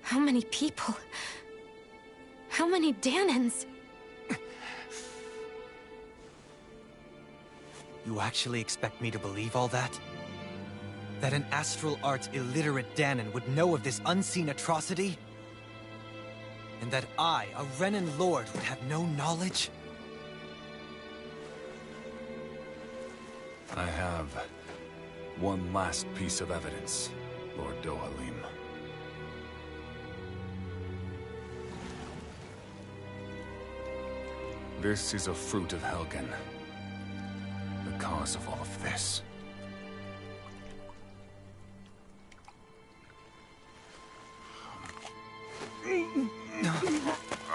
How many people? How many Danans? You actually expect me to believe all that? That an astral arts illiterate Danon would know of this unseen atrocity? And that I, a Renan lord, would have no knowledge? I have one last piece of evidence, Lord Dohalim. This is a fruit of Helgen. The cause of all of this.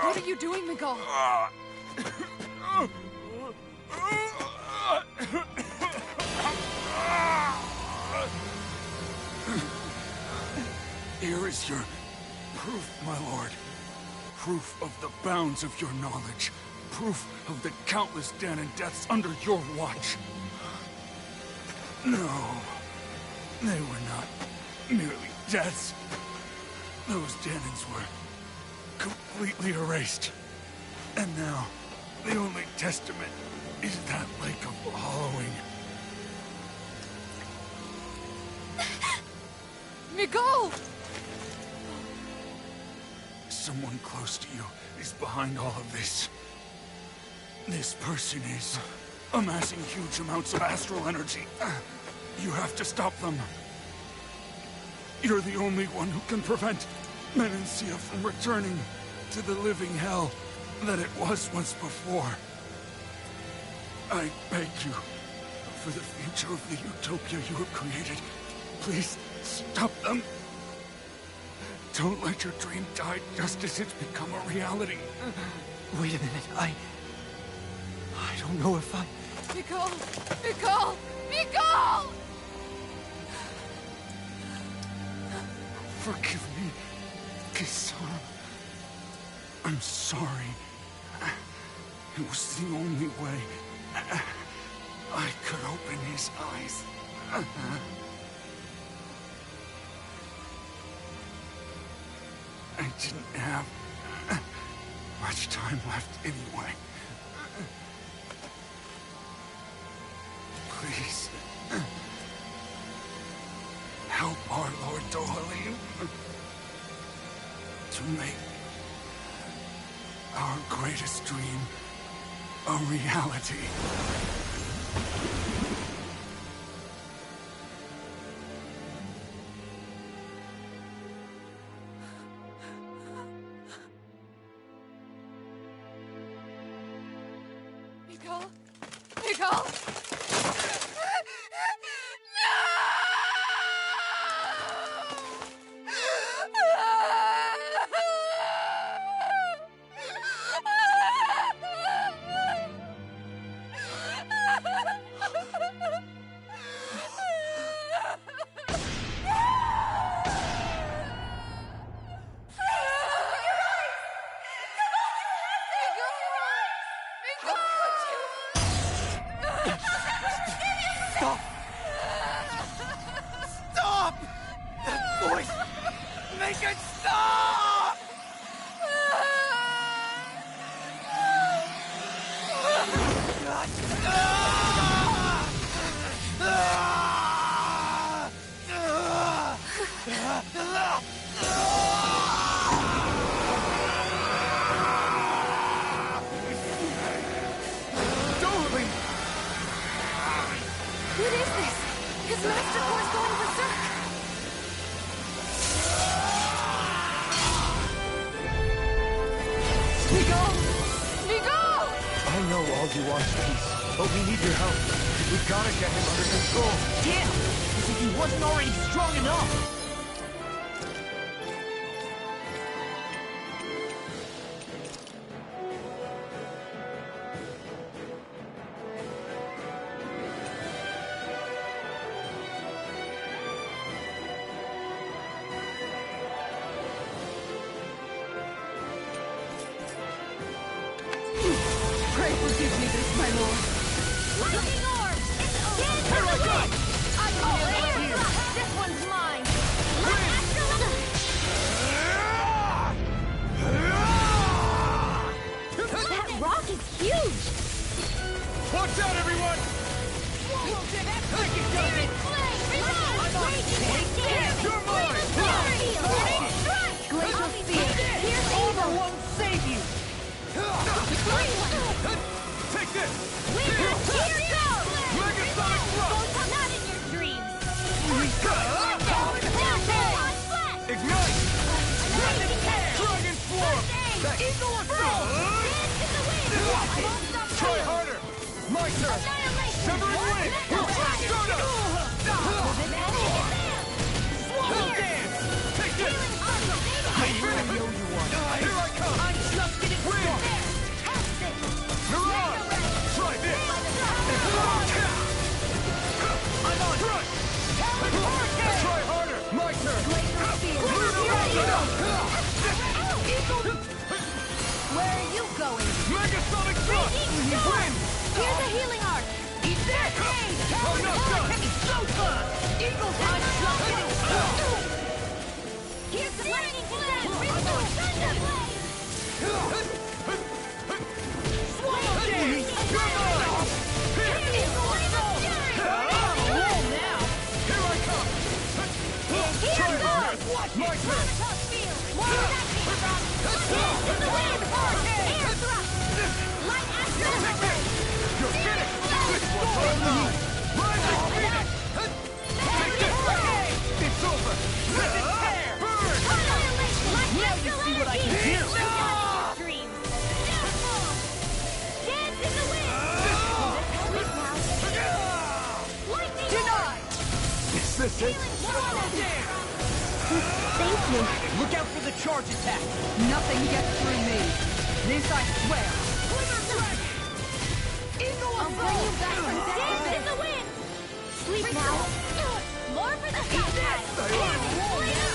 What are you doing, Miguel? Here is your proof, my lord. Proof of the bounds of your knowledge. Proof of the countless Danon deaths under your watch. No, they were not merely deaths. Those Danons were completely erased. And now, the only testament is that lake of hollowing. Miguel! Someone close to you is behind all of this. This person is amassing huge amounts of astral energy. You have to stop them. You're the only one who can prevent Menancia from returning to the living hell that it was once before. I beg you, for the future of the utopia you have created, please stop them. Don't let your dream die just as it's become a reality. Wait a minute, I don't know if I... Miguel! Miguel! Miguel! Forgive me, Kisara. I'm sorry. It was the only way I could open his eyes. I didn't have much time left anyway. Please, help our Lord Dohalim to make our greatest dream a reality. Miguel! Miguel! Stop! Stop! That voice! Make it stop! What is this? His master core's going berserk! Miguel! Miguel! I know all you want is peace, but we need your help. We gotta get him under control. Damn! As if he wasn't already strong enough! Pray forgive me this, my lord. Lightning orb! It's over! Here I go! I call it! This one's mine! Let Astral... moves! Watch out, everyone! You're mine! Glacial Spear! Armor won't save you! Take this! Here it goes! Megasonic Thrust! Not in your dreams! Ignite! Dragon Form! Eagle Throw! Watch it! Try harder! My turn! Severing Wind! Soda! Swallow Dance! Take this! Here I come! I'm just getting started! Mirage! Try this! I'm on! Crush! Try harder! My turn! Where are you going? Megasonic Thrust! Win! Here's a healing arc! Eat that! I'm not done! Eagles on Here's the lightning blast! Swallow Dance! You're mine! Here! Here I come! Try harder! My turn! You're finished! This one's all mine! Rising Phoenix! Take this! It's over! Let it tear! Burn! Now you see what I can do! Denied! Is this it? Thank you. Look out for the charge attack. Nothing gets through me. This I swear. I'll bring you back from death in the wind! Sleep now. More for the sky!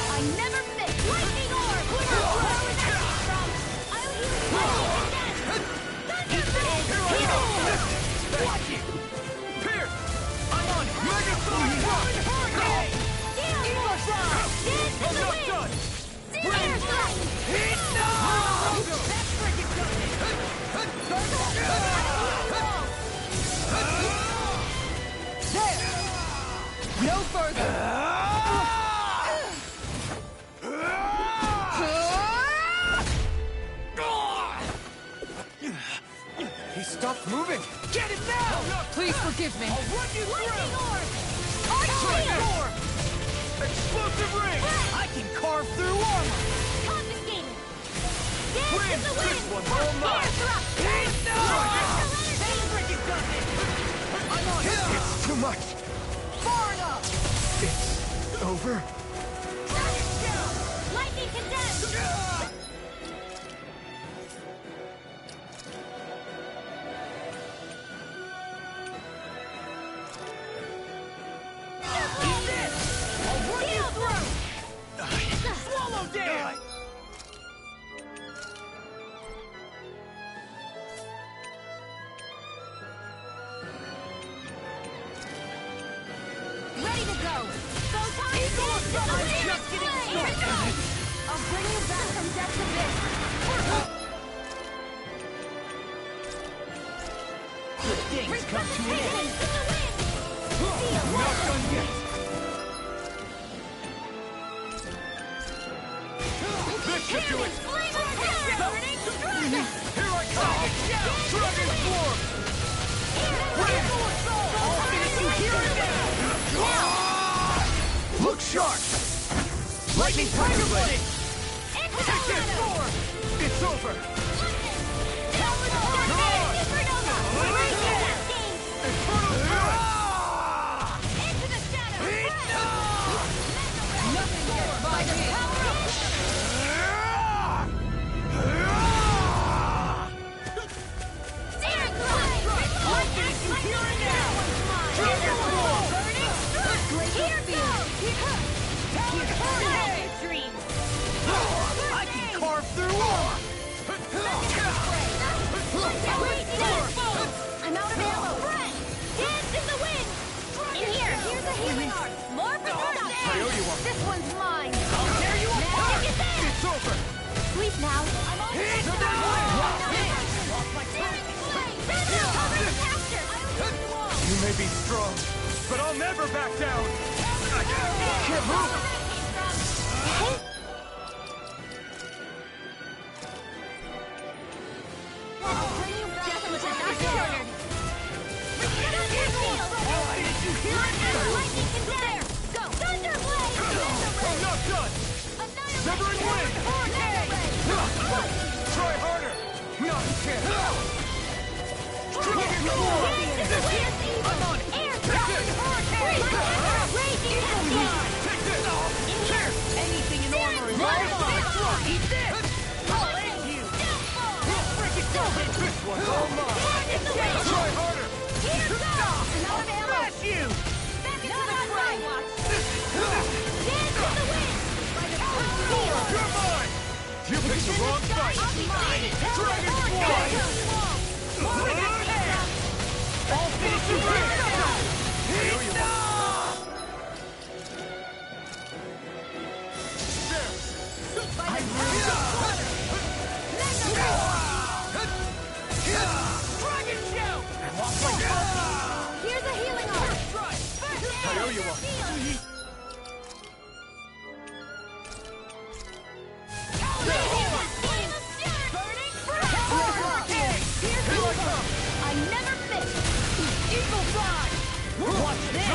I never miss! Lightning orb! Where is that from? I'll heal you again! Watch it! Pierce! I'm on it! Megasonic Thrust! I'm not done! No further. He stopped moving! Get him now! Please forgive me. I'll run you Lightning through! orb! Orb! Explosive ring! I can carve through armor. Confiscated! Dance Win! in the wind! This one's all mine! It's too much! Far enough. It's over? Lightning condemned! Swallow Dance! Ready to go! Go time! I'm just getting started! I'll bring you back from death's abyss! Good things come to an end. Not done yet! This should do it! Here I come! Dragon Form! Win! I'll finish you here and now! Look sharp! Lightning Tiger Blade! Take this! It's over! I can carve through armor. I'm out of ammo! Dance in the wind! In here! Here's a healing arc! More for the Coyote one. This one's mine! I'll tear you apart! Take it there! It's over! Sleep now! I'm on Hit the the wind! Lost my turret! may be strong, but I'll never back down! Can't move! Severing wind! Try harder! Not a chance! Dragon form! I'm on air! Take this! Take this! Here! Anything in armor is mine! Eat this! I'll end you! Break it down! This one's all mine! Try harder! Here goes! Smash you! Back into the fray! Dance in the wind! You're mine! You picked the wrong fight! Dragon Fly! I'll finish the race! Dragon Shout! Here's a healing arm! I owe you one. I never miss! Eagle Fly! Watch this!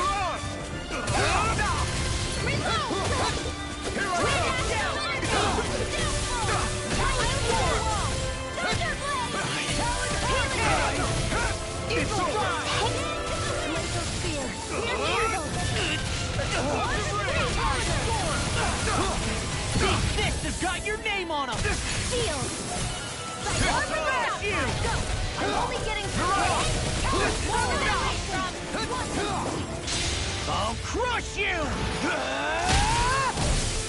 This has got your name on him! Shield! I'm only getting I'll crush you!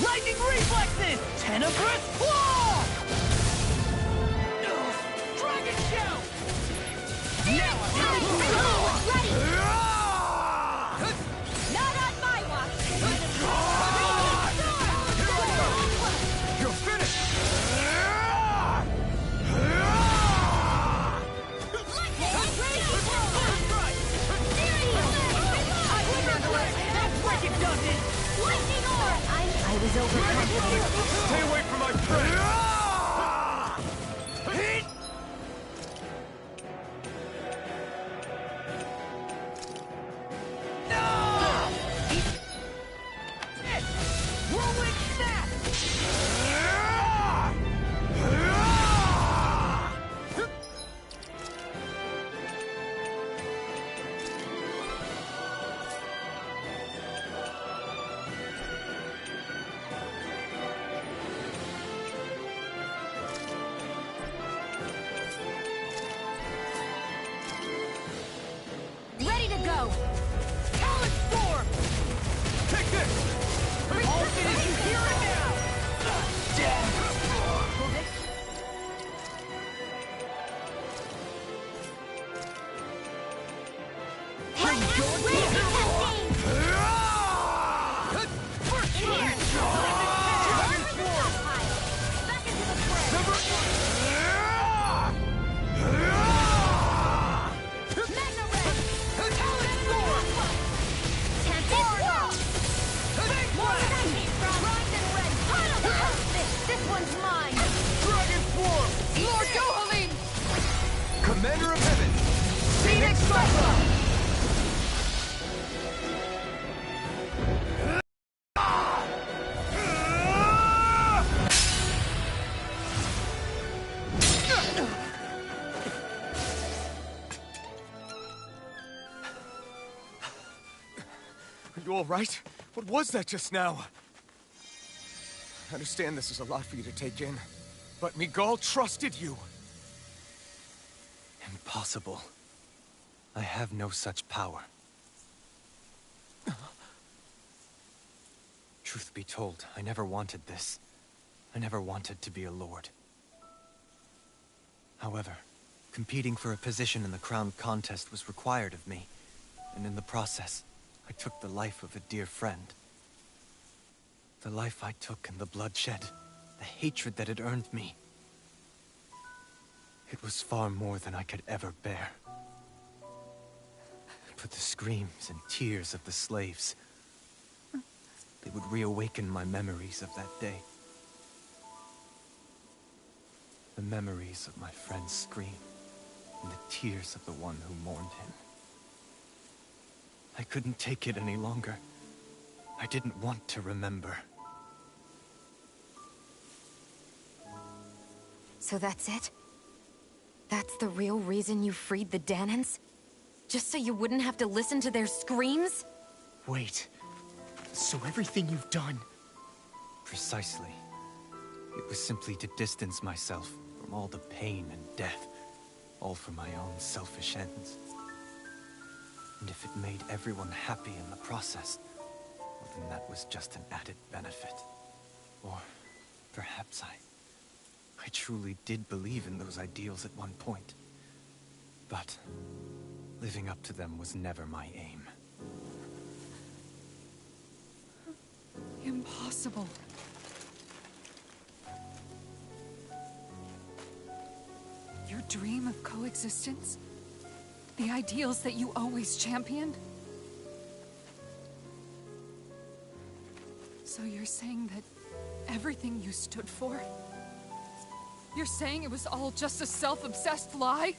Lightning reflexes! Tenebrous claw! Dragon Shout! Now I'm ready! Not on my watch! You're finished! I was overconfident. Stay away from my friend! Rolling snap! Ready to go! Talon Storm! Take this! I'll finish you here and now! This one's mine! Dragon Form! Lord Dohalim! Commander of Heaven! Phoenix Cyclone! Are you all right? What was that just now? I understand this is a lot for you to take in, but Miguel trusted you. Impossible. I have no such power. Truth be told, I never wanted this. I never wanted to be a lord. However, competing for a position in the crown contest was required of me, and in the process, I took the life of a dear friend. The life I took and the bloodshed, the hatred that it earned me. It was far more than I could ever bear. But the screams and tears of the slaves, they would reawaken my memories of that day. The memories of my friend's scream, and the tears of the one who mourned him. I couldn't take it any longer. I didn't want to remember. So that's it? That's the real reason you freed the Danans? Just so you wouldn't have to listen to their screams? Wait. So everything you've done... Precisely. It was simply to distance myself from all the pain and death, all for my own selfish ends. And if it made everyone happy in the process, well, then that was just an added benefit. Or perhaps I truly did believe in those ideals at one point. But living up to them was never my aim. Impossible. Your dream of coexistence? The ideals that you always championed? So you're saying that everything you stood for? You're saying it was all just a self-obsessed lie?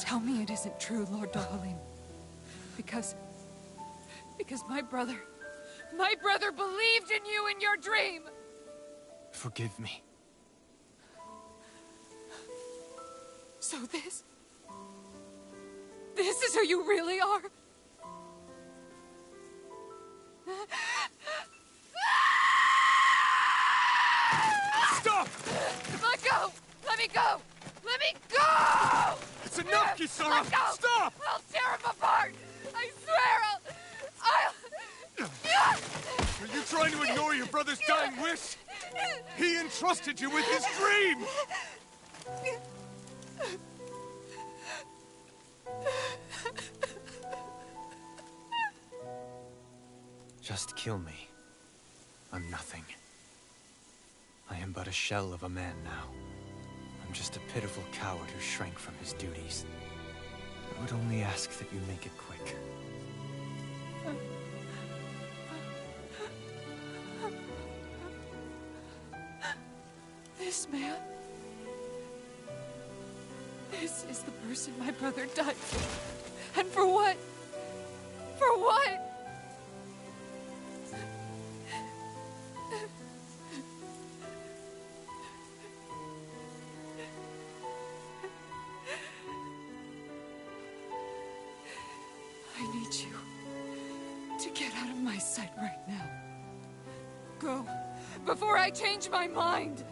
Tell me it isn't true, Lord Dohalim. Because my brother believed in you in your dream! Forgive me. So this is who you really are? Stop! Let go! Let me go! Let me go! It's enough, Kisara! Let go! Stop! I'll tear him apart! I swear I'll... Are you trying to ignore your brother's dying wish? He entrusted you with his dream! Just kill me. I'm nothing. I am but a shell of a man now. I'm just a pitiful coward who shrank from his duties. I would only ask that you make it quick. This man... This is the person my brother died for. And for what? For what? I need you to get out of my sight right now. Go, before I change my mind!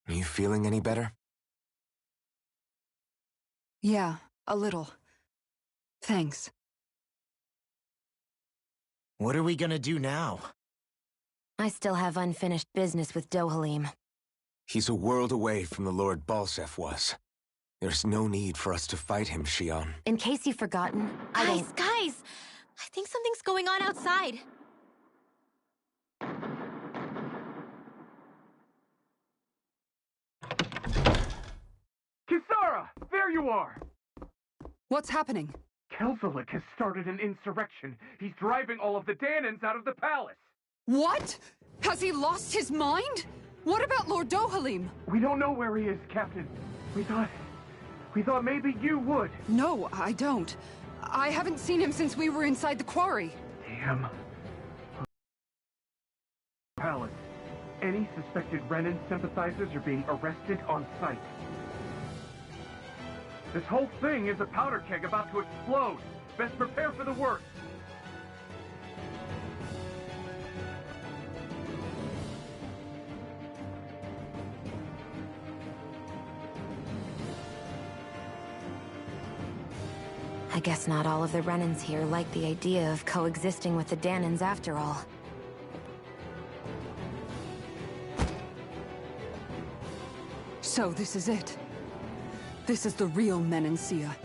Are you feeling any better? Yeah, a little. Thanks. What are we gonna do now? I still have unfinished business with Dohalim. He's a world away from the Lord Balsef was. There's no need for us to fight him, Shion. In case you've forgotten, Guys! I think something's going on outside. Kisara! There you are! What's happening? Kelzelik has started an insurrection. He's driving all of the Danans out of the palace. What? Has he lost his mind? What about Lord Dohalim? We don't know where he is, Captain. We thought maybe you would. No, I don't. I haven't seen him since we were inside the quarry. Damn. Palace. Any suspected Renan sympathizers are being arrested on sight. This whole thing is a powder keg about to explode. Best prepare for the worst. I guess not all of the Renans here like the idea of coexisting with the Danans after all. So this is it. This is the real Menancia.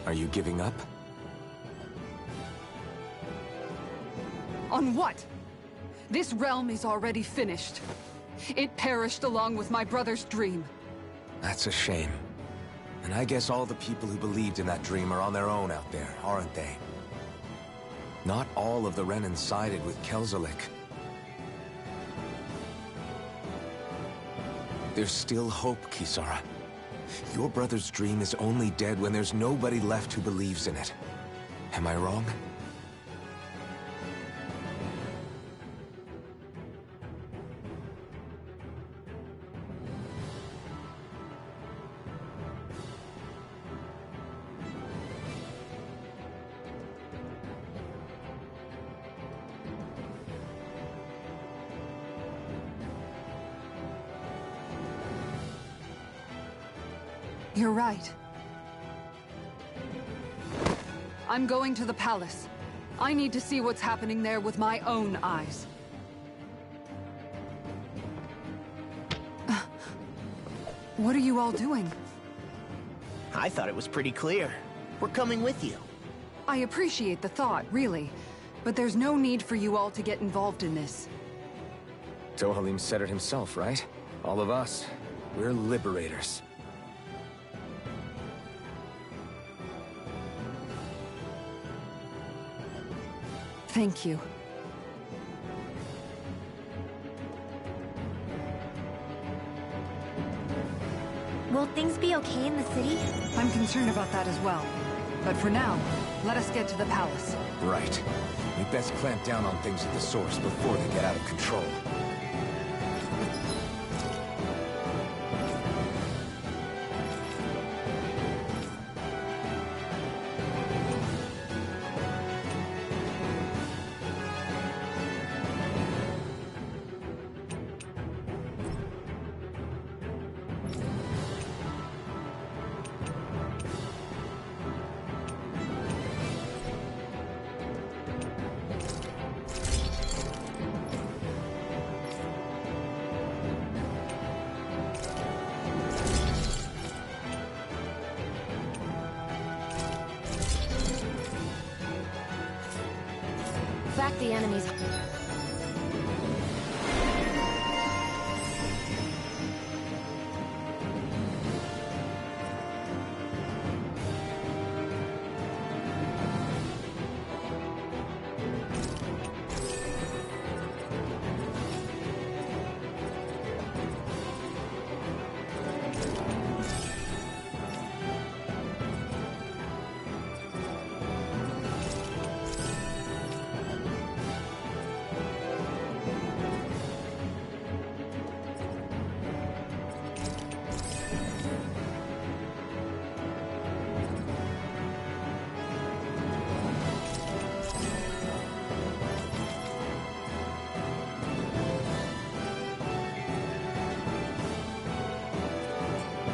Are you giving up? On what? This realm is already finished. It perished along with my brother's dream. That's a shame. And I guess all the people who believed in that dream are on their own out there, aren't they? Not all of the Renans sided with Kelzelik. There's still hope, Kisara. Your brother's dream is only dead when there's nobody left who believes in it. Am I wrong? You're right. I'm going to the palace. I need to see what's happening there with my own eyes. What are you all doing? I thought it was pretty clear. We're coming with you. I appreciate the thought, really. But there's no need for you all to get involved in this. Dohalim said it himself, right? All of us. We're liberators. Thank you. Will things be okay in the city? I'm concerned about that as well. But for now, let us get to the palace. Right. We best clamp down on things at the source before they get out of control. Back the enemies.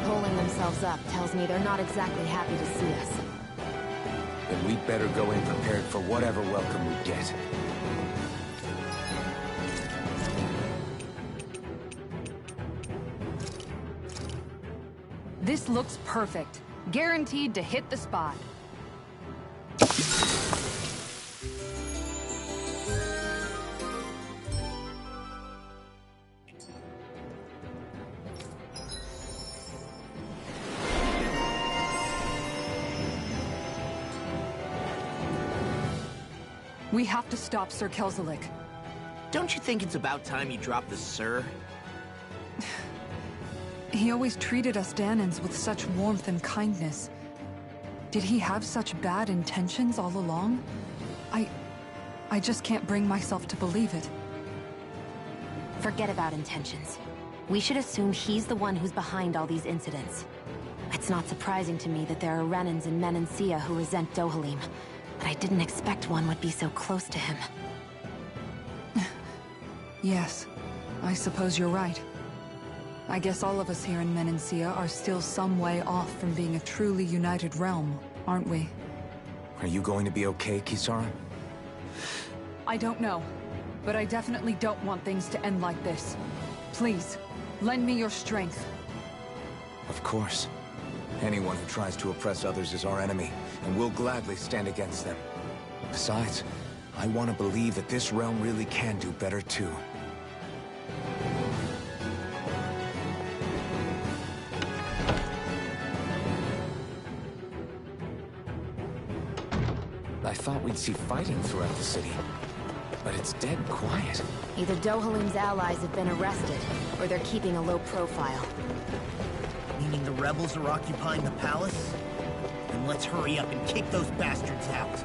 Pulling themselves up tells me they're not exactly happy to see us. Then we'd better go in prepared for whatever welcome we get. This looks perfect. Guaranteed to hit the spot. We have to stop Sir Kelzelik. Don't you think it's about time you drop the sir? He always treated us Danans with such warmth and kindness. Did he have such bad intentions all along? I just can't bring myself to believe it. Forget about intentions. We should assume he's the one who's behind all these incidents. It's not surprising to me that there are Renans in Menancia who resent Dohalim, but I didn't expect one would be so close to him. Yes, I suppose you're right. I guess all of us here in Menancia are still some way off from being a truly united realm, aren't we? Are you going to be okay, Kisara? I don't know, but I definitely don't want things to end like this. Please, lend me your strength. Of course. Anyone who tries to oppress others is our enemy, and we'll gladly stand against them. Besides, I want to believe that this realm really can do better too. I thought we'd see fighting throughout the city, but it's dead quiet. Either Dohalim's allies have been arrested, or they're keeping a low profile. Meaning the rebels are occupying the palace? Then let's hurry up and kick those bastards out.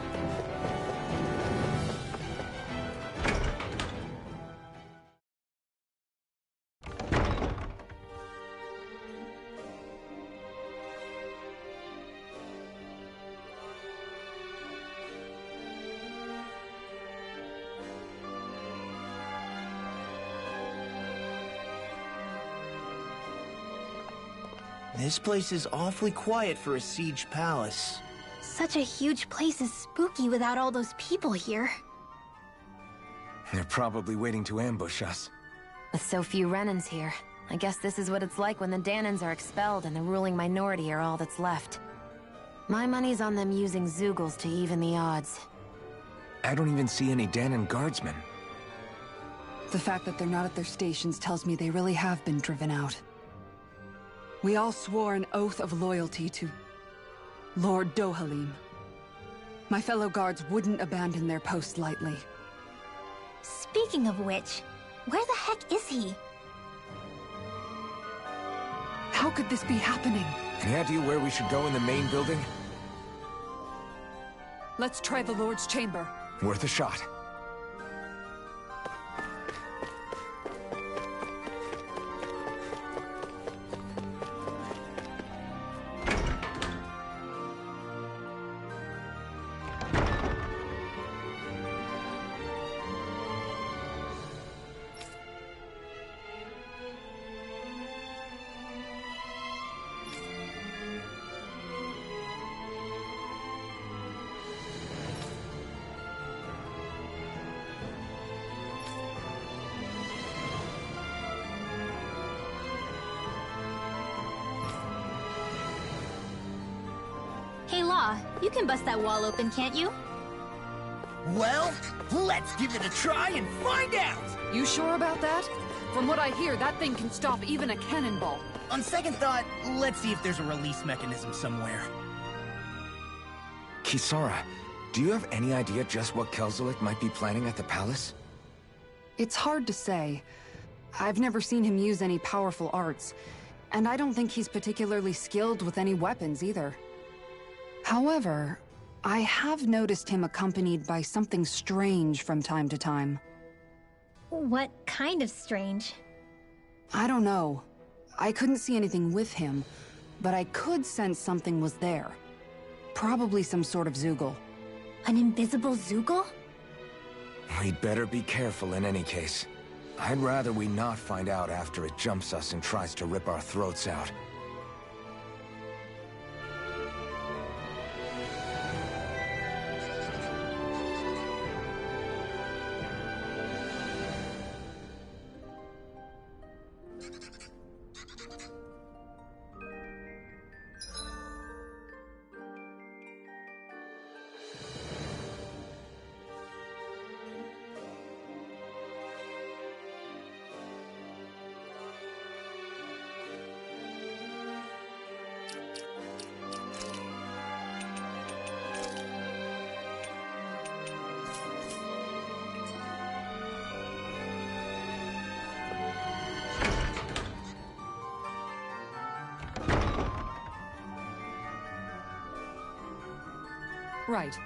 This place is awfully quiet for a siege palace. Such a huge place is spooky without all those people here. They're probably waiting to ambush us. With so few Renans here, I guess this is what it's like when the Danans are expelled and the ruling minority are all that's left. My money's on them using Zeugles to even the odds. I don't even see any Danan guardsmen. The fact that they're not at their stations tells me they really have been driven out. We all swore an oath of loyalty to Lord Dohalim. My fellow guards wouldn't abandon their post lightly. Speaking of which, where the heck is he? How could this be happening? Any idea where we should go in the main building? Let's try the Lord's chamber. Worth a shot. Hey Law, you can bust that wall open, can't you? Well, let's give it a try and find out! You sure about that? From what I hear, that thing can stop even a cannonball. On second thought, let's see if there's a release mechanism somewhere. Kisara, do you have any idea just what Kelzelik might be planning at the palace? It's hard to say. I've never seen him use any powerful arts, and I don't think he's particularly skilled with any weapons either. However, I have noticed him accompanied by something strange from time to time. What kind of strange? I don't know. I couldn't see anything with him, but I could sense something was there. Probably some sort of Zeugle. An invisible Zeugle? We'd better be careful in any case. I'd rather we not find out after it jumps us and tries to rip our throats out. Right.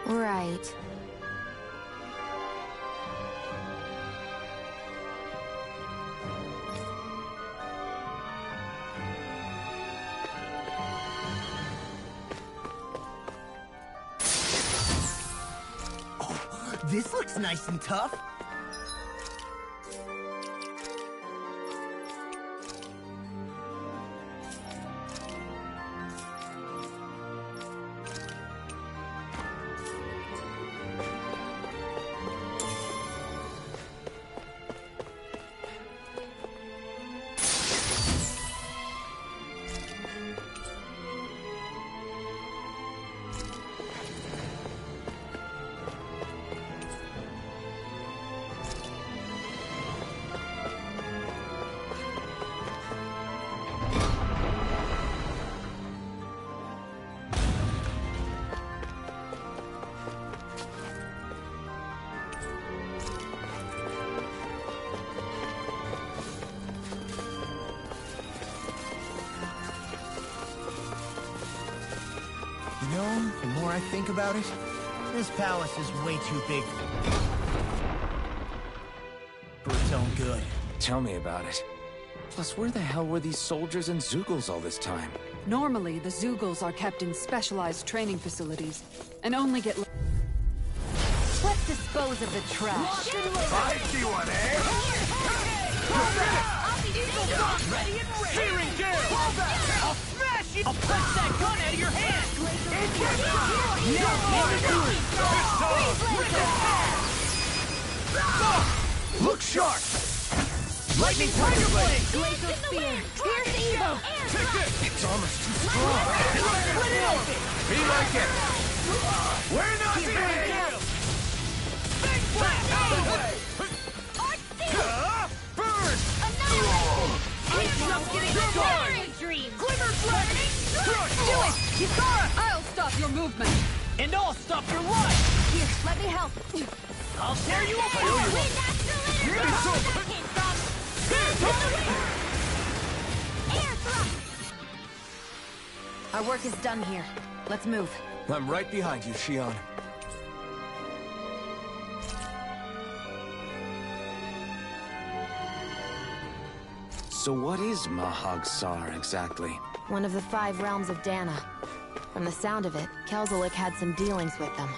Right. This looks nice and tough. You know, the more I think about it, this palace is way too big for its own good. Tell me about it. Plus, where the hell were these soldiers and Zeugles all this time? Normally, the Zeugles are kept in specialized training facilities, and only get... Let's dispose of the trash. I see one, eh? Ready and ready! Searing gale! I'll smash you! I'll punch that gun out of your hand! Look sharp! Lightning tiger blade! Glacial spear. Pierce evil. It's almost too strong. Split it open! Be like it! We're not behind! Big blast! Out of the way! Burn! I'm just getting started! Glimmer dragon! Do it! Kisara! I'll stop your movement! And I'll stop your life! Here, let me help. I'll tear you apart! Our work is done here. Let's move. I'm right behind you, Shion. So what is Mahag Sar exactly? One of the 5 realms of Dana. From the sound of it, Kelzelik had some dealings with them.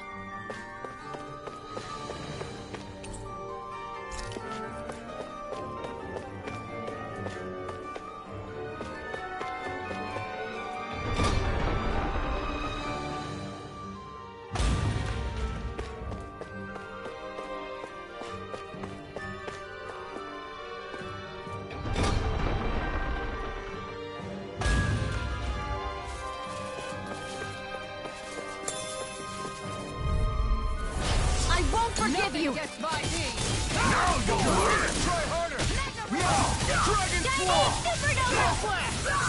Forgive you! Gets by me. Now you'll learn! Try harder! Dragon Claw!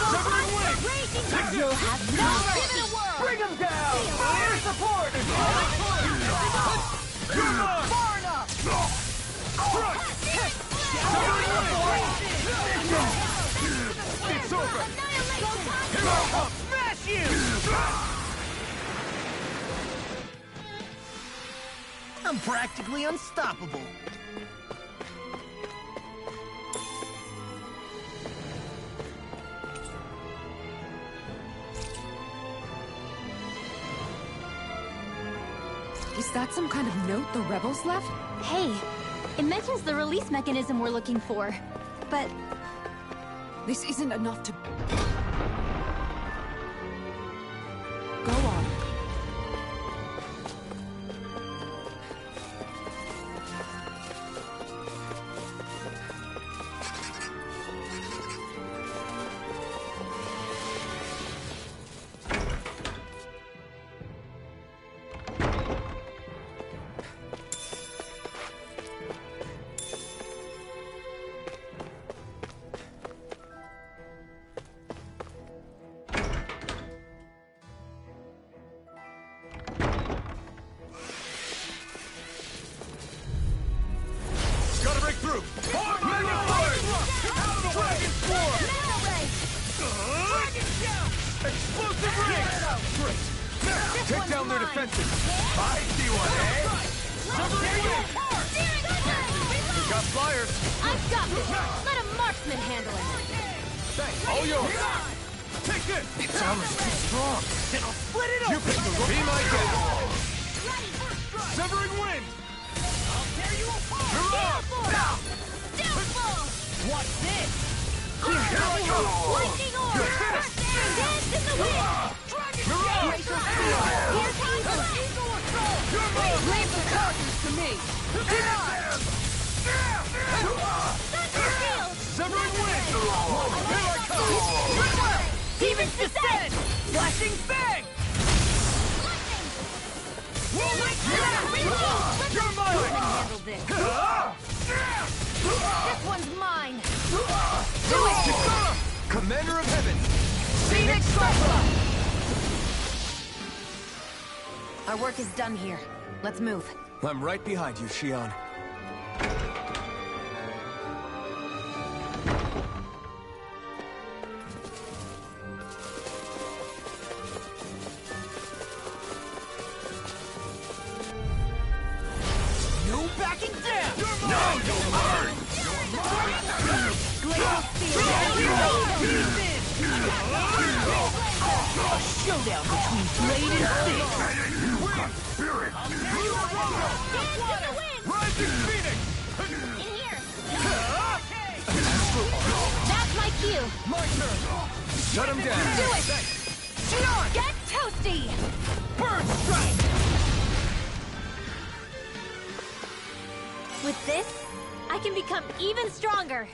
Severing Wing! You'll have no mercy! Bring him down! Air support! Come on! Far enough! Crush! Severing Wing! It's over! I'll smash you! I'm practically unstoppable. Is that some kind of note the rebels left? Hey, it mentions the release mechanism we're looking for, but... This isn't enough to... Go on. Explosive ring! Great! Take down their defenses! I see one, eh? You got flyers! I've got this! Let a marksman handle it! Thanks, all yours! Take this! Its armor's too strong! Then I'll split it up! You pick the rope! Be my guest! Severing wind! I'll tear you apart! What's this? Here, lightning orb! Dance in the wind! Glacial spear! Here comes the leave the charges to me! Thunder shield! Severing wind! Here I come! Demons descend! Flashing fang! You're mine! Handle this! This one's mine! Do it! Commander of Heaven! Phoenix Striker! Our work is done here. Let's move. I'm right behind you, Shion. No backing down! Now you'll learn! A showdown between Blade and Sting. Rising Phoenix! In here! Astral Arc. That's my cue! My turn! Shut him down! Do it! Shion! Get toasty! Burn strike! With this, I can become even stronger.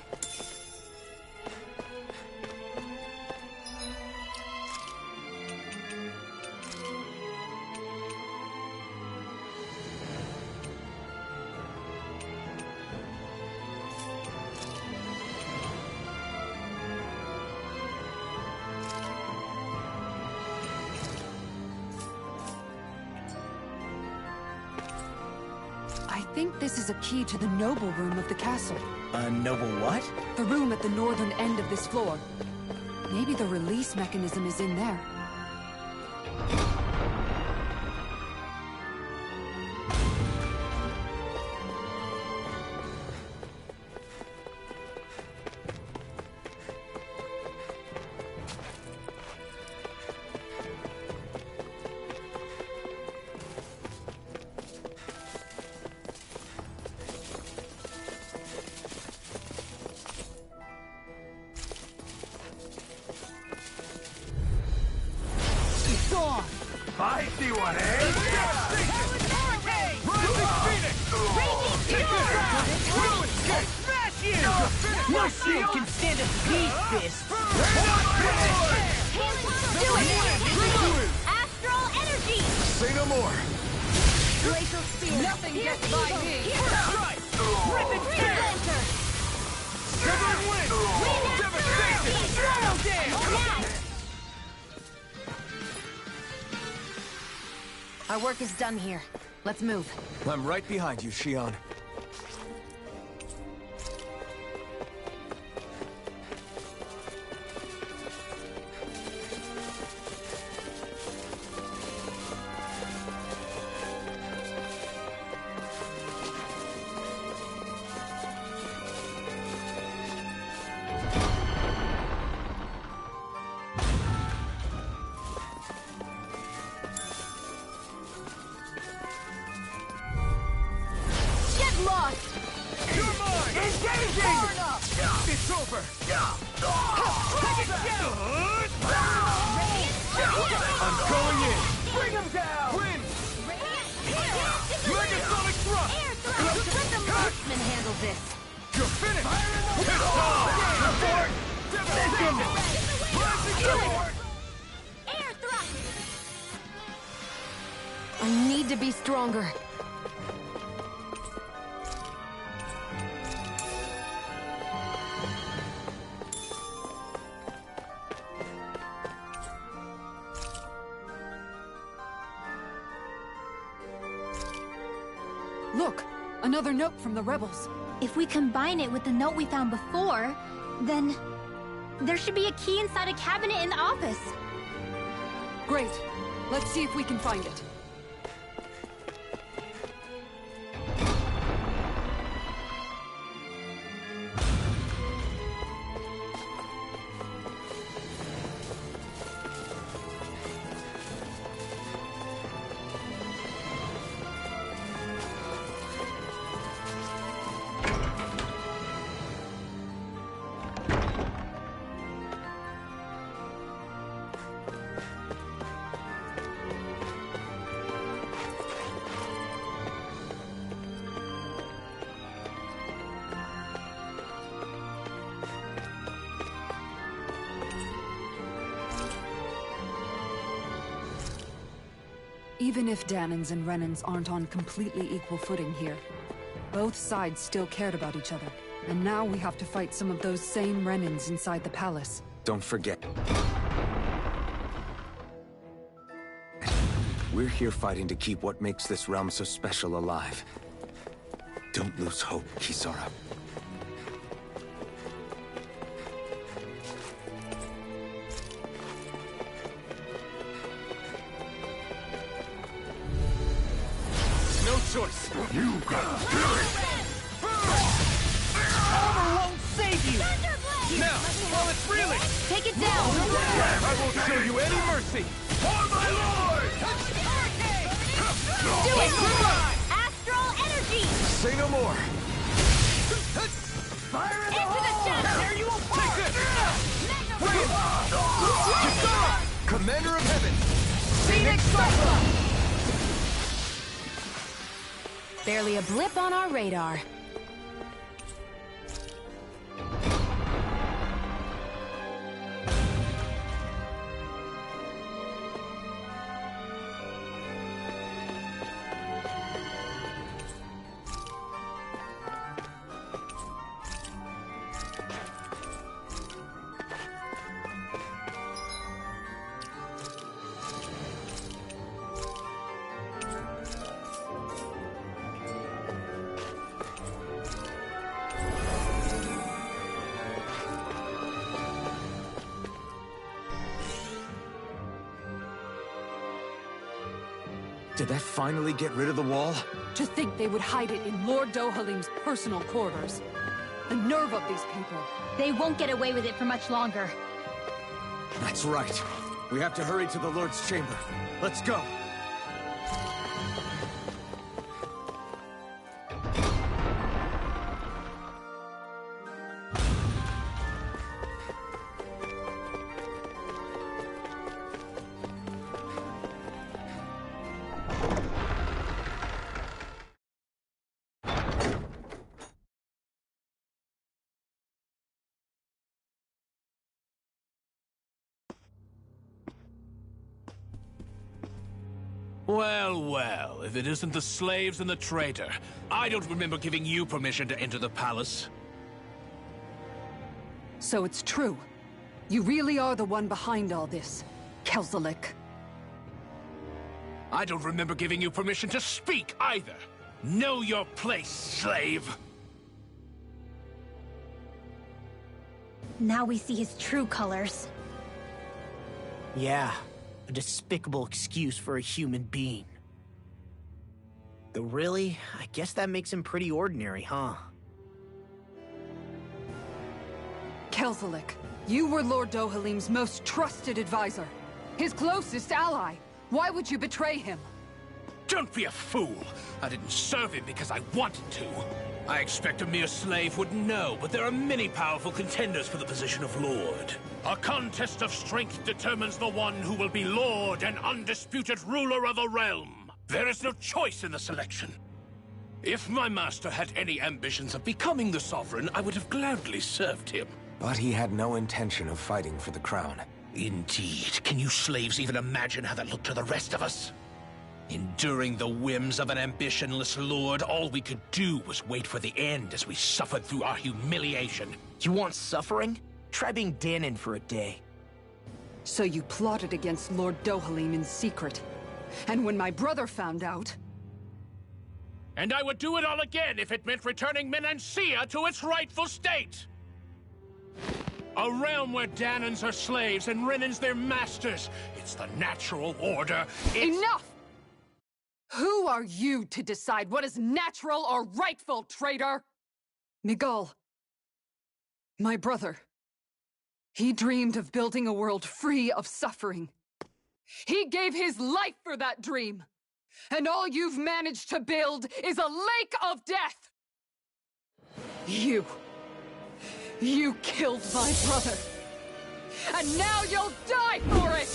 I think this is a key to the noble room of the castle. A noble what? The room at the northern end of this floor. Maybe the release mechanism is in there. I see one, eh? Rising Phoenix! Smash you! No shield can stand a beast fist. Do it! Astral energy! Say no more. Glacial spear! Nothing gets by me! Strike! Ripping Splinter! Severing wind! Devastation! Shadow dance! Our work is done here. Let's move. I'm right behind you, Shion. It's over! Take it down! I'm going in! Bring him down! Win! Megasonic thrust! Air thrust! Let the marksman handle this! You're finished! It's on! Air thrust! I need to be stronger. Look! Another note from the rebels. If we combine it with the note we found before, then there should be a key inside a cabinet in the office. Great. Let's see if we can find it. Even if Danans and Renans aren't on completely equal footing here, both sides still cared about each other. And now we have to fight some of those same Renans inside the palace. Don't forget. We're here fighting to keep what makes this realm so special alive. Don't lose hope, Kisara. Choice. You got spirit. Armor won't save you. Now, while it's reeling, take it down. I won't show you any mercy. For my lord! Do it! Astral energy. Say no more. Fire in the Into the shadow. There you will Take this. Commander of Heaven. Phoenix Cyclone. Barely a blip on our radar. Did that finally get rid of the wall? To think they would hide it in Lord Dohalim's personal quarters. The nerve of these people. They won't get away with it for much longer. That's right. We have to hurry to the Lord's chamber. Let's go. Well, well, if it isn't the slaves and the traitor. I don't remember giving you permission to enter the palace. So it's true. You really are the one behind all this, Kelzalik. I don't remember giving you permission to speak either. Know your place, slave. Now we see his true colors. Yeah, a despicable excuse for a human being. Though really, I guess that makes him pretty ordinary, huh? Kelzalik, you were Lord Dohalim's most trusted advisor. His closest ally. Why would you betray him? Don't be a fool. I didn't serve him because I wanted to. I expect a mere slave wouldn't know, but there are many powerful contenders for the position of Lord. A contest of strength determines the one who will be Lord and undisputed ruler of a realm. There is no choice in the selection. If my master had any ambitions of becoming the Sovereign, I would have gladly served him. But he had no intention of fighting for the crown. Indeed. Can you slaves even imagine how that looked to the rest of us? Enduring the whims of an ambitionless lord, all we could do was wait for the end as we suffered through our humiliation. You want suffering? Try being Danon for a day. So you plotted against Lord Dohalim in secret. And when my brother found out... And I would do it all again if it meant returning Menancia to its rightful state! A realm where Danans are slaves and Renans their masters. It's the natural order. Enough! Who are you to decide what is natural or rightful, traitor? Miguel, my brother. He dreamed of building a world free of suffering. He gave his life for that dream. And all you've managed to build is a lake of death! You killed my brother. And now you'll die for it!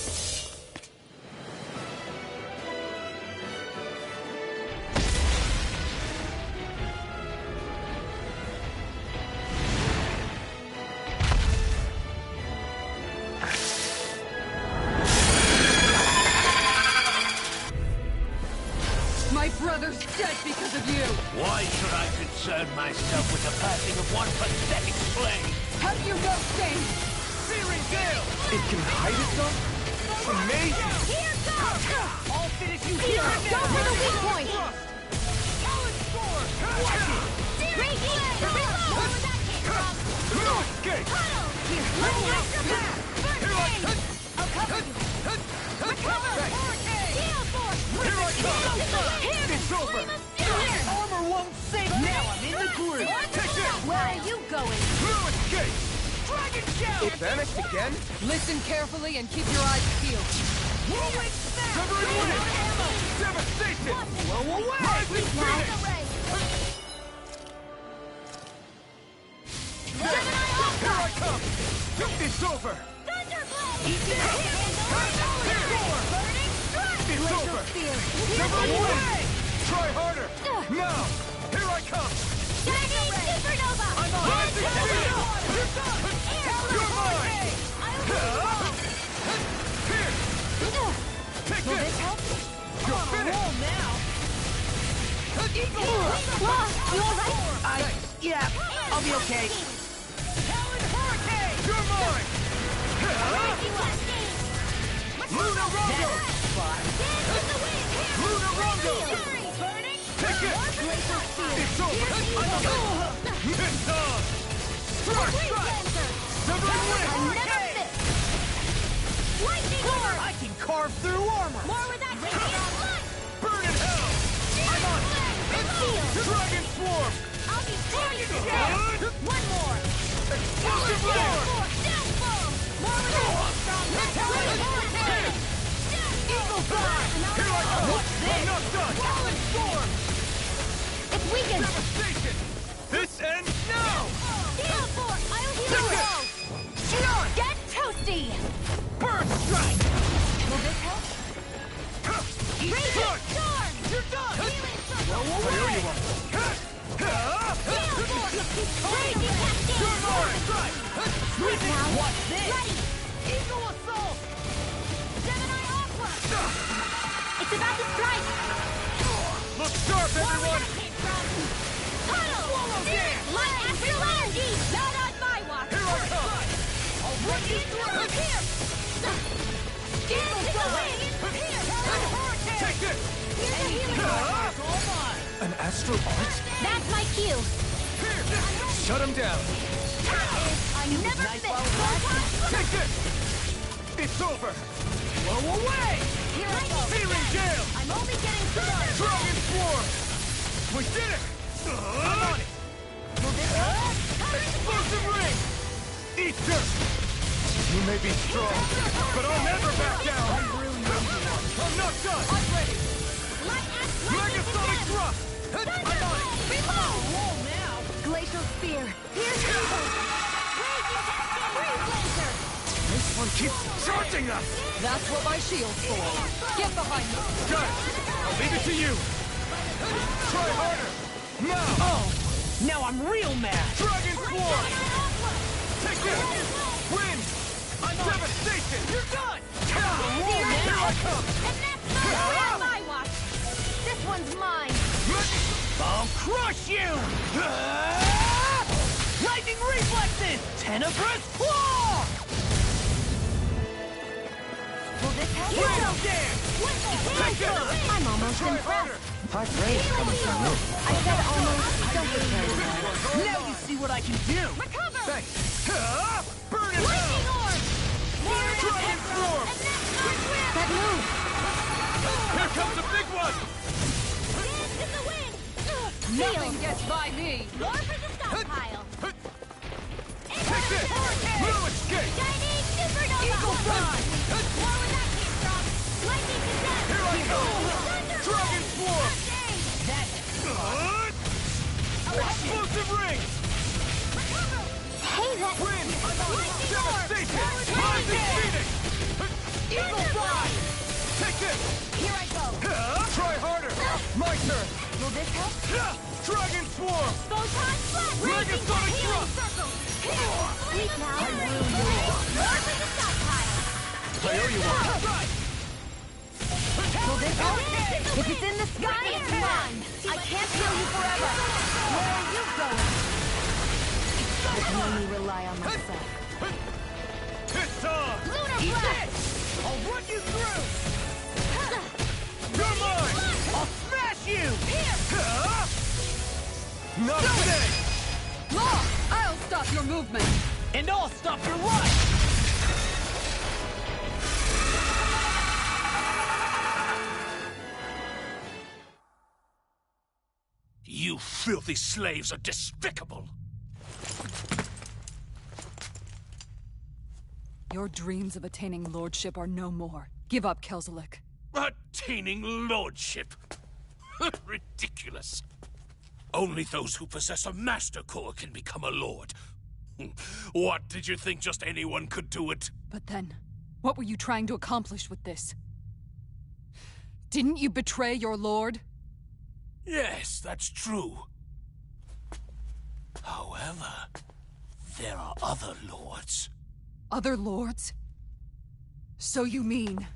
My brother's dead because of you! Why should I concern myself with the passing of one pathetic slave? Have you no shame? Searing gale! It can hide itself? Amazing! Here goes! I'll finish you here and Go now! for the weak point! Solid score! Watch it! Great play! Where was that came from? No escape! Huddle! Here, let me extra pass! First aid! I'll cover you! Recover! Heal force! Here I come! Here! It's over! Here! Armor won't save me! Now I'm in the groove! Take this! Where are you going? No escape! Dragon Shout! It vanished again? Listen carefully and keep your eyes peeled. Whirlwind Snap! Severing Wind! Devastation! Blow away! Rising Phoenix! Here I come! It's over! It's over! Severing Wind! Try harder! Now! Here I come! Supernova! I'm on! Rising Phoenix! You're mine! Here! Take this! You're finished! You alright? Yeah, I'll be okay. Talon Hurricane! You're mine! Luna Rongo! Luna Rongo! Take it! It's over! It's on! Strike! Severing Wind! Lightning orb! I can carve through armor! More with that radiant light! Burn in hell! I'm on! Dragon Swarm! I'll be dragon down! One more! Explosive Lord! Death bomb! More with that strong hurricane! Eagle fly! Here I come! I'm not done! Falling Storm! It's weakened! Devastation! This ends now! Heal force! I'll heal you all! Get toasty! Burn Strike! Will this help? Raging storm! You're done! Healing Whoa, circle! whoa, whoa! Heal force! Raging cascade! You're mine! Sweep now! What's this? Ready! Eagle Assault! Gemini Aqua! It's about to strike! Look sharp, everyone! Huddle! Light astral energy! Not on my watch! Here I come! I'll run you through! Here! Get to the wing! Here! Take this! Here's a healing force! All mine! An astral arch? That's my cue! Shut him down! I never miss! Take this! It's over! Blow away! Here I go! Searing Gale! I'm only getting started! Dragon Swarm! We did it! I'm on it! Explosive Ring! Eat dirt! You may be strong, but I'll never back down! I'm not done! I'm ready! Megasonic Thrust! I'm on it! Reload! Now! Glacial Spear! Here's Evil! Raging Cascade! Freeze This one keeps charging us! That's what my shield's for. Get behind me. Got it! I'll leave it to you! Try harder! Now! Oh! Now I'm real mad! Dragon Swarm! Take this! Wind! Devastation! You're done! Here I come! And that's not my watch! This one's mine! I'll crush you! Lightning reflexes! Tenebrous claw! Will this help? I'm almost impressed. High praise coming from you. I said almost. Don't get carried away. Now you see what I can do! Recover! Thanks! Burn it Lightning orb! Dragon Storm! That move! Here comes the big one! Dance in the wind! Nothing gets by me! More for the stockpile! Take this! Blue escape! Chinese supernova! Eagle Fly! More where that came from! Lightning to death! Here I go! Thunder Dragon Swarm! That's Explosive rings! Hey, that... Wind! Lightning orb! Devastation! Rising Phoenix! Eagle Fly! Take this! Here I go! Try harder! My turn! Will this help? Dragon Swarm! Photon flash! Megasonic Healing Thrust! circle! Sleep now! More for the stockpile! I owe you one! Will this help? If it's in the sky, it's mine! I can't heal you forever! Where are you going? I can only rely on myself. It's on! Lunar Eat blast! this! I'll run you through! You're mine! I'll smash you! Here! Not today! Law! I'll stop your movement! And I'll stop your run! You filthy slaves are despicable! Your dreams of attaining lordship are no more. Give up, Kelzelik. Attaining lordship? Ridiculous. Only those who possess a master core can become a lord. What, did you think just anyone could do it? But then, what were you trying to accomplish with this? Didn't you betray your lord? Yes, that's true. However, there are other lords. Other lords? So you mean...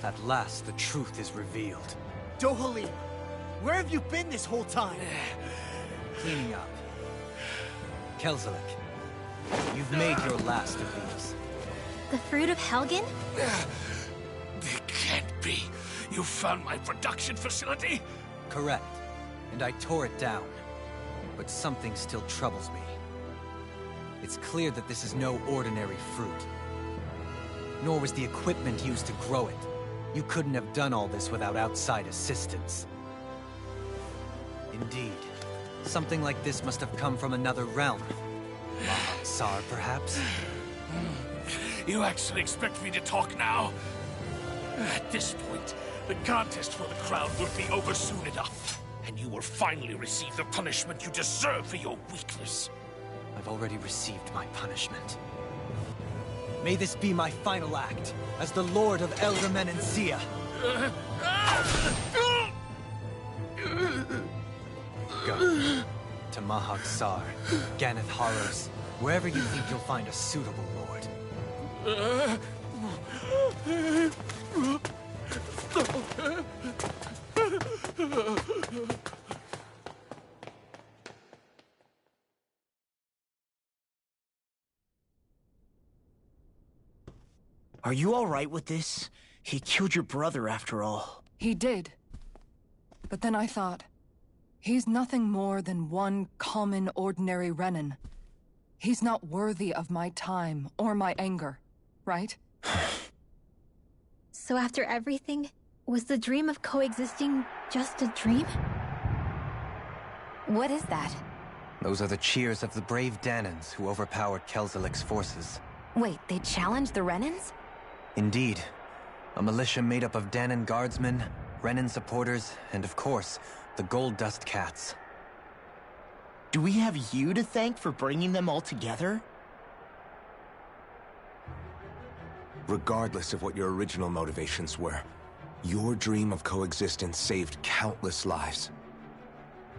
At last, the truth is revealed. Dohalim, where have you been this whole time? Cleaning up. Kelzelik, you've made your last of these. The fruit of Helgen? It can't be. You found my production facility? Correct. And I tore it down. But something still troubles me. It's clear that this is no ordinary fruit. Nor was the equipment used to grow it. You couldn't have done all this without outside assistance. Indeed. Something like this must have come from another realm. Tsar, perhaps? You actually expect me to talk now? At this point, the contest for the crown will be over soon enough. And you will finally receive the punishment you deserve for your weakness. I've already received my punishment. May this be my final act, as the Lord of Elder Menencia. Go. To Mahak Sar, Ganeth Horrors, wherever you think you'll find a suitable lord. Are you all right with this? He killed your brother after all. He did. But then I thought, he's nothing more than one common, ordinary Renin. He's not worthy of my time or my anger, right? So after everything, was the dream of coexisting just a dream? What is that? Those are the cheers of the brave Danans who overpowered Kelzelik's forces. Wait, they challenged the Renins? Indeed. A militia made up of Danan guardsmen, Renin supporters, and of course, the Gold Dust Cats. Do we have you to thank for bringing them all together? Regardless of what your original motivations were, your dream of coexistence saved countless lives.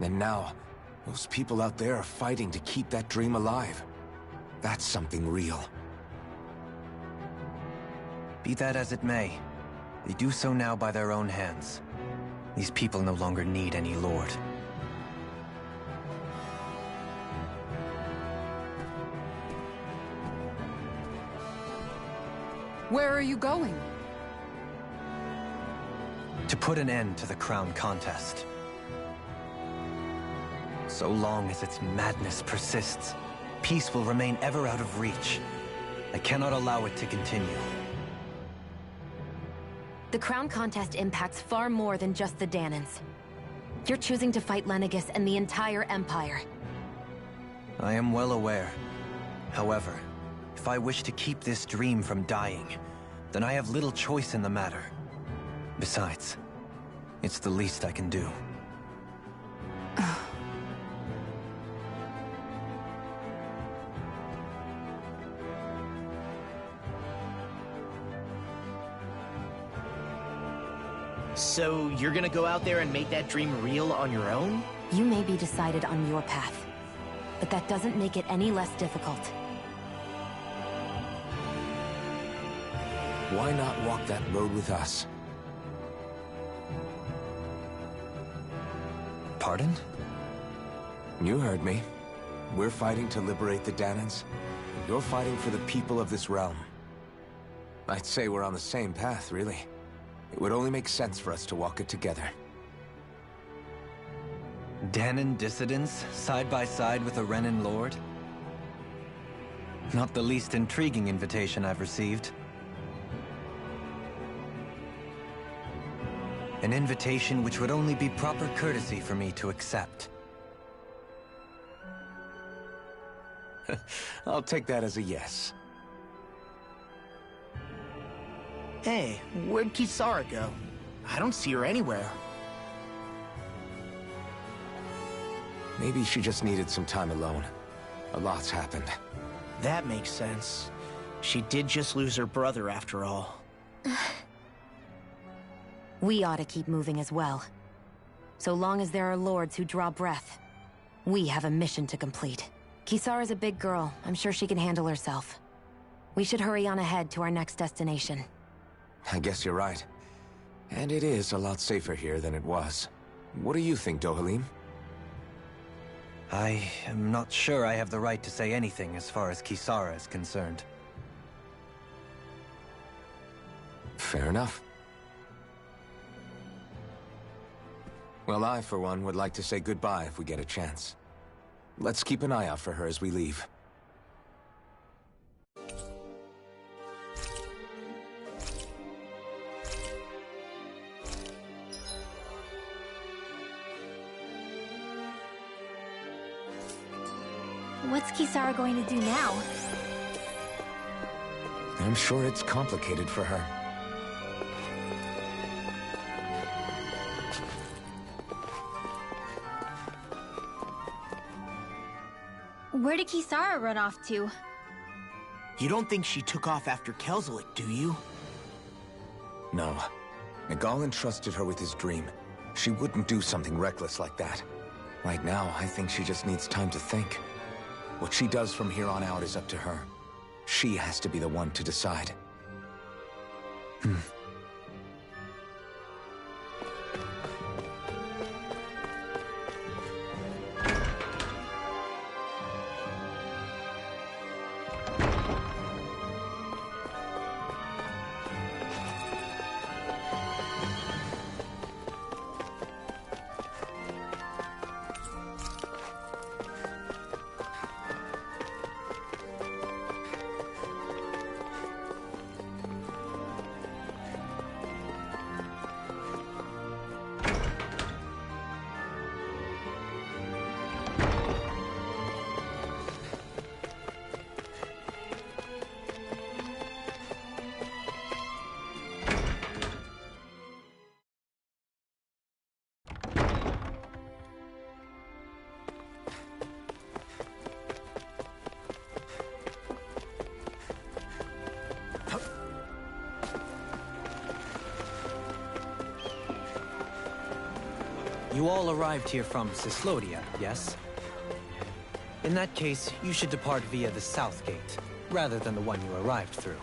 And now, those people out there are fighting to keep that dream alive. That's something real. Be that as it may, they do so now by their own hands. These people no longer need any lord. Where are you going? To put an end to the crown contest. So long as its madness persists, peace will remain ever out of reach. I cannot allow it to continue. The crown contest impacts far more than just the Danans. You're choosing to fight Lenegis and the entire Empire. I am well aware. However, if I wish to keep this dream from dying, then I have little choice in the matter. Besides, it's the least I can do. So, you're gonna go out there and make that dream real on your own? You may be decided on your path, but that doesn't make it any less difficult. Why not walk that road with us? Pardon? You heard me. We're fighting to liberate the Danans. You're fighting for the people of this realm. I'd say we're on the same path, really. It would only make sense for us to walk it together. Danan dissidents, side by side with a Renan lord? Not the least intriguing invitation I've received. An invitation which would only be proper courtesy for me to accept. I'll take that as a yes. Hey, where'd Kisara go? I don't see her anywhere. Maybe she just needed some time alone. A lot's happened. That makes sense. She did just lose her brother after all. We ought to keep moving as well. So long as there are lords who draw breath, we have a mission to complete. Kisara's a big girl. I'm sure she can handle herself. We should hurry on ahead to our next destination. I guess you're right. And it is a lot safer here than it was. What do you think, Dohalim? I am not sure I have the right to say anything as far as Kisara is concerned. Fair enough. Well, I, for one, would like to say goodbye if we get a chance. Let's keep an eye out for her as we leave. What's Kisara going to do now? I'm sure it's complicated for her. Where did Kisara run off to? You don't think she took off after Kelzelik, do you? No. Nagal entrusted her with his dream. She wouldn't do something reckless like that. Right now, I think she just needs time to think. What she does from here on out is up to her. She has to be the one to decide. You all arrived here from Cislodia, yes? In that case, you should depart via the south gate, rather than the one you arrived through.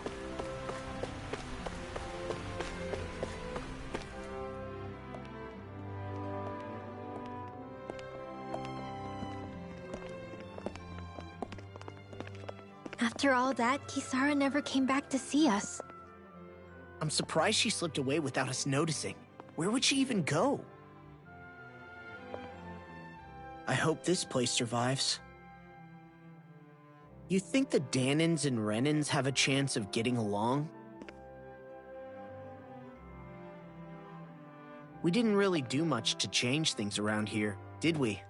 After all that, Kisara never came back to see us. I'm surprised she slipped away without us noticing. Where would she even go? I hope this place survives. You think the Danans and Renans have a chance of getting along? We didn't really do much to change things around here, did we?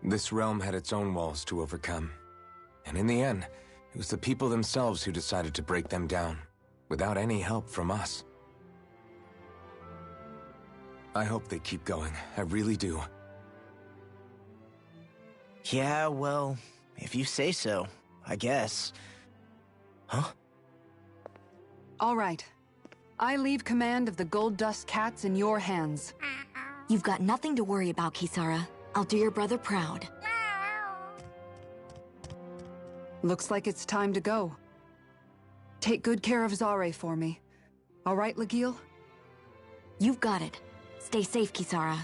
This realm had its own walls to overcome. And in the end, it was the people themselves who decided to break them down, without any help from us. I hope they keep going. I really do. Yeah, well, if you say so, I guess. Huh? All right. I leave command of the Gold Dust Cats in your hands. You've got nothing to worry about, Kisara. I'll do your brother proud. Looks like it's time to go. Take good care of Zare for me. All right, Legil? You've got it. Stay safe, Kisara.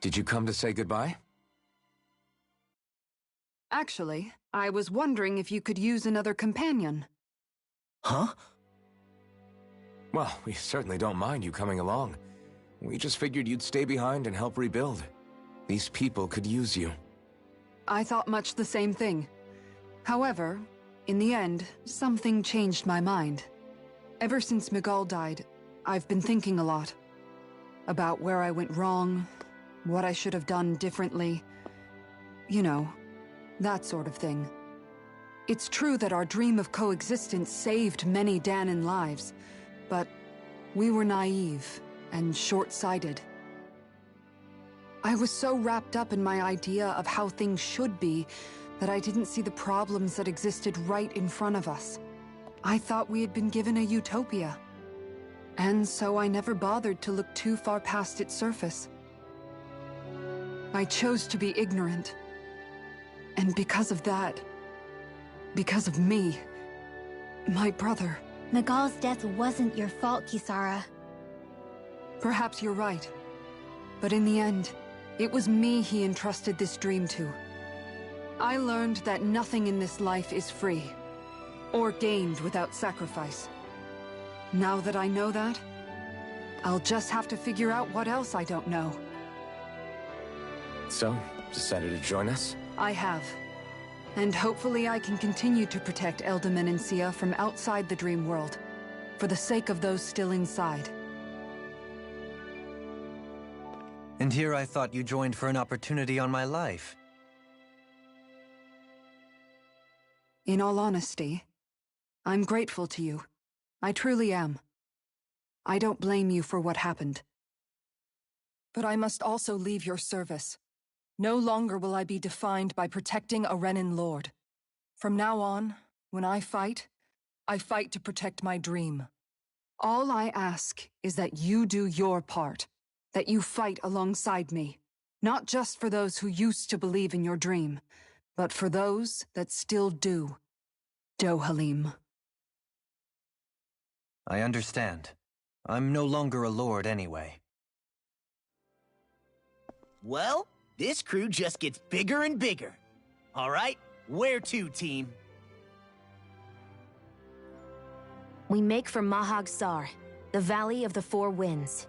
Did you come to say goodbye? Actually, I was wondering if you could use another companion. Huh? Well, we certainly don't mind you coming along. We just figured you'd stay behind and help rebuild. These people could use you. I thought much the same thing. However, in the end, something changed my mind. Ever since Miguel died, I've been thinking a lot. About where I went wrong, what I should have done differently. You know, that sort of thing. It's true that our dream of coexistence saved many Danan lives, but we were naive and short-sighted. I was so wrapped up in my idea of how things should be that I didn't see the problems that existed right in front of us. I thought we had been given a utopia. And so I never bothered to look too far past its surface. I chose to be ignorant. And because of that, because of me, my brother... Miguel's death wasn't your fault, Kisara. Perhaps you're right. But in the end, it was me he entrusted this dream to. I learned that nothing in this life is free, or gained without sacrifice. Now that I know that, I'll just have to figure out what else I don't know. So, decided to join us? I have. And hopefully I can continue to protect Eldaman and Sia from outside the dream world, for the sake of those still inside. And here I thought you joined for an opportunity on my life. In all honesty, I'm grateful to you. I truly am. I don't blame you for what happened. But I must also leave your service. No longer will I be defined by protecting a Renan Lord. From now on, when I fight to protect my dream. All I ask is that you do your part, that you fight alongside me, not just for those who used to believe in your dream, but for those that still do. Dohalim. I understand. I'm no longer a lord anyway. Well, this crew just gets bigger and bigger. All right, where to, team? We make for Mahag Sar, the Valley of the Four Winds.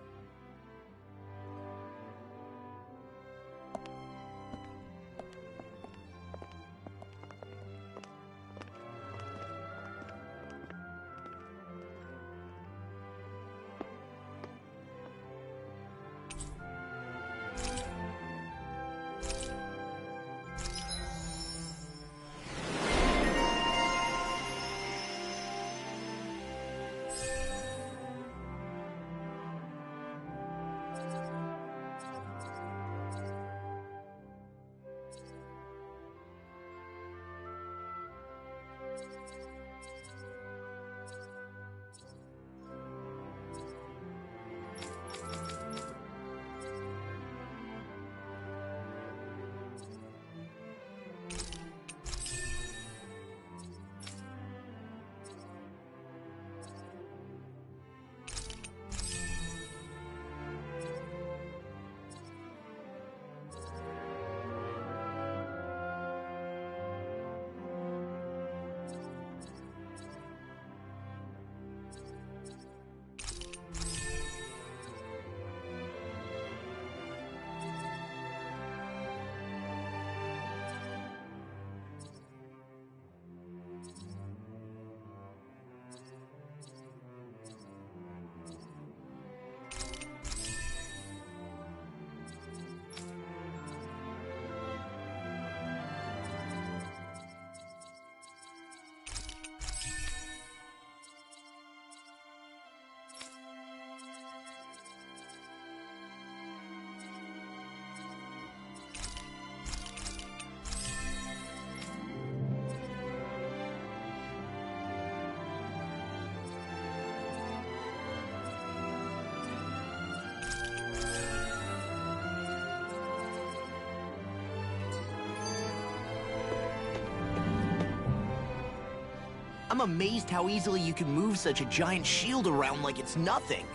I'm amazed how easily you can move such a giant shield around like it's nothing.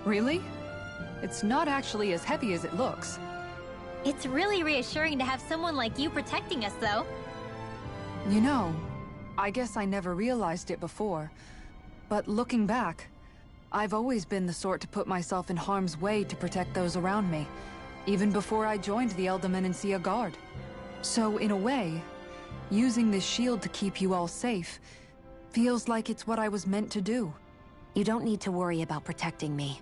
Really? It's not actually as heavy as it looks. It's really reassuring to have someone like you protecting us, though. You know, I guess I never realized it before, but looking back, I've always been the sort to put myself in harm's way to protect those around me, even before I joined the Eldament and Sea Guard. So, in a way, using this shield to keep you all safe feels like it's what I was meant to do. You don't need to worry about protecting me.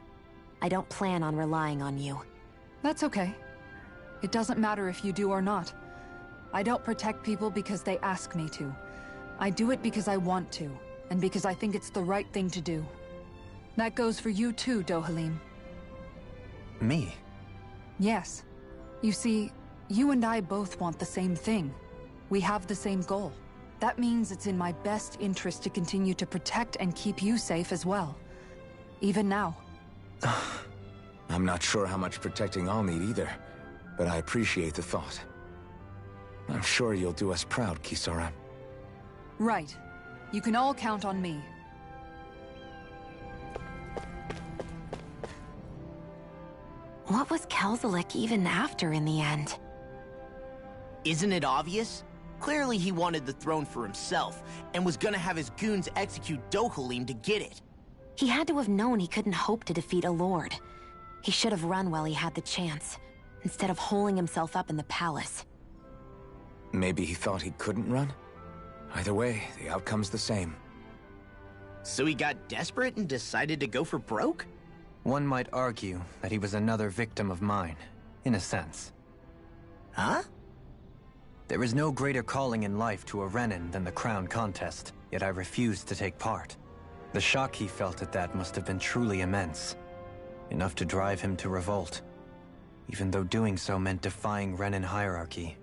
I don't plan on relying on you. That's okay. It doesn't matter if you do or not. I don't protect people because they ask me to. I do it because I want to, and because I think it's the right thing to do. That goes for you too, Dohalim. Me? Yes. You see, you and I both want the same thing. We have the same goal. That means it's in my best interest to continue to protect and keep you safe as well. Even now. I'm not sure how much protecting I'll need either, but I appreciate the thought. I'm sure you'll do us proud, Kisara. Right. You can all count on me. What was Kelzelik even after in the end? Isn't it obvious? Clearly he wanted the throne for himself, and was gonna have his goons execute Dohalim to get it. He had to have known he couldn't hope to defeat a lord. He should have run while he had the chance, instead of holding himself up in the palace. Maybe he thought he couldn't run? Either way, the outcome's the same. So he got desperate and decided to go for broke? One might argue that he was another victim of mine, in a sense. Huh? There is no greater calling in life to a Renin than the crown contest, yet I refused to take part. The shock he felt at that must have been truly immense. Enough to drive him to revolt, even though doing so meant defying Renin hierarchy.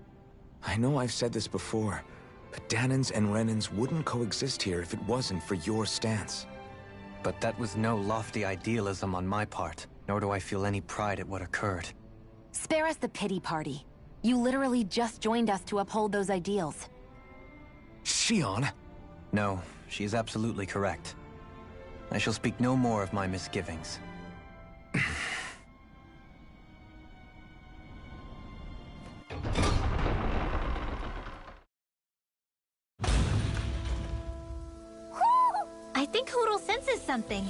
I know I've said this before, but Dahnans and Renins wouldn't coexist here if it wasn't for your stance. But that was no lofty idealism on my part, nor do I feel any pride at what occurred. Spare us the pity party. You literally just joined us to uphold those ideals. Shion? No, she is absolutely correct. I shall speak no more of my misgivings. I think Hoodle senses something.